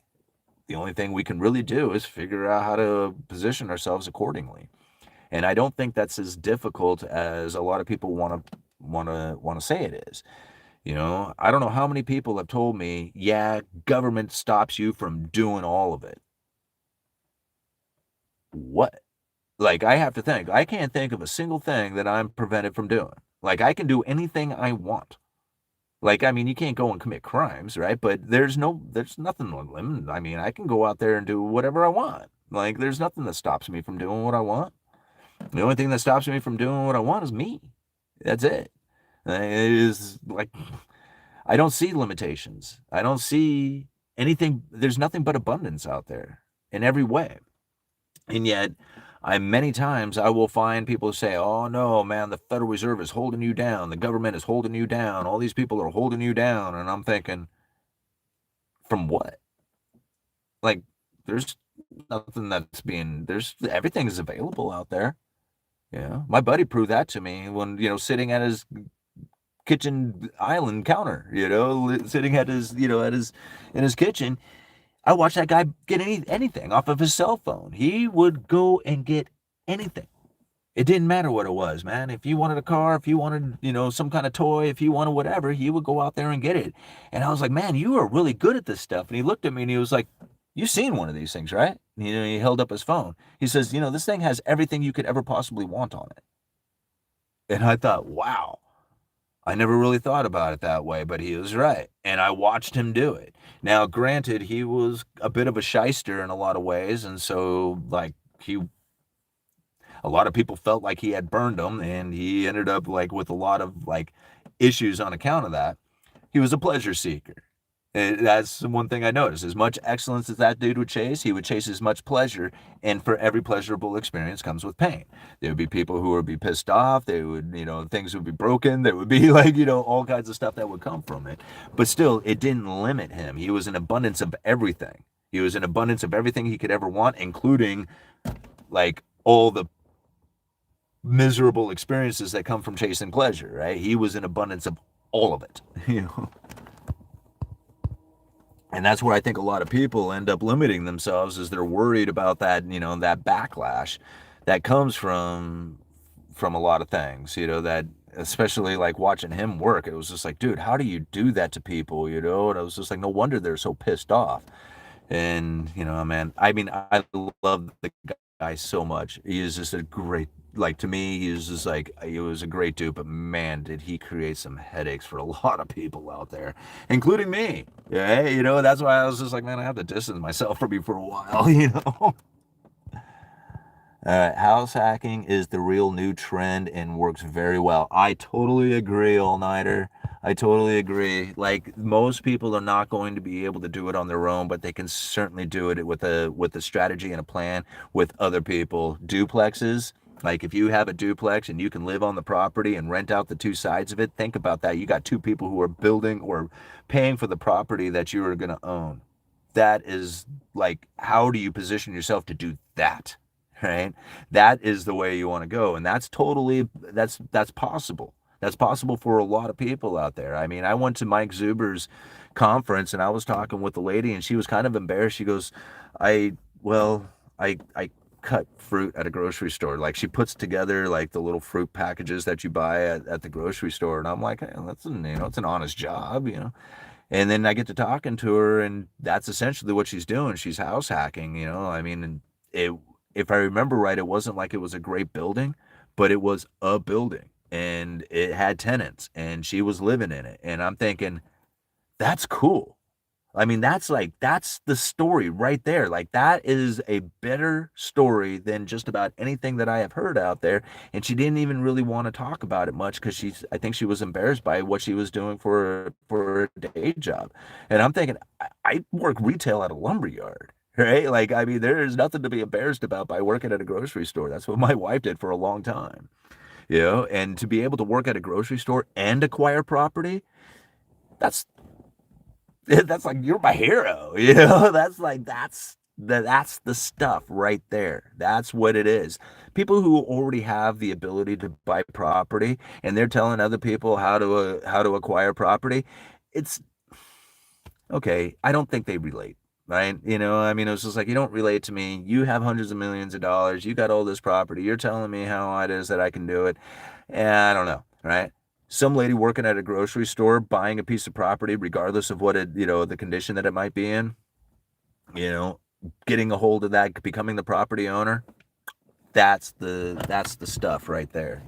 The only thing we can really do is figure out how to position ourselves accordingly. And I don't think that's as difficult as a lot of people want to say it is. You know, I don't know how many people have told me, yeah, government stops you from doing all of it. What? Like, I have to think. I can't think of a single thing that I'm prevented from doing. Like, I can do anything I want. Like, I mean, you can't go and commit crimes, right? But there's nothing on limit. I mean, I can go out there and do whatever I want. Like, there's nothing that stops me from doing what I want. The only thing that stops me from doing what I want is me. That's it. It is like, I don't see limitations. I don't see anything. There's nothing but abundance out there in every way. And yet, many times I will find people say, oh no, man, the Federal Reserve is holding you down. The government is holding you down. All these people are holding you down. And I'm thinking, from what? Like, there's nothing everything is available out there. Yeah. My buddy proved that to me when, sitting at his kitchen island counter, sitting at his, in his kitchen. I watched that guy get anything off of his cell phone. He would go and get anything. It didn't matter what it was, man. If you wanted a car, if you wanted, some kind of toy, if you wanted whatever, he would go out there and get it. And I was like, man, you are really good at this stuff. And he looked at me and he was like, you've seen one of these things, right? And, he held up his phone. He says, this thing has everything you could ever possibly want on it. And I thought, wow. I never really thought about it that way, but he was right. And I watched him do it. Now, granted, he was a bit of a shyster in a lot of ways. And so, like, a lot of people felt like he had burned them. And he ended up, like, with a lot of, like, issues on account of that. He was a pleasure seeker. And that's one thing I noticed. As much excellence as that dude would chase, he would chase as much pleasure. And for every pleasurable experience comes with pain. There would be people who would be pissed off. They would, things would be broken. There would be like, all kinds of stuff that would come from it. But still, it didn't limit him. He was an abundance of everything. He was an abundance of everything he could ever want, including like all the miserable experiences that come from chasing pleasure, right? He was an abundance of all of it, And that's where I think a lot of people end up limiting themselves, is they're worried about that, that backlash that comes from a lot of things, that especially like watching him work. It was just like, dude, how do you do that to people, And I was just like, no wonder they're so pissed off. And, man, I mean, I love the guy so much. He is just a great, like, to me, he was just like, he was a great dude, but man, did he create some headaches for a lot of people out there, including me. Yeah, that's why I was just like, man, I have to distance myself from you for a while, House hacking is the real new trend and works very well. I totally agree, all-nighter. I totally agree. Like, most people are not going to be able to do it on their own, but they can certainly do it with a strategy and a plan with other people. Duplexes, like if you have a duplex and you can live on the property and rent out the two sides of it, think about that. You got two people who are building or paying for the property that you are going to own. That is like, how do you position yourself to do that? Right? That is the way you want to go. And that's possible. That's possible for a lot of people out there. I mean, I went to Mike Zuber's conference and I was talking with a lady and she was kind of embarrassed. She goes, I cut fruit at a grocery store. Like, she puts together like the little fruit packages that you buy at the grocery store. And I'm like, hey, it's an honest job, And then I get to talking to her and that's essentially what she's doing. She's house hacking, I mean, and if I remember right, it wasn't like it was a great building, but it was a building and it had tenants and she was living in it. And I'm thinking, that's cool. I mean, that's the story right there. Like, that is a better story than just about anything that I have heard out there. And she didn't even really want to talk about it much because I think she was embarrassed by what she was doing for a day job. And I'm thinking, I work retail at a lumberyard. right? Like, I mean, there's nothing to be embarrassed about by working at a grocery store. That's what my wife did for a long time, and to be able to work at a grocery store and acquire property, that's that's like you're my hero, That's like that's the stuff right there. That's what it is. People who already have the ability to buy property and they're telling other people how to acquire property. It's okay. I don't think they relate, right? I mean, it was just like you don't relate to me. You have hundreds of millions of dollars. You got all this property. You're telling me how it is that I can do it. And I don't know, right? Some lady working at a grocery store buying a piece of property, regardless of what the condition that it might be in, you know, getting a hold of that, becoming the property owner. That's the stuff right there.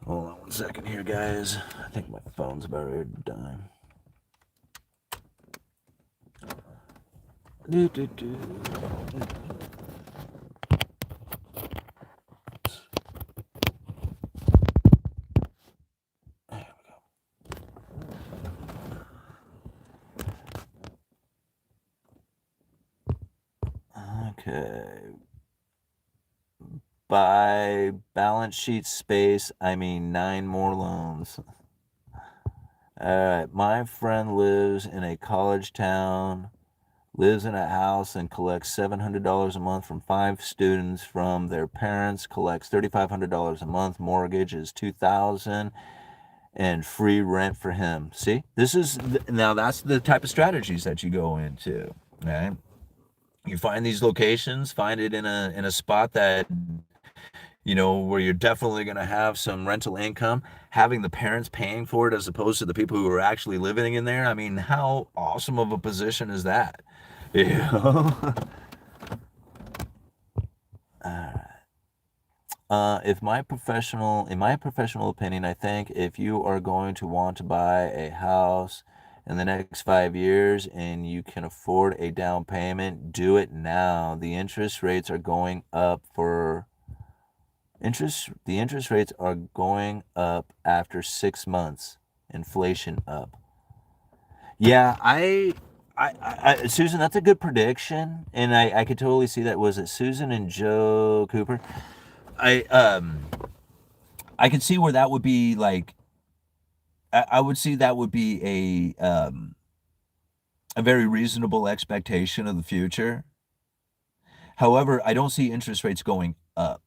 Hold on one second here, guys. I think my phone's about ready to die. Do, do, do. Okay. By balance sheet space, I mean 9 more loans. All right. My friend lives in a college town, lives in a house, and collects $700 a month from 5 students from their parents, collects $3,500 a month, mortgage is $2,000, and free rent for him. See, now that's the type of strategies that you go into, right? You find these locations, find it in a spot that where you're definitely going to have some rental income, having the parents paying for it as opposed to the people who are actually living in there. I mean, how awesome of a position is that? You know? In my professional opinion, I think if you are going to want to buy a house in the next 5 years and you can afford a down payment, do it now. The interest rates are going up after 6 months. Inflation up. Yeah, Susan, that's a good prediction, and I could totally see that. Was it Susan and Joe Cooper? I I could see where that would be like. I would see that would be a very reasonable expectation of the future. However, I don't see interest rates going up.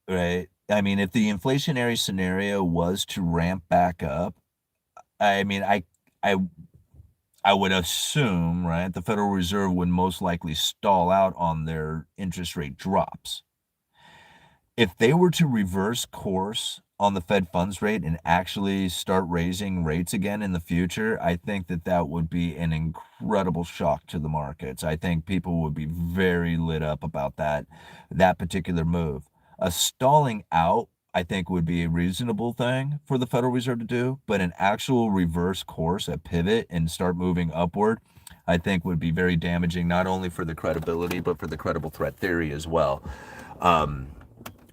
Right? I mean, if the inflationary scenario was to ramp back up, I mean, I I would assume, right, the Federal Reserve would most likely stall out on their interest rate drops. If they were to reverse course on the Fed funds rate and actually start raising rates again in the future, I think that that would be an incredible shock to the markets. I think people would be very lit up about that particular move. A stalling out, I think, would be a reasonable thing for the Federal Reserve to do, but an actual reverse course, a pivot, and start moving upward, I think would be very damaging, not only for the credibility, but for the credible threat theory as well. Um,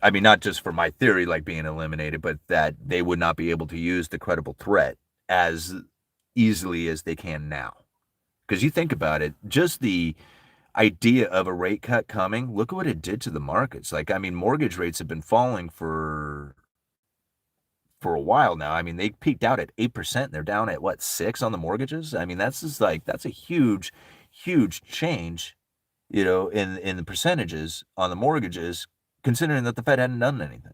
I mean, not just for my theory like being eliminated, but that they would not be able to use the credible threat as easily as they can now. Because you think about it, just the idea of a rate cut coming, look at what it did to the markets. Like, I mean, mortgage rates have been falling for a while now. I mean, they peaked out at 8%. They're down at what, 6 on the mortgages? I mean, that's a huge, huge change, in the percentages on the mortgages, considering that the Fed hadn't done anything.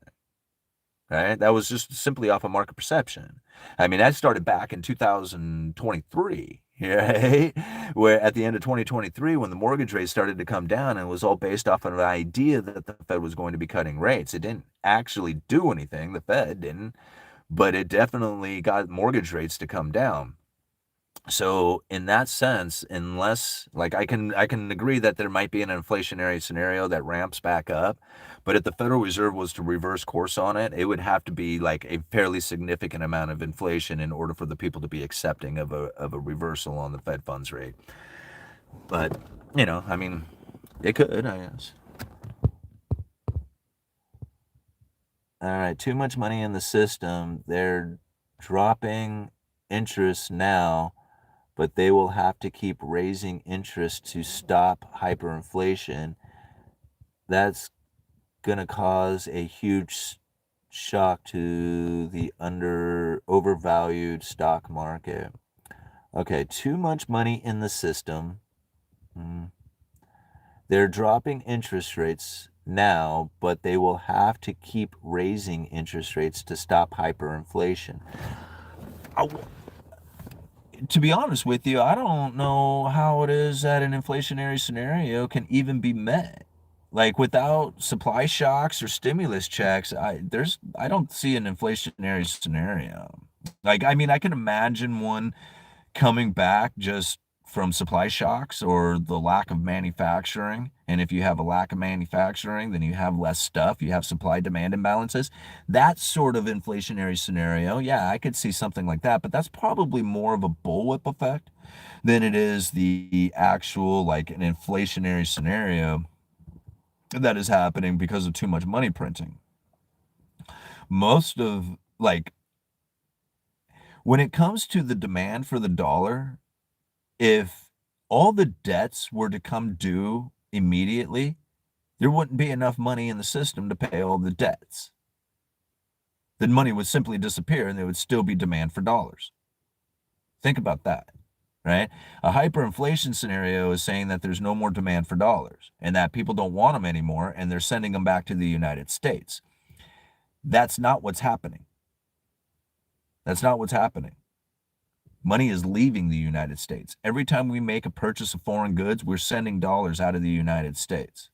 Right? That was just simply off of market perception. I mean, that started back in 2023, right? Where at the end of 2023, when the mortgage rates started to come down, and it was all based off of an idea that the Fed was going to be cutting rates. It didn't actually do anything. The Fed didn't, but it definitely got mortgage rates to come down. So in that sense, unless like I can agree that there might be an inflationary scenario that ramps back up, but if the Federal Reserve was to reverse course on it, it would have to be like a fairly significant amount of inflation in order for the people to be accepting of a reversal on the Fed funds rate. But, I mean, it could, I guess. All right, too much money in the system. They're dropping interest now, but they will have to keep raising interest to stop hyperinflation. That's going to cause a huge shock to the overvalued stock market. Okay, too much money in the system. They're dropping interest rates now, but they will have to keep raising interest rates to stop hyperinflation. To be honest with you, I don't know how it is that an inflationary scenario can even be met. Like without supply shocks or stimulus checks, I don't see an inflationary scenario. Like I mean, I can imagine one coming back just from supply shocks or the lack of manufacturing. And if you have a lack of manufacturing, then you have less stuff, you have supply demand imbalances. That sort of inflationary scenario, yeah, I could see something like that, but that's probably more of a bullwhip effect than it is the actual like an inflationary scenario that is happening because of too much money printing. Most of like when it comes to the demand for the dollar, if all the debts were to come due immediately, there wouldn't be enough money in the system to pay all the debts. Then money would simply disappear and there would still be demand for dollars. Think about that, right? A hyperinflation scenario is saying that there's no more demand for dollars and that people don't want them anymore and they're sending them back to the United States. That's not what's happening. That's not what's happening. Money is leaving the United States. Every time we make a purchase of foreign goods, we're sending dollars out of the United States.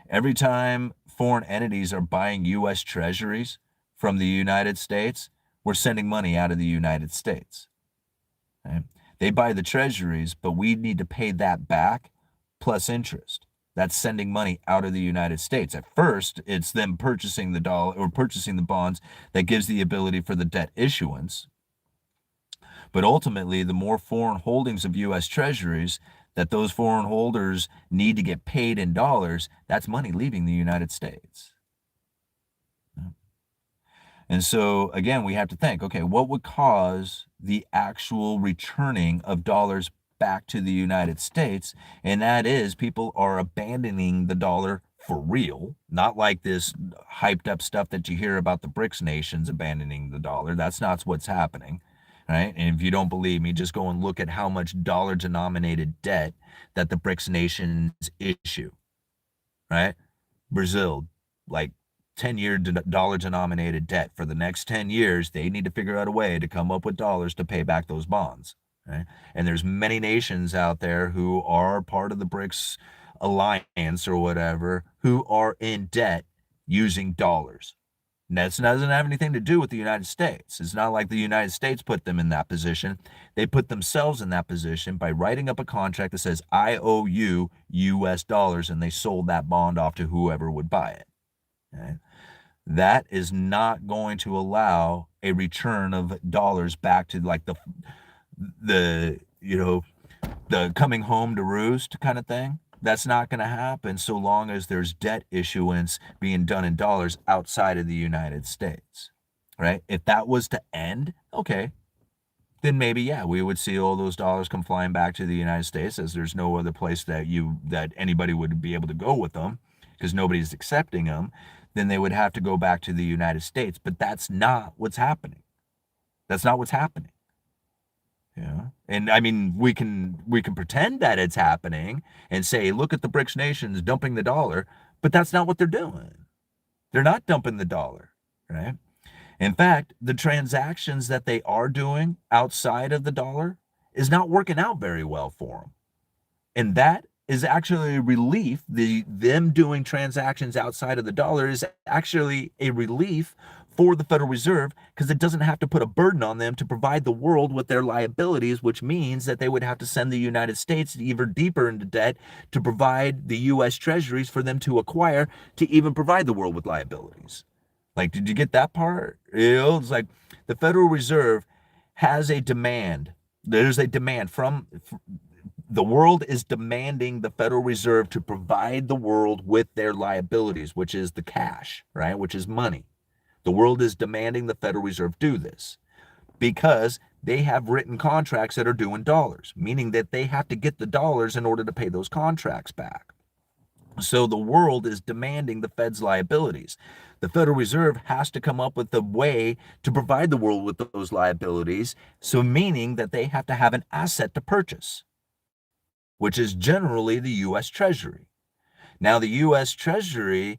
Every time foreign entities are buying U.S. treasuries from the United States, we're sending money out of the United States. Okay? They buy the treasuries, but we need to pay that back plus interest. That's sending money out of the United States. At first, it's them purchasing the dollar or purchasing the bonds that gives the ability for the debt issuance. But ultimately, the more foreign holdings of U.S. treasuries that those foreign holders need to get paid in dollars, that's money leaving the United States. And so, again, we have to think, okay, what would cause the actual returning of dollars back to the United States? And that is people are abandoning the dollar for real, not like this hyped up stuff that you hear about the BRICS nations abandoning the dollar. That's not what's happening. Right? And if you don't believe me, just go and look at how much dollar denominated debt that the BRICS nations issue. Right? Brazil, like 10-year dollar denominated debt for the next 10 years, they need to figure out a way to come up with dollars to pay back those bonds. Right? And there's many nations out there who are part of the BRICS alliance or whatever who are in debt using dollars. And that doesn't have anything to do with the United States. It's not like the United States put them in that position. They put themselves in that position by writing up a contract that says, I owe you US dollars, and they sold that bond off to whoever would buy it. Okay? That is not going to allow a return of dollars back to like the coming home to roost kind of thing. That's not going to happen so long as there's debt issuance being done in dollars outside of the United States, right? If that was to end, okay, then maybe, yeah, we would see all those dollars come flying back to the United States, as there's no other place that anybody would be able to go with them because nobody's accepting them. Then they would have to go back to the United States. But that's not what's happening. That's not what's happening. Yeah. And I mean, we can pretend that it's happening and say, look at the BRICS nations dumping the dollar, but that's not what they're doing. They're not dumping the dollar, right? In fact, the transactions that they are doing outside of the dollar is not working out very well for them. And that is actually a relief. Them doing transactions outside of the dollar is actually a relief for the Federal Reserve because it doesn't have to put a burden on them to provide the world with their liabilities, which means that they would have to send the United States even deeper into debt to provide the U.S. treasuries for them to acquire to even provide the world with liabilities. Like, did you get that part? It's like the Federal Reserve has a demand. There's a demand from the world is demanding the Federal Reserve to provide the world with their liabilities, which is the cash, right? Which is money. The world is demanding the Federal Reserve do this because they have written contracts that are due in dollars, meaning that they have to get the dollars in order to pay those contracts back. So the world is demanding the Fed's liabilities. The Federal Reserve has to come up with a way to provide the world with those liabilities, so meaning that they have to have an asset to purchase, which is generally the US Treasury. Now, the US Treasury,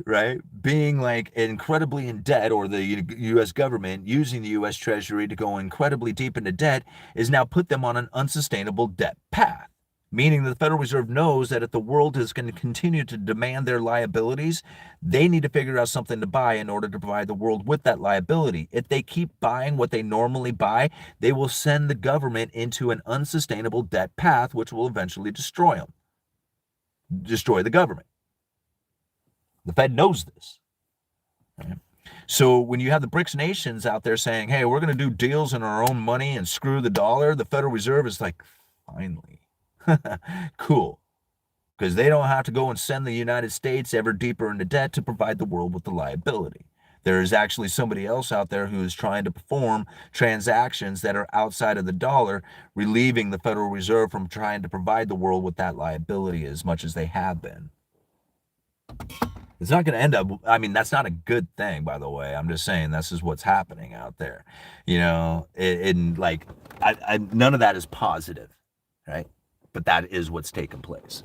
right, being like incredibly in debt, or the US government using the US Treasury to go incredibly deep into debt, is now put them on an unsustainable debt path. Meaning the Federal Reserve knows that if the world is going to continue to demand their liabilities, they need to figure out something to buy in order to provide the world with that liability. If they keep buying what they normally buy, they will send the government into an unsustainable debt path, which will eventually destroy them, destroy the government. The Fed knows this. Right? So when you have the BRICS nations out there saying, hey, we're going to do deals in our own money and screw the dollar, the Federal Reserve is like, finally. Cool. Because they don't have to go and send the United States ever deeper into debt to provide the world with the liability. There is actually somebody else out there who is trying to perform transactions that are outside of the dollar, relieving the Federal Reserve from trying to provide the world with that liability as much as they have been. It's not going to end up, I mean, that's not a good thing, by the way. I'm just saying this is what's happening out there. You know, like, none of that is positive, right? But that is what's taken place.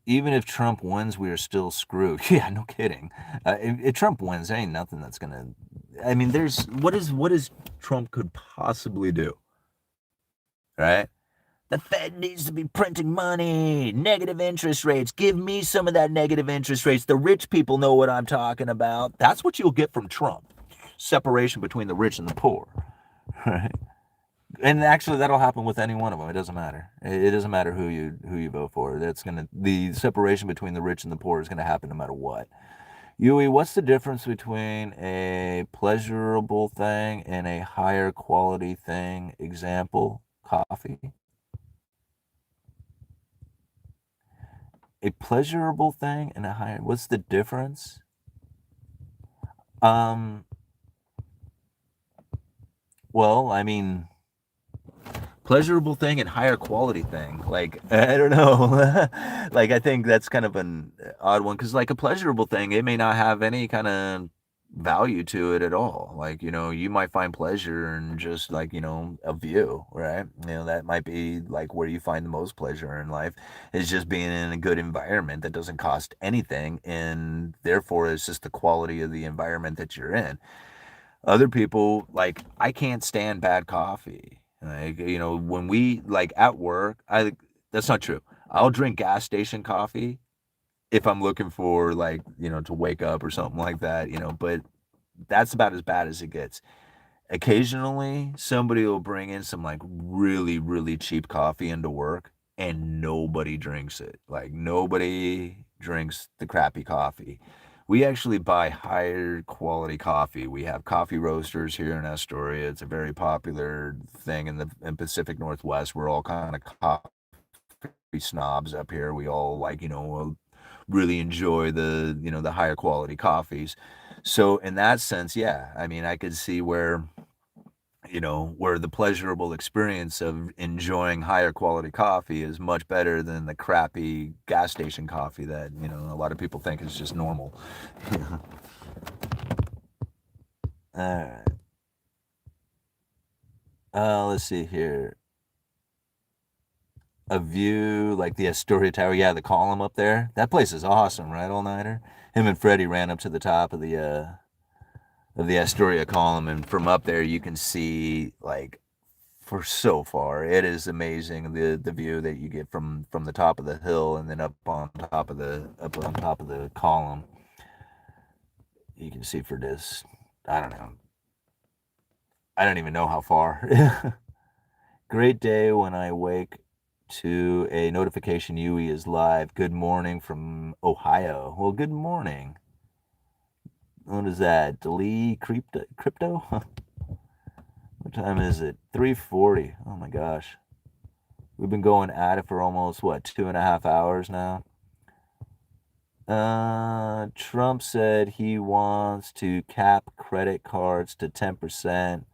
Even if Trump wins, we are still screwed. Yeah, no kidding. If Trump wins, there ain't nothing that's gonna. I mean, what is Trump could possibly do, right? The Fed needs to be printing money, negative interest rates. Give me some of that negative interest rates. The rich people know what I'm talking about. That's what you'll get from Trump. Separation between the rich and the poor, right? And actually, that'll happen with any one of them. It doesn't matter. It doesn't matter who you vote for. The separation between the rich and the poor is gonna happen no matter what. Yui, what's the difference between a pleasurable thing and a higher quality thing? Example, coffee. A pleasurable thing and a higher. What's the difference? Well, I mean, pleasurable thing and higher quality thing. Like, I don't know. Like, I think that's kind of an odd one, because like a pleasurable thing, it may not have any kind of value to it at all. Like, you know, you might find pleasure in just like, you know, a view, right? You know, that might be like where you find the most pleasure in life, is just being in a good environment that doesn't cost anything, and therefore it's just the quality of the environment that you're in. Other people, like, I can't stand bad coffee. Like, you know, when we like at work, that's not true. I'll drink gas station coffee if I'm looking for, like, you know, to wake up or something like that, you know, but that's about as bad as it gets. Occasionally, somebody will bring in some like really, really cheap coffee into work, and nobody drinks it. Like, nobody drinks the crappy coffee. We actually buy higher quality coffee. We have coffee roasters here in Astoria. It's a very popular thing in the Pacific Northwest. We're all kind of coffee snobs up here. We all, like, you know, really enjoy the, you know, the higher quality coffees. So in that sense, yeah, I mean, I could see where, you know, where the pleasurable experience of enjoying higher quality coffee is much better than the crappy gas station coffee that, you know, a lot of people think is just normal. All right. Let's see here. A view like the Astoria Tower. Yeah, the column up there. That place is awesome, right, all-nighter? Him and Freddie ran up to the top of the Astoria column, and from up there you can see, like, for so far. It is amazing, the view that you get from the top of the hill, and then up on top of the column. You can see for this, I don't know. I don't even know how far. Great day when I wake to a notification Yui is live. Good morning from Ohio. Well, good morning. What is that? Delete crypto? What time is it? 3:40. Oh my gosh. We've been going at it for almost, what, 2.5 hours now? Trump said he wants to cap credit cards to 10%.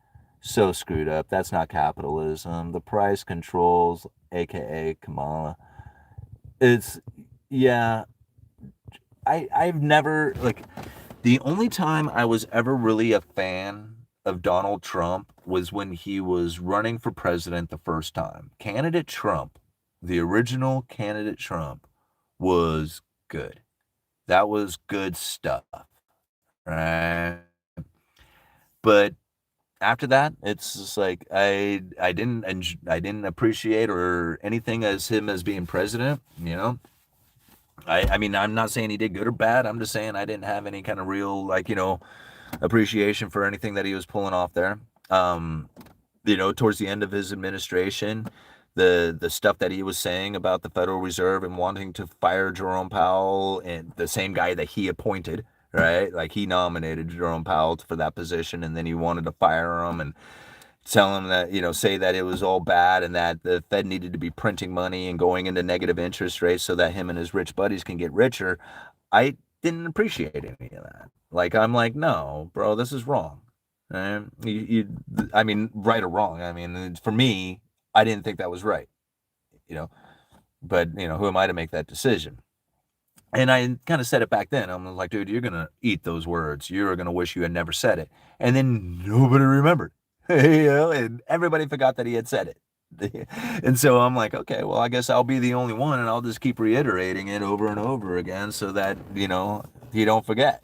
So screwed up. That's not capitalism. The price controls, aka Kamala. It's yeah. I've never like the only time I was ever really a fan of Donald Trump was when he was running for president the first time. Candidate Trump, the original candidate Trump, was good. That was good stuff, right? But after that, it's just like I didn't appreciate or anything as him as being president, you know. I mean, I'm not saying he did good or bad. I'm just saying I didn't have any kind of real appreciation for anything that he was pulling off there. Um, towards the end of his administration, the stuff that he was saying about the Federal Reserve and wanting to fire Jerome Powell, and the same guy that he appointed, right? Like he nominated Jerome Powell for that position, and then he wanted to fire him and tell him that, say that it was all bad and that the Fed needed to be printing money and going into negative interest rates so that him and his rich buddies can get richer. I didn't appreciate any of that. Like, I'm like, no, bro, this is wrong. I mean, right or wrong. I mean, for me, I didn't think that was right, you know, but, who am I to make that decision? And I kind of said it back then. I'm like, dude, you're going to eat those words. You're going to wish you had never said it. And then nobody remembered, and everybody forgot that he had said it. And so I'm like, okay, well, I guess I'll be the only one, and I'll just keep reiterating it over and over again so that, you don't forget.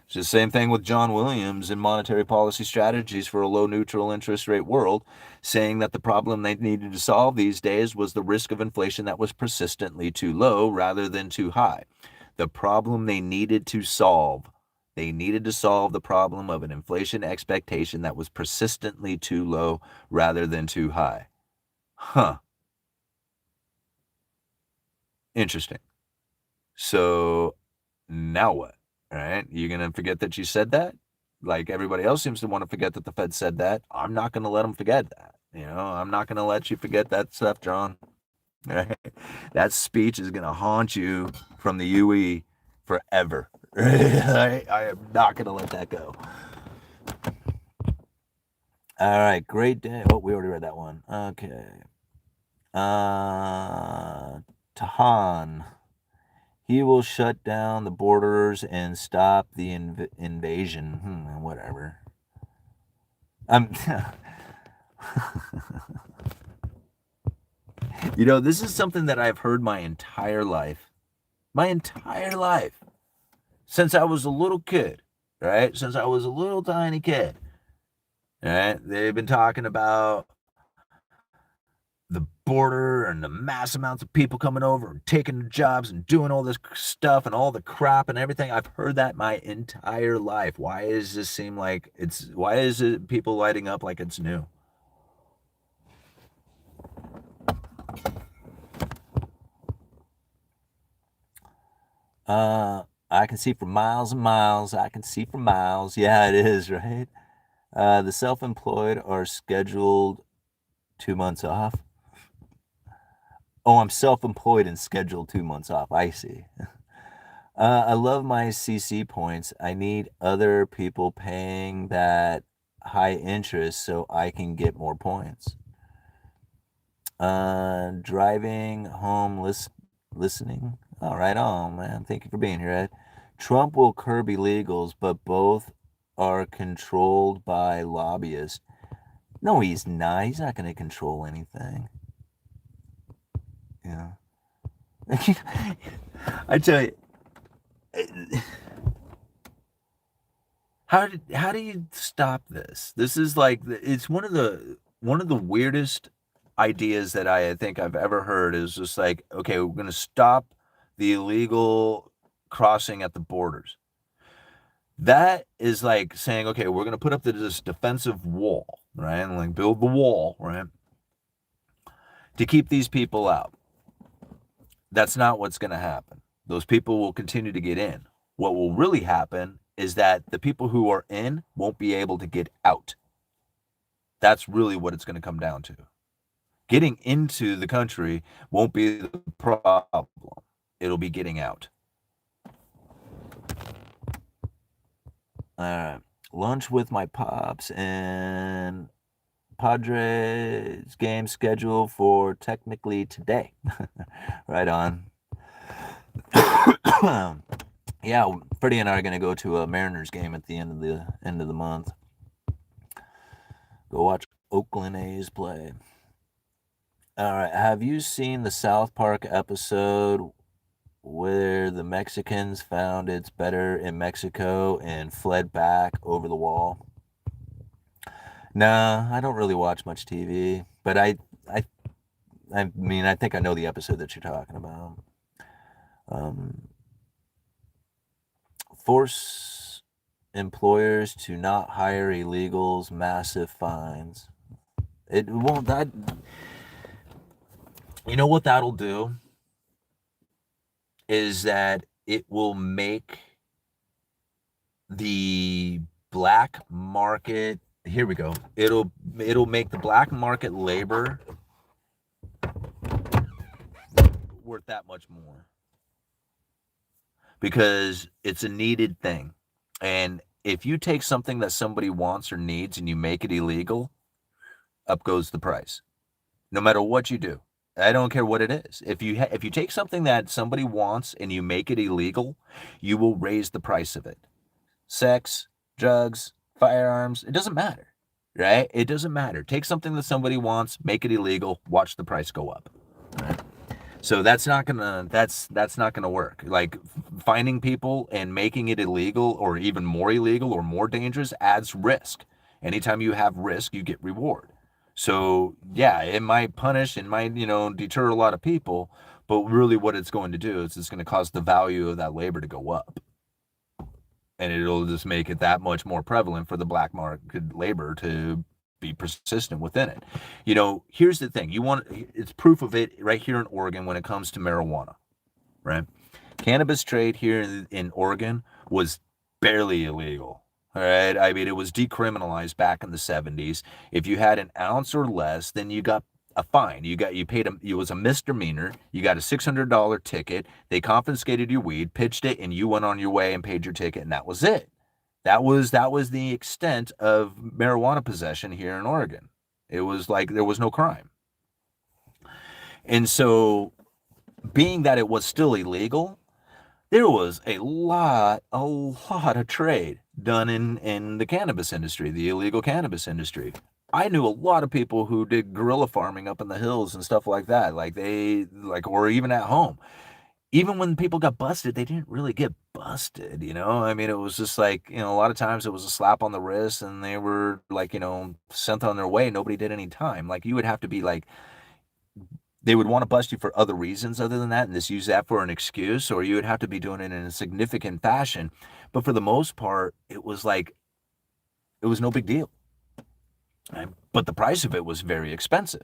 It's the same thing with John Williams in Monetary Policy Strategies for a Low Neutral Interest Rate World, saying that the problem they needed to solve these days was the risk of inflation that was persistently too low rather than too high. The problem they needed to solve the problem of an inflation expectation that was persistently too low rather than too high. Huh. Interesting. So now what? All right. You're going to forget that you said that? Like everybody else seems to want to forget that the Fed said that. I'm not going to let them forget that. I'm not going to let you forget that stuff, John. All right? That speech is going to haunt you from the UE forever. I am not going to let that go. All right. Great day. Oh, we already read that one. Okay. Tahan. He will shut down the borders and stop the invasion. Whatever. This is something that I've heard my entire life. My entire life. Since I was a little kid, right? Since I was a little tiny kid. Right? They've been talking about the border and the mass amounts of people coming over and taking jobs and doing all this stuff and all the crap and everything. I've heard that my entire life. Why does this seem like why is it people lighting up like it's new? I can see for miles and miles. I can see for miles. Yeah, it is, right? The self-employed are scheduled 2 months off. Oh, I'm self-employed and scheduled 2 months off. I see. I love my CC points. I need other people paying that high interest so I can get more points. Driving home listening. All right, on, man. Thank you for being here, Ed. Trump will curb illegals, but both are controlled by lobbyists. No, he's not. He's not going to control anything. Yeah. I tell you, how do you stop this? This is like it's one of the weirdest ideas that I think I've ever heard. Is just like, okay, we're going to stop the illegal crossing at the borders. That is like saying, okay, we're going to put up this defensive wall, right? And like build the wall, right? To keep these people out. That's not what's going to happen. Those people will continue to get in. What will really happen is that the people who are in won't be able to get out. That's really what it's going to come down to. Getting into the country won't be the problem. It'll be getting out. right. Lunch with my pops and Padres game scheduled for technically today. Right on. Yeah, Freddie and I are gonna go to a Mariners game at the end of the month. Go watch Oakland A's play. All right. Have you seen the South Park episode where the Mexicans found it's better in Mexico and fled back over the wall? No, I don't really watch much TV, but I, I mean, I think I know the episode that you're talking about. Um, Force employers to not hire illegals, massive fines. It won't. That you know what that'll do is that it will make the black market. Here we go. It'll make the black market labor worth that much more because it's a needed thing. And if you take something that somebody wants or needs and you make it illegal, up goes the price. No matter what you do. I don't care what it is. If you take something that somebody wants and you make it illegal, you will raise the price of it. Sex, drugs, firearms, it doesn't matter, right? It doesn't matter. Take something that somebody wants, make it illegal, watch the price go up. Right? So that's not gonna work. Like finding people and making it illegal or even more illegal or more dangerous adds risk. Anytime you have risk, you get reward. So yeah, it might punish, it might, deter a lot of people, but really what it's going to do is it's going to cause the value of that labor to go up. And it'll just make it that much more prevalent for the black market labor to be persistent within it. Here's the thing. It's proof of it right here in Oregon when it comes to marijuana, right? Cannabis trade here in Oregon was barely illegal. All right. I mean, it was decriminalized back in the 70s. If you had an ounce or less, then you got a fine. It was a misdemeanor. You got a $600 ticket. They confiscated your weed, pitched it, and you went on your way and paid your ticket, and that was it. That was the extent of marijuana possession here in Oregon. It was like there was no crime. And so, being that it was still illegal, there was a lot of trade done in the cannabis industry, the illegal cannabis industry. I knew a lot of people who did guerrilla farming up in the hills and stuff like that, or even at home. Even when people got busted, they didn't really get busted, I mean, it was just like, a lot of times it was a slap on the wrist and they were like, sent on their way. Nobody did any time. Like you would have to be like, they would want to bust you for other reasons other than that and just use that for an excuse, or you would have to be doing it in a significant fashion. But for the most part, it was no big deal. Right? But the price of it was very expensive.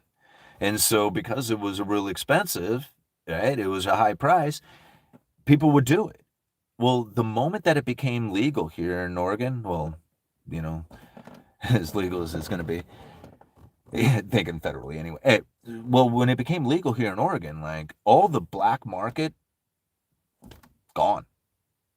And so because it was real expensive, right, it was a high price, people would do it. Well, the moment that it became legal here in Oregon, well, as legal as it's going to be, thinking federally anyway. Well, when it became legal here in Oregon, like all the black market, gone.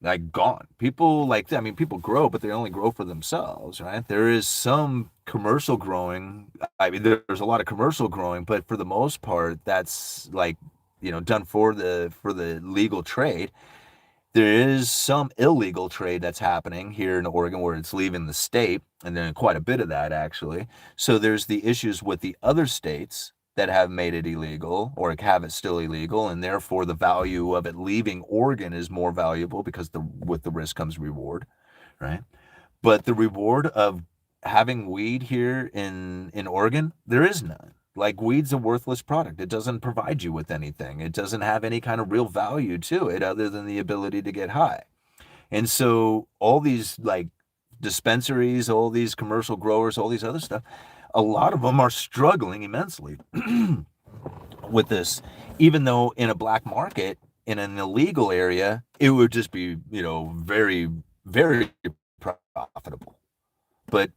Like gone. People people grow, but they only grow for themselves, right? There is some commercial growing. I mean, there's a lot of commercial growing, but for the most part, that's like, done for the legal trade. There is some illegal trade that's happening here in Oregon where it's leaving the state, and then quite a bit of that actually. So there's the issues with the other states that have made it illegal or have it still illegal, and therefore the value of it leaving Oregon is more valuable because with the risk comes reward, right? But the reward of having weed here in Oregon, there is none. Like weed's a worthless product. It doesn't provide you with anything. It doesn't have any kind of real value to it other than the ability to get high. And so all these like dispensaries, all these commercial growers, all these other stuff, a lot of them are struggling immensely with this, even though in a black market, in an illegal area, it would just be, very, very profitable. But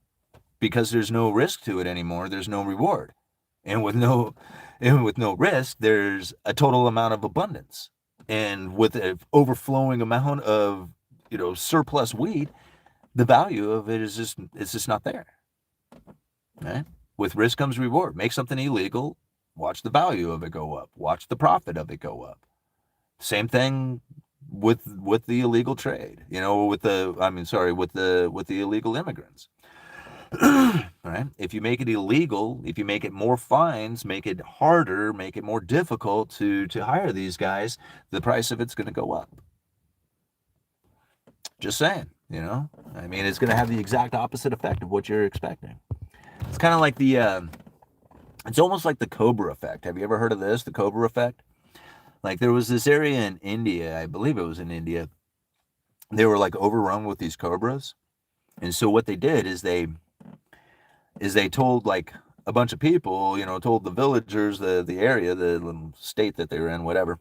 because there's no risk to it anymore, there's no reward. And with no risk, there's a total amount of abundance. And with an overflowing amount of, surplus weed, the value of it is just, it's just not there. Right? With risk comes reward. Make something illegal, watch the value of it go up. Watch the profit of it go up. Same thing with the illegal trade. With the illegal immigrants. Right? If you make it illegal, if you make it more fines, make it harder, make it more difficult to hire these guys, the price of it's going to go up. Just saying, it's going to have the exact opposite effect of what you're expecting. It's kind of like it's almost like the Cobra effect. Have you ever heard of this, the Cobra effect? Like there was this area in India, I believe it was in India, they were like overrun with these cobras. And so what they did is they told like a bunch of people, told the villagers, the area, the little state that they were in, whatever.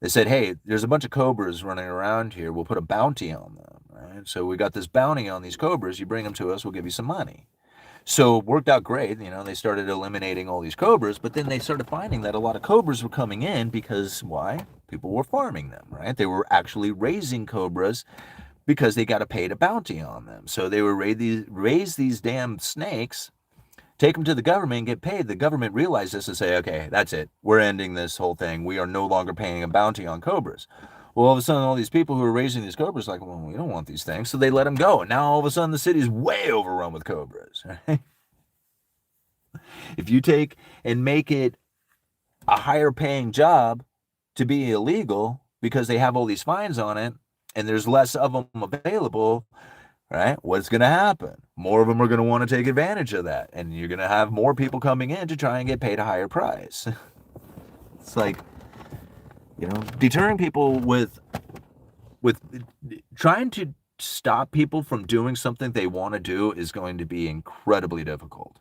They said, hey, there's a bunch of cobras running around here. We'll put a bounty on them, right? So we got this bounty on these cobras. You bring them to us, we'll give you some money. So it worked out great. They started eliminating all these cobras, but then they started finding that a lot of cobras were coming in because, why? People were farming them, right? They were actually raising cobras because they got to pay a bounty on them. So they would raise these damn snakes, take them to the government and get paid. The government realized this and say, okay, that's it. We're ending this whole thing. We are no longer paying a bounty on cobras. Well, all of a sudden, all these people who are raising these cobras like, well, we don't want these things. So they let them go. And now all of a sudden, the city's way overrun with cobras. Right? If you take and make it a higher paying job to be illegal because they have all these fines on it and there's less of them available, right? What's going to happen? More of them are going to want to take advantage of that. And you're going to have more people coming in to try and get paid a higher price. It's like, deterring people with trying to stop people from doing something they want to do is going to be incredibly difficult.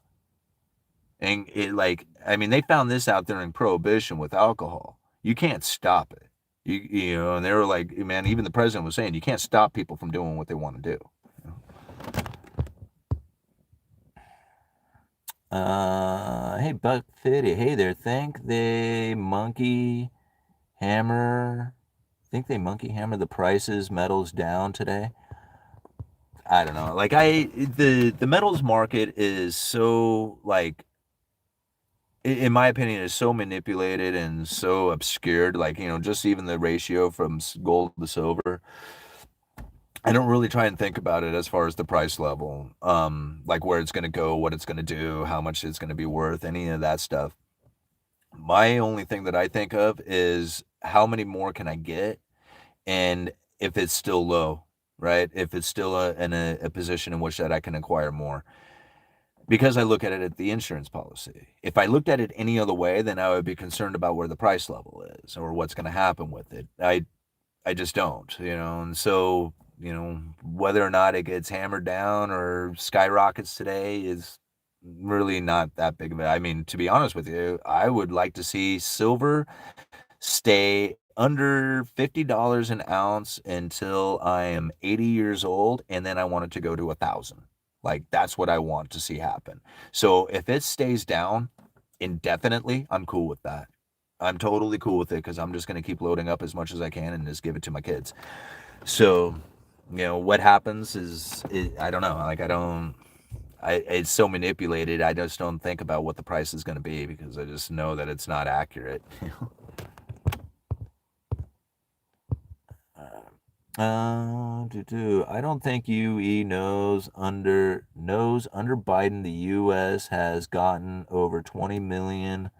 And they found this out during Prohibition with alcohol. You can't stop it. And they were like, man, even the president was saying, you can't stop people from doing what they want to do. Hey, Buck Fitty. Hey there. Think they monkey hammer the prices, metals down today? I don't know. The metals market is so, in my opinion, is so manipulated and so obscured. Just even the ratio from gold to silver, I don't really try and think about it as far as the price level, where it's going to go, what it's going to do, how much it's going to be worth, any of that stuff. My only thing that I think of is how many more can I get, and if it's still low, right? If it's still in a position in which that I can acquire more. Because I look at it at the insurance policy. If I looked at it any other way, then I would be concerned about where the price level is or what's going to happen with it. I just don't, and so, whether or not it gets hammered down or skyrockets today is really not that big of a, to be honest with you, I would like to see silver stay under $50 an ounce until I am 80 years old, and then I want it to go to 1,000. That's what I want to see happen. So if it stays down indefinitely, I'm cool with that. I'm totally cool with it because I'm just going to keep loading up as much as I can and just give it to my kids. So, what happens is I don't know. It's so manipulated. I just don't think about what the price is going to be because I just know that it's not accurate. I don't think UE knows under Biden the U.S. has gotten over 20 million,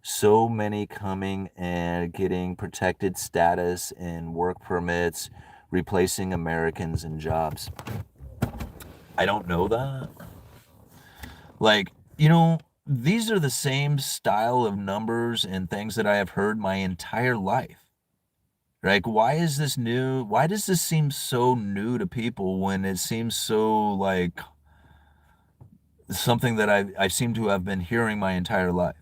so many coming and getting protected status and work permits, replacing Americans in jobs. I don't know that. These are the same style of numbers and things that I have heard my entire life. Why is this new? Why does this seem so new to people when it seems so something that I seem to have been hearing my entire life?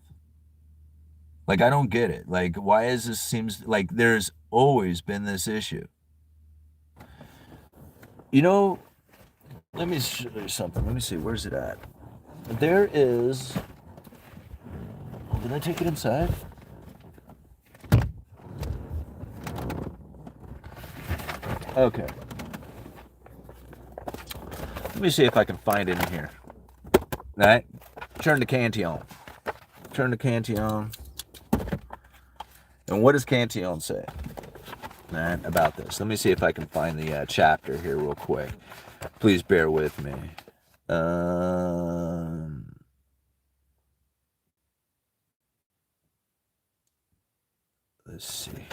I don't get it. Why is this seems like there's always been this issue? Let me show you something. Let me see. Where's it at? There is. Did I take it inside? Okay. Let me see if I can find it in here. All right, turn to Cantillon. Turn to Cantillon. And what does Cantillon say about this? Let me see if I can find the chapter here real quick. Please bear with me. Let's see here.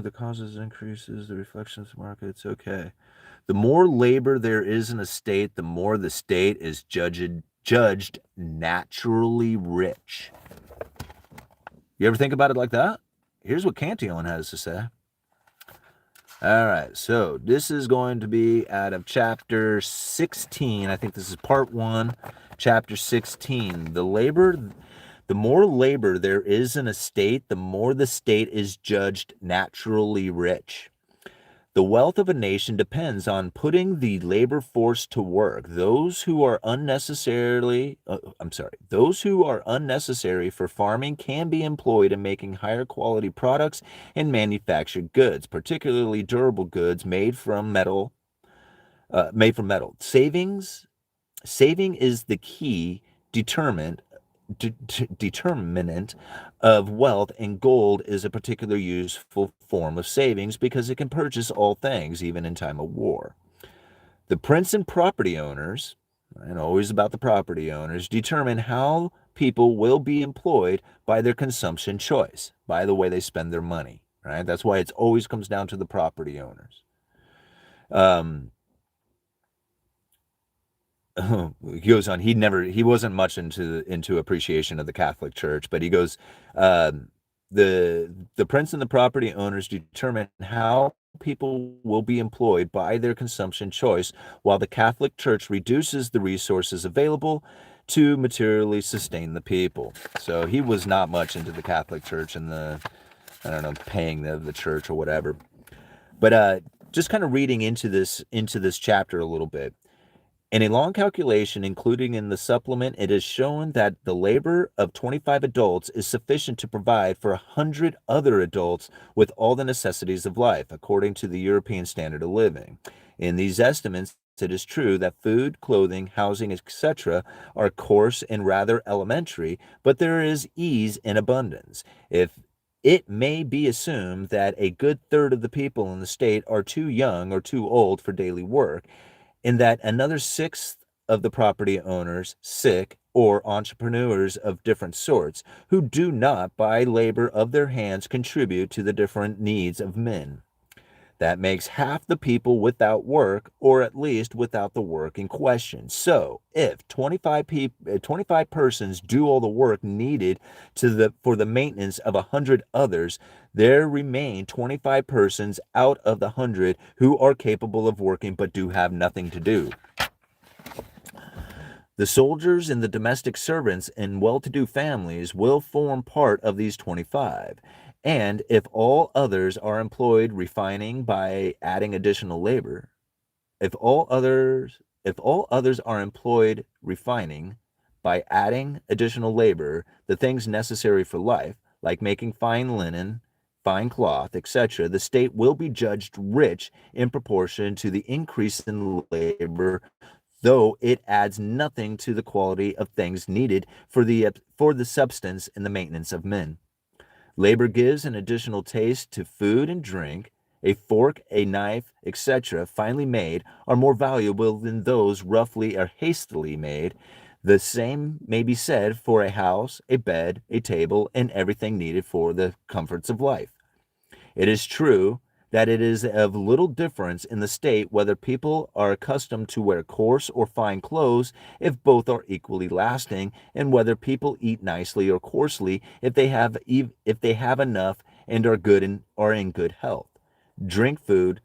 The causes increases the reflections of markets. Okay. The more labor there is in a state, the more the state is judged naturally rich. You ever think about it like that? Here's what Cantillon has to say. All right, so this is going to be out of chapter 16. I think this is part 1, chapter 16. The more labor there is in a state, the more the state is judged naturally rich. The wealth of a nation depends on putting the labor force to work. Those who are unnecessary for farming can be employed in making higher quality products and manufactured goods, particularly durable goods made from metal. Saving is the key determinant of wealth, and gold is a particular useful form of savings because it can purchase all things, even in time of war. The prince and property owners, and always about the property owners, determine how people will be employed by their consumption choice, by the way they spend their money, right? That's why it always comes down to the property owners. He goes on. He wasn't much into appreciation of the Catholic Church, but he goes, the prince and the property owners determine how people will be employed by their consumption choice, while the Catholic Church reduces the resources available to materially sustain the people. So he was not much into the Catholic Church and paying the church or whatever. But just kind of reading into this chapter a little bit. In a long calculation, including in the supplement, it is shown that the labor of 25 adults is sufficient to provide for 100 other adults with all the necessities of life, according to the European standard of living. In these estimates, it is true that food, clothing, housing, etc. are coarse and rather elementary, but there is ease in abundance. If it may be assumed that a good third of the people in the state are too young or too old for daily work, in that another sixth of the property owners, sick, or entrepreneurs of different sorts, who do not, by labor of their hands, contribute to the different needs of men. That makes half the people without work, or at least without the work in question. So, if 25 persons do all the work needed for the maintenance of 100 others, there remain 25 persons out of the 100 who are capable of working but do have nothing to do. The soldiers and the domestic servants in well-to-do families will form part of these 25. And if all others are employed refining by adding additional labor, if all others are employed refining by adding additional labor, the things necessary for life, like making fine linen, fine cloth, etc., the state will be judged rich in proportion to the increase in labor, though it adds nothing to the quality of things needed for the substance and the maintenance of men. Labor gives an additional taste to food and drink. A fork, a knife, etc., finely made, are more valuable than those roughly or hastily made. The same may be said for a house, a bed, a table, and everything needed for the comforts of life. It is true that it is of little difference in the state whether people are accustomed to wear coarse or fine clothes, if both are equally lasting, and whether people eat nicely or coarsely, if they have enough and are in good health. Drink, food,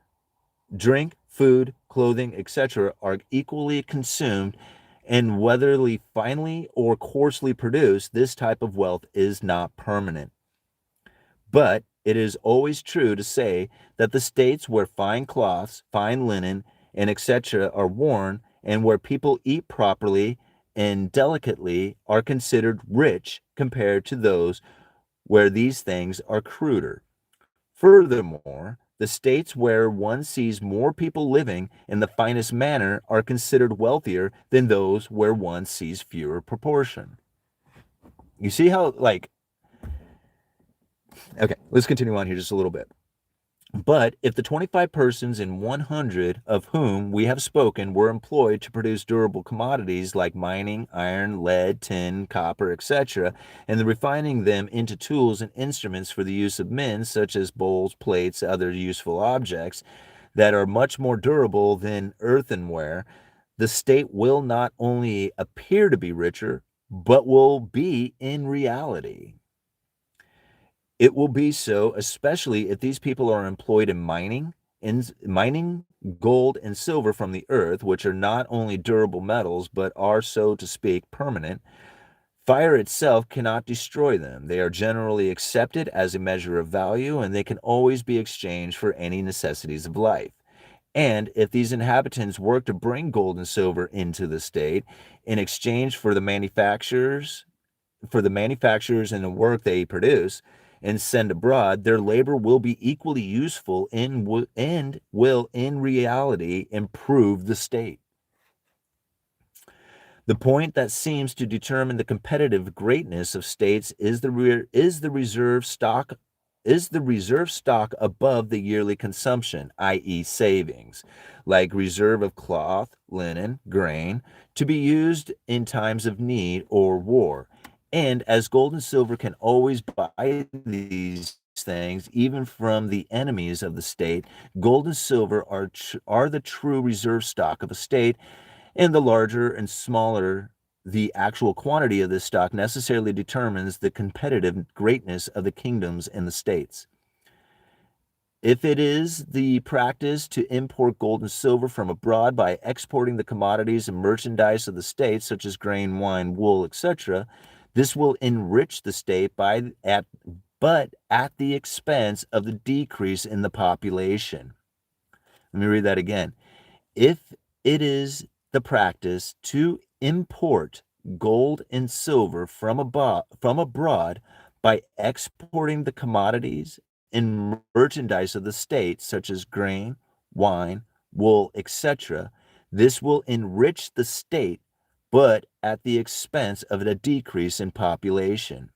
clothing, etc. are equally consumed, and whether finely or coarsely produced, this type of wealth is not permanent. But it is always true to say that the states where fine cloths, fine linen, and etc. are worn, and where people eat properly and delicately, are considered rich compared to those where these things are cruder. Furthermore, the states where one sees more people living in the finest manner are considered wealthier than those where one sees fewer proportion. You see how, like, okay, let's continue on here just a little bit. But if the 25 persons in 100 of whom we have spoken were employed to produce durable commodities like mining, iron, lead, tin, copper, etc., and the refining them into tools and instruments for the use of men, such as bowls, plates, other useful objects that are much more durable than earthenware, the state will not only appear to be richer, but will be in reality. It will be so, especially if these people are employed in mining gold and silver from the earth, which are not only durable metals, but are, so to speak, permanent. Fire itself cannot destroy them. They are generally accepted as a measure of value, and they can always be exchanged for any necessities of life. And if these inhabitants work to bring gold and silver into the state in exchange for the manufacturers and the work they produce and send abroad, their labor will be equally useful and will in reality improve the state. The point that seems to determine the competitive greatness of states is the reserve stock above the yearly consumption, i.e. savings, like reserve of cloth, linen, grain, to be used in times of need or war. And as gold and silver can always buy these things, even from the enemies of the state, gold and silver are the true reserve stock of a state, and the larger and smaller the actual quantity of this stock necessarily determines the competitive greatness of the kingdoms and the states. If it is the practice to import gold and silver from abroad by exporting the commodities and merchandise of the state, such as grain, wine, wool, etc., this will enrich the state but at the expense of the decrease in the population. Let me read that again. If it is the practice to import gold and silver from abroad by exporting the commodities and merchandise of the state, such as grain, wine, wool, etc., this will enrich the state, but at the expense of a decrease in population.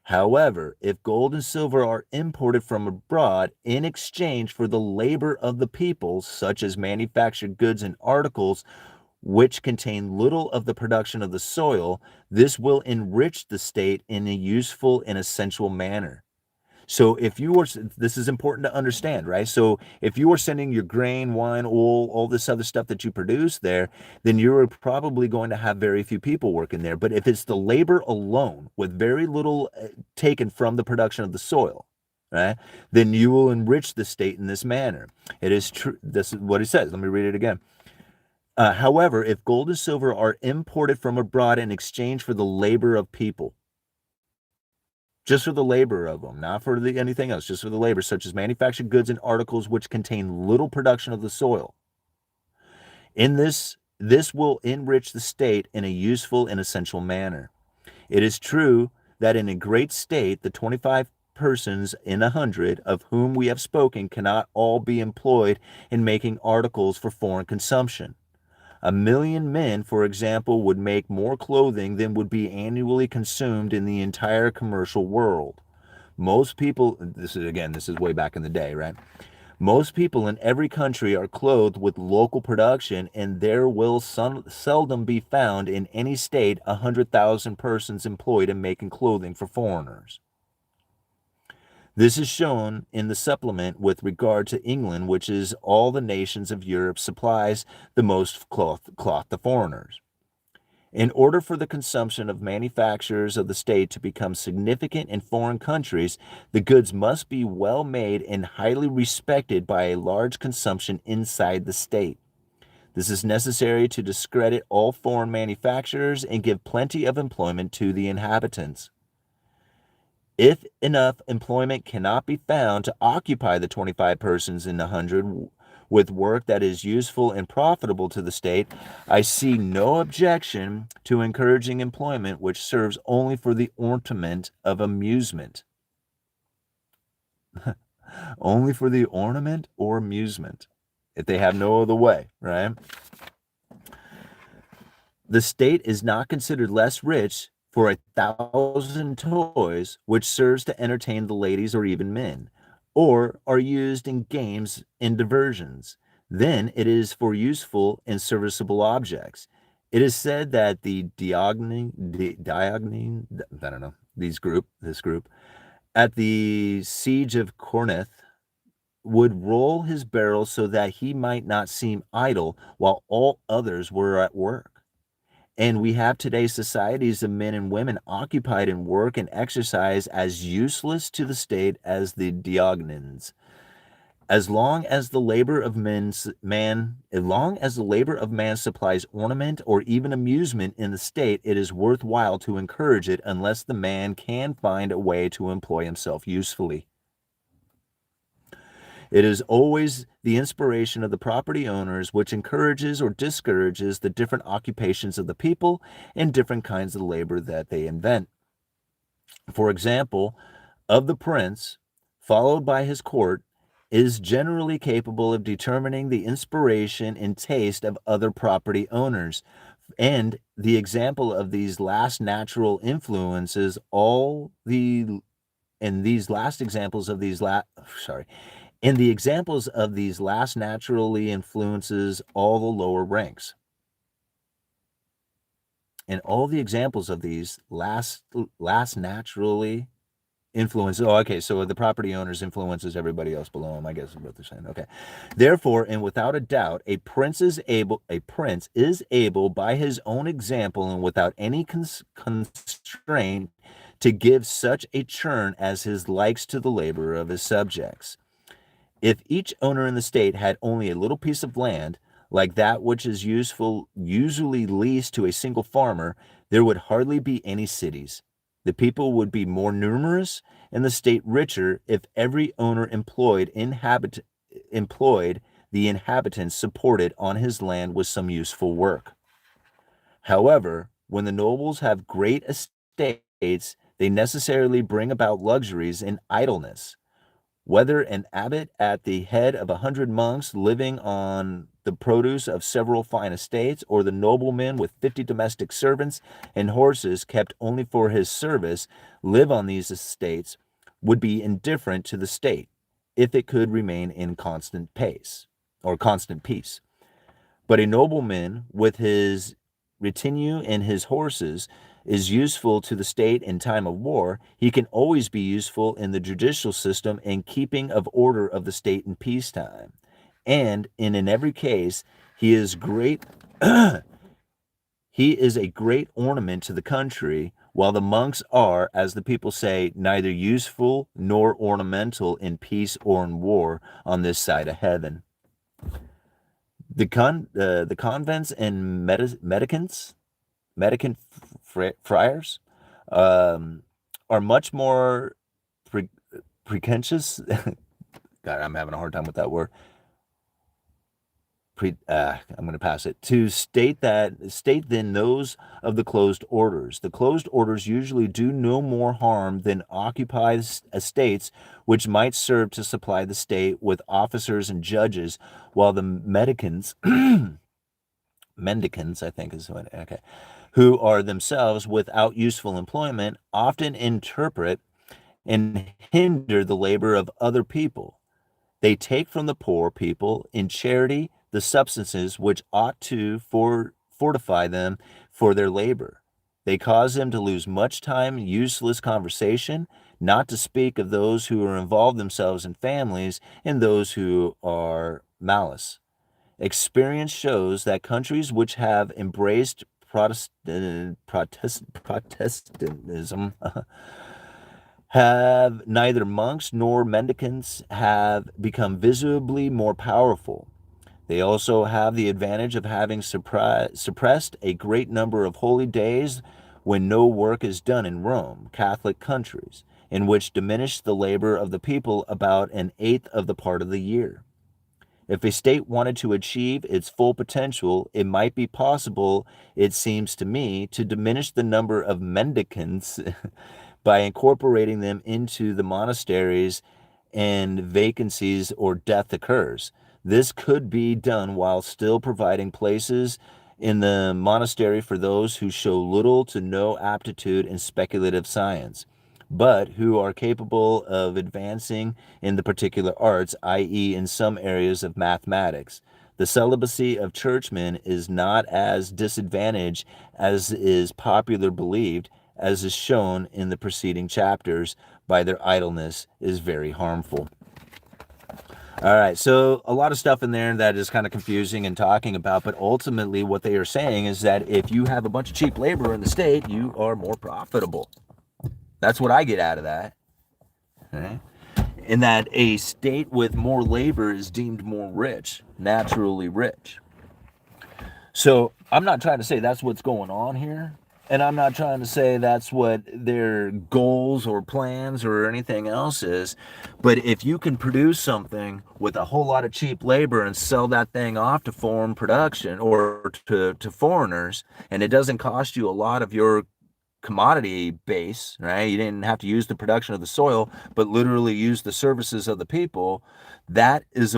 However, if gold and silver are imported from abroad in exchange for the labor of the people, such as manufactured goods and articles which contain little of the production of the soil, this will enrich the state in a useful and essential manner. So this is important to understand, right? So if you are sending your grain, wine, oil, all this other stuff that you produce there, then you're probably going to have very few people working there. But if it's the labor alone with very little taken from the production of the soil, right, then you will enrich the state in this manner. It is true. This is what he says. Let me read it again. However, if gold and silver are imported from abroad in exchange for the labor of people, just for the labor of them, not for anything else, just for the labor, such as manufactured goods and articles which contain little production of the soil. In this will enrich the state in a useful and essential manner. It is true that in a great state, the 25 persons in 100 of whom we have spoken cannot all be employed in making articles for foreign consumption. 1,000,000 men, for example, would make more clothing than would be annually consumed in the entire commercial world. Most people, this is way back in the day, right? Most people in every country are clothed with local production, and there will seldom be found in any state 100,000 persons employed in making clothing for foreigners. This is shown in the supplement with regard to England, which is all the nations of Europe supplies the most cloth to foreigners. In order for the consumption of manufacturers of the state to become significant in foreign countries, the goods must be well made and highly respected by a large consumption inside the state. This is necessary to discredit all foreign manufacturers and give plenty of employment to the inhabitants. If enough employment cannot be found to occupy the 25 persons in 100 with work that is useful and profitable to the state, I see no objection to encouraging employment which serves only for the ornament of amusement. only for the ornament or amusement, if they have no other way, right? The state is not considered less rich for 1,000 toys, which serves to entertain the ladies or even men, or are used in games and diversions. Then it is for useful and serviceable objects. It is said that the Diogning, I don't know, this group, at the siege of Corinth, would roll his barrel so that he might not seem idle while all others were at work. And we have today's societies of men and women occupied in work and exercise as useless to the state as the Diogenans. As long as the labor of man supplies ornament or even amusement in the state, it is worthwhile to encourage it unless the man can find a way to employ himself usefully. It is always the inspiration of the property owners which encourages or discourages the different occupations of the people and different kinds of labor that they invent. For example, of the prince, followed by his court, is generally capable of determining the inspiration and taste of other property owners. And the example of these last natural influences, and these last examples of these sorry, and the examples of these last naturally influences all the lower ranks. And all the examples of these last naturally influences. Oh, okay. So the property owners influences everybody else below him. I guess is what they're saying. Okay. Therefore, and without a doubt, a prince is able by his own example and without any constraint to give such a churn as his likes to the labor of his subjects. If each owner in the state had only a little piece of land, like that which is usually leased to a single farmer, there would hardly be any cities. The people would be more numerous and the state richer if every owner employed the inhabitants supported on his land with some useful work. However, when the nobles have great estates, they necessarily bring about luxuries and idleness. Whether an abbot at the head of 100 monks living on the produce of several fine estates, or the nobleman with 50 domestic servants and horses kept only for his service, live on these estates, would be indifferent to the state, if it could remain in constant peace. But a nobleman with his retinue and his horses is useful to the state in time of war. He can always be useful in the judicial system and keeping of order of the state in peacetime. And in every case, he is great. He is a great ornament to the country, while the monks are, as the people say, neither useful nor ornamental in peace or in war on this side of heaven. The convents and mendicant friars are much more pretentious. God, I'm having a hard time with that word. I'm going to pass it. To state than those of the closed orders. The closed orders usually do no more harm than occupied estates, which might serve to supply the state with officers and judges, while the mendicants, I think is what, okay, who are themselves without useful employment, often interpret and hinder the labor of other people. They take from the poor people in charity the substances which ought to fortify them for their labor. They cause them to lose much time in useless conversation, not to speak of those who are involved themselves in families and those who are malice. Experience shows that countries which have embraced Protestantism have neither monks nor mendicants have become visibly more powerful. They also have the advantage of having suppressed a great number of holy days when no work is done in Rome, Catholic countries, in which diminish the labor of the people about an eighth of the part of the year. If a state wanted to achieve its full potential, it might be possible, it seems to me, to diminish the number of mendicants by incorporating them into the monasteries and vacancies or death occurs. This could be done while still providing places in the monastery for those who show little to no aptitude in speculative science, but who are capable of advancing in the particular arts, i.e., in some areas of mathematics. The celibacy of churchmen is not as disadvantaged as is popular believed, as is shown in the preceding chapters, by their idleness is very harmful. All right, so a lot of stuff in there that is kind of confusing and talking about, but ultimately what they are saying is that if you have a bunch of cheap labor in the state, you are more profitable. That's what I get out of that. Okay? In that a state with more labor is deemed more rich, naturally rich. So I'm not trying to say that's what's going on here. And I'm not trying to say that's what their goals or plans or anything else is. But if you can produce something with a whole lot of cheap labor and sell that thing off to foreign production or to foreigners, and it doesn't cost you a lot of your commodity base, right? You didn't have to use the production of the soil, but literally use the services of the people. That is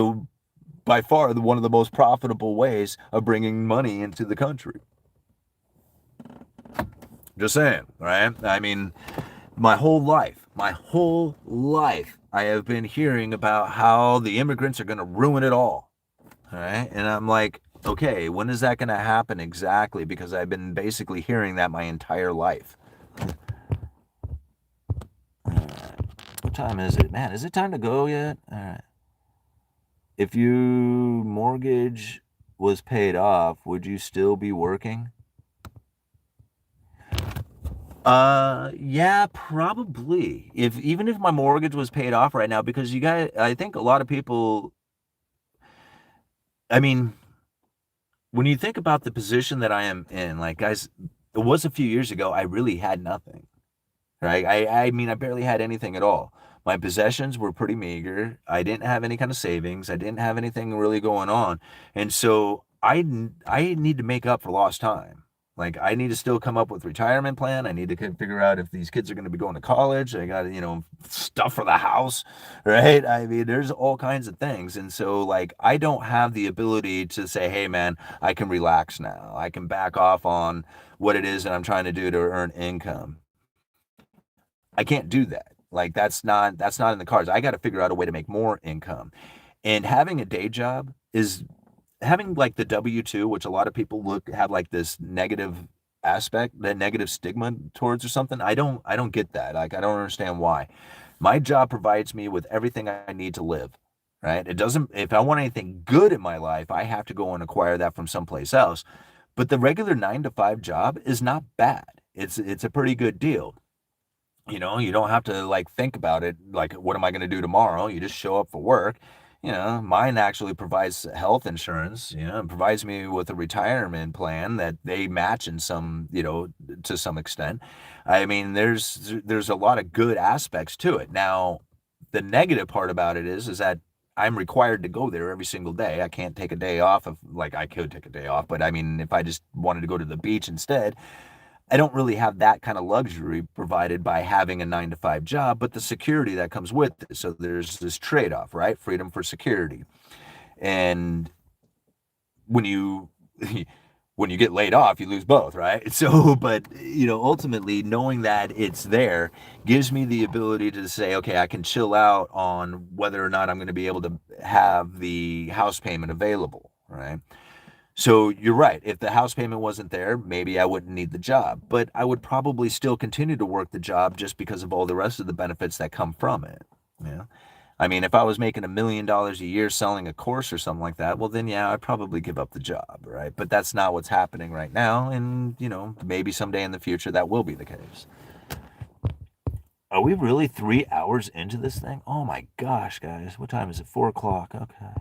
by far one of the most profitable ways of bringing money into the country. Just saying, right? I mean, my whole life, I have been hearing about how the immigrants are going to ruin it all. All right. And I'm like, okay, when is that going to happen exactly? Because I've been basically hearing that my entire life. All right. What time is it? Man, is it time to go yet? All right. If your mortgage was paid off, would you still be working? Yeah, probably. Even if my mortgage was paid off right now, because you guys, I think a lot of people, I mean, when you think about the position that I am in, like, guys, it was a few years ago, I really had nothing, right? I mean, I barely had anything at all. My possessions were pretty meager. I didn't have any kind of savings. I didn't have anything really going on. And so I need to make up for lost time. Like, I need to still come up with retirement plan. I need to figure out if these kids are going to be going to college. I got, stuff for the house, right? I mean, there's all kinds of things. And so, like, I don't have the ability to say, hey, man, I can relax now. I can back off on what it is that I'm trying to do to earn income. I can't do that. Like, that's not in the cards. I got to figure out a way to make more income. And having a day job is having like the W-2, which a lot of people have like this negative aspect, that negative stigma towards or something. I don't get that. Like, I don't understand why. My job provides me with everything I need to live. Right? It doesn't, if I want anything good in my life, I have to go and acquire that from someplace else. But the regular 9 to 5 job is not bad. It's a pretty good deal. You don't have to like think about it like, what am I going to do tomorrow? You just show up for work. Mine actually provides health insurance, and provides me with a retirement plan that they match in some, to some extent. I mean, there's a lot of good aspects to it. Now, the negative part about it is that I'm required to go there every single day. I can't take a day off of, like, I could take a day off, but I mean, if I just wanted to go to the beach instead, I don't really have that kind of luxury provided by having a 9 to 5 job, but the security that comes with it. So there's this trade off, right? Freedom for security. And when you when you get laid off, you lose both, right? So, but ultimately knowing that it's there gives me the ability to say, okay, I can chill out on whether or not I'm going to be able to have the house payment available, right? So you're right. If the house payment wasn't there, maybe I wouldn't need the job, but I would probably still continue to work the job just because of all the rest of the benefits that come from it. Yeah. I mean, if I was making $1 million a year selling a course or something like that, well, then yeah, I'd probably give up the job, right? But that's not what's happening right now. And, maybe someday in the future that will be the case. Are we really 3 hours into this thing? Oh my gosh, guys. What time is it? 4 o'clock. Okay.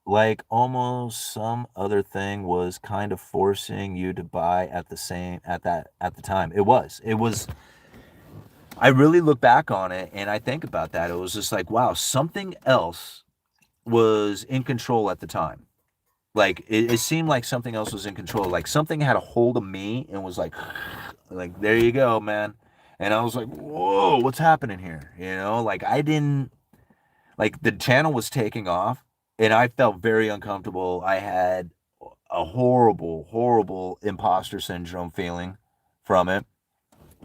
Like almost some other thing was kind of forcing you to buy at the time. It was I really look back on it and I think about that. It was just like, wow, something else was in control at the time. Like, it seemed like something else was in control. Like, something had a hold of me and was like, there you go, man. And I was like, whoa, what's happening here? Like I didn't, like the channel was taking off and I felt very uncomfortable. I had a horrible, horrible imposter syndrome feeling from it.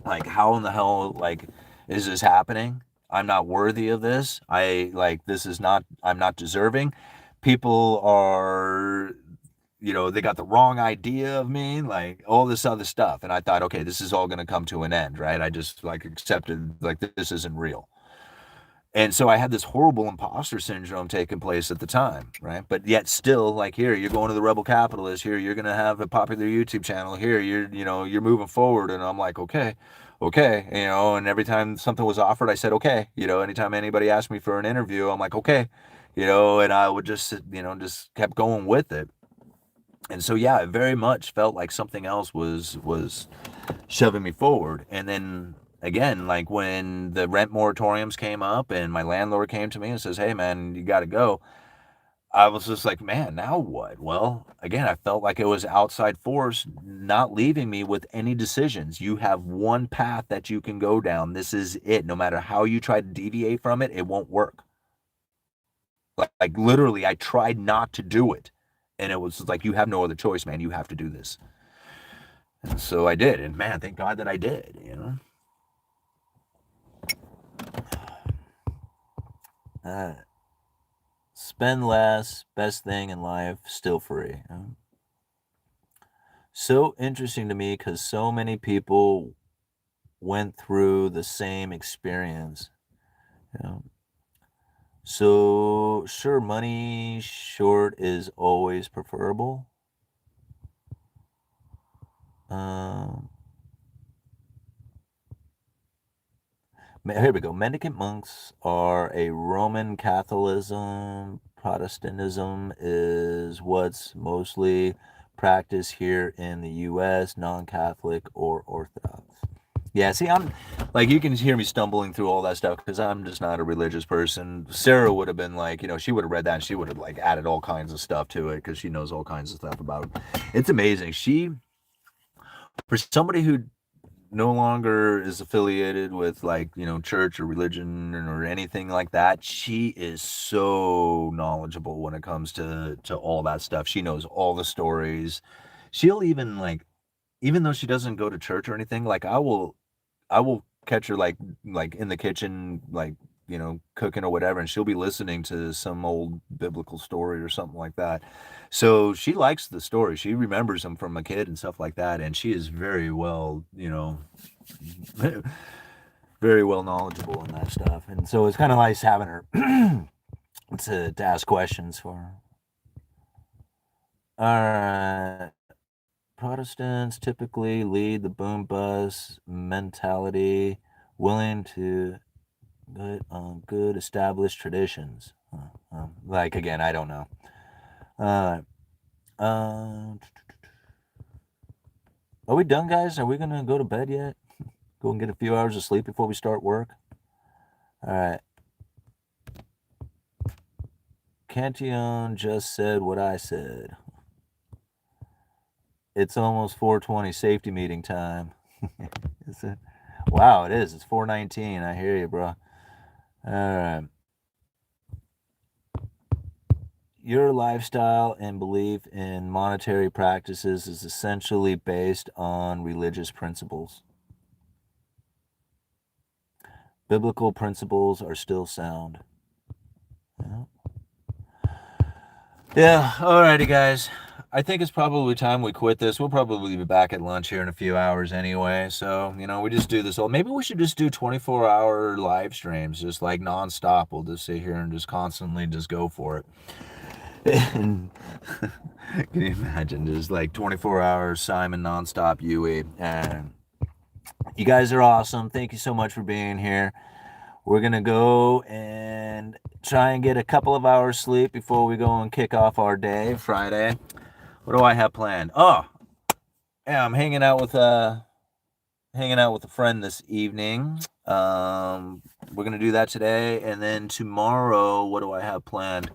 Like, how in the hell, like, is this happening? I'm not worthy of this. This is not, I'm not deserving. People are, they got the wrong idea of me, like all this other stuff. And I thought, okay, this is all going to come to an end, right? I just like accepted, like, this isn't real. And so I had this horrible imposter syndrome taking place at the time, right? But yet still, like, here, you're going to the Rebel Capitalist, here, you're gonna have a popular YouTube channel, here, you're moving forward. And I'm like, okay, and every time something was offered, I said, okay, anytime anybody asked me for an interview, I'm like, okay, and I would just, just kept going with it. And so, yeah, it very much felt like something else was shoving me forward. And then again, like when the rent moratoriums came up and my landlord came to me and says, hey man, you got to go, I was just like, man, now what? Well, again, I felt like it was outside force not leaving me with any decisions. You have one path that you can go down. This is it. No matter how you try to deviate from it, it won't work. Like literally, I tried not to do it. And it was like, you have no other choice, man. You have to do this. And so I did. And man, thank God that I did. Uh, Spend less, best thing in life, still free. So interesting to me because so many people went through the same experience. You know? So sure, money short is always preferable. Um, Here we go. Mendicant monks are a Roman Catholicism. Protestantism is what's mostly practiced here in the U.S., non-Catholic or Orthodox. Yeah, see, I'm like, you can hear me stumbling through all that stuff because I'm just not a religious person. Sarah would have been like, she would have read that and she would have like added all kinds of stuff to it because she knows all kinds of stuff about it. It's amazing. For somebody who no longer is affiliated with like church or religion or anything like that, she is so knowledgeable when it comes to all that stuff. She knows all the stories. She'll even like, even though she doesn't go to church or anything, like I will catch her like in the kitchen, like cooking or whatever, and she'll be listening to some old biblical story or something like that. So she likes the story. She remembers them from a kid and stuff like that, and she is very well, very well knowledgeable in that stuff. And so it's kind of nice having her to ask questions for her. All right. Protestants typically lead the boom bust mentality, willing to good established traditions. Like again, I don't know. Are we done, guys? Are we gonna go to bed yet? Go and get a few hours of sleep before we start work. All right. Cantillon just said what I said. It's almost 4:20 safety meeting time. Is it? Wow, it is. It's 4:19. I hear you, bro. All right. Your lifestyle and belief in monetary practices is essentially based on religious principles. Biblical principles are still sound. Yeah, alrighty, guys. I think it's probably time we quit this. We'll probably be back at lunch here in a few hours anyway. So, we just do this all. Maybe we should just do 24-hour live streams, just like nonstop. We'll just sit here and just constantly just go for it. And can you imagine just like 24 hours Simon nonstop UE? And you guys are awesome. Thank you so much for being here. We're gonna go and try and get a couple of hours sleep before we go and kick off our day, Friday. What do I have planned? Oh, yeah, I'm hanging out with a friend this evening. We're gonna do that today, and then tomorrow, what do I have planned?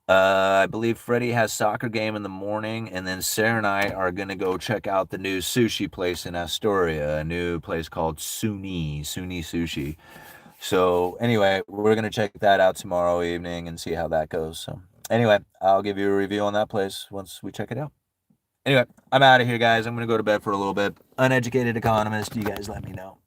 I believe Freddie has soccer game in the morning, and then Sarah and I are gonna go check out the new sushi place in Astoria, a new place called Suni Sushi. So anyway, we're gonna check that out tomorrow evening and see how that goes. So anyway, I'll give you a review on that place once we check it out. Anyway, I'm out of here, guys. I'm gonna go to bed for a little bit. Uneducated economist, you guys let me know.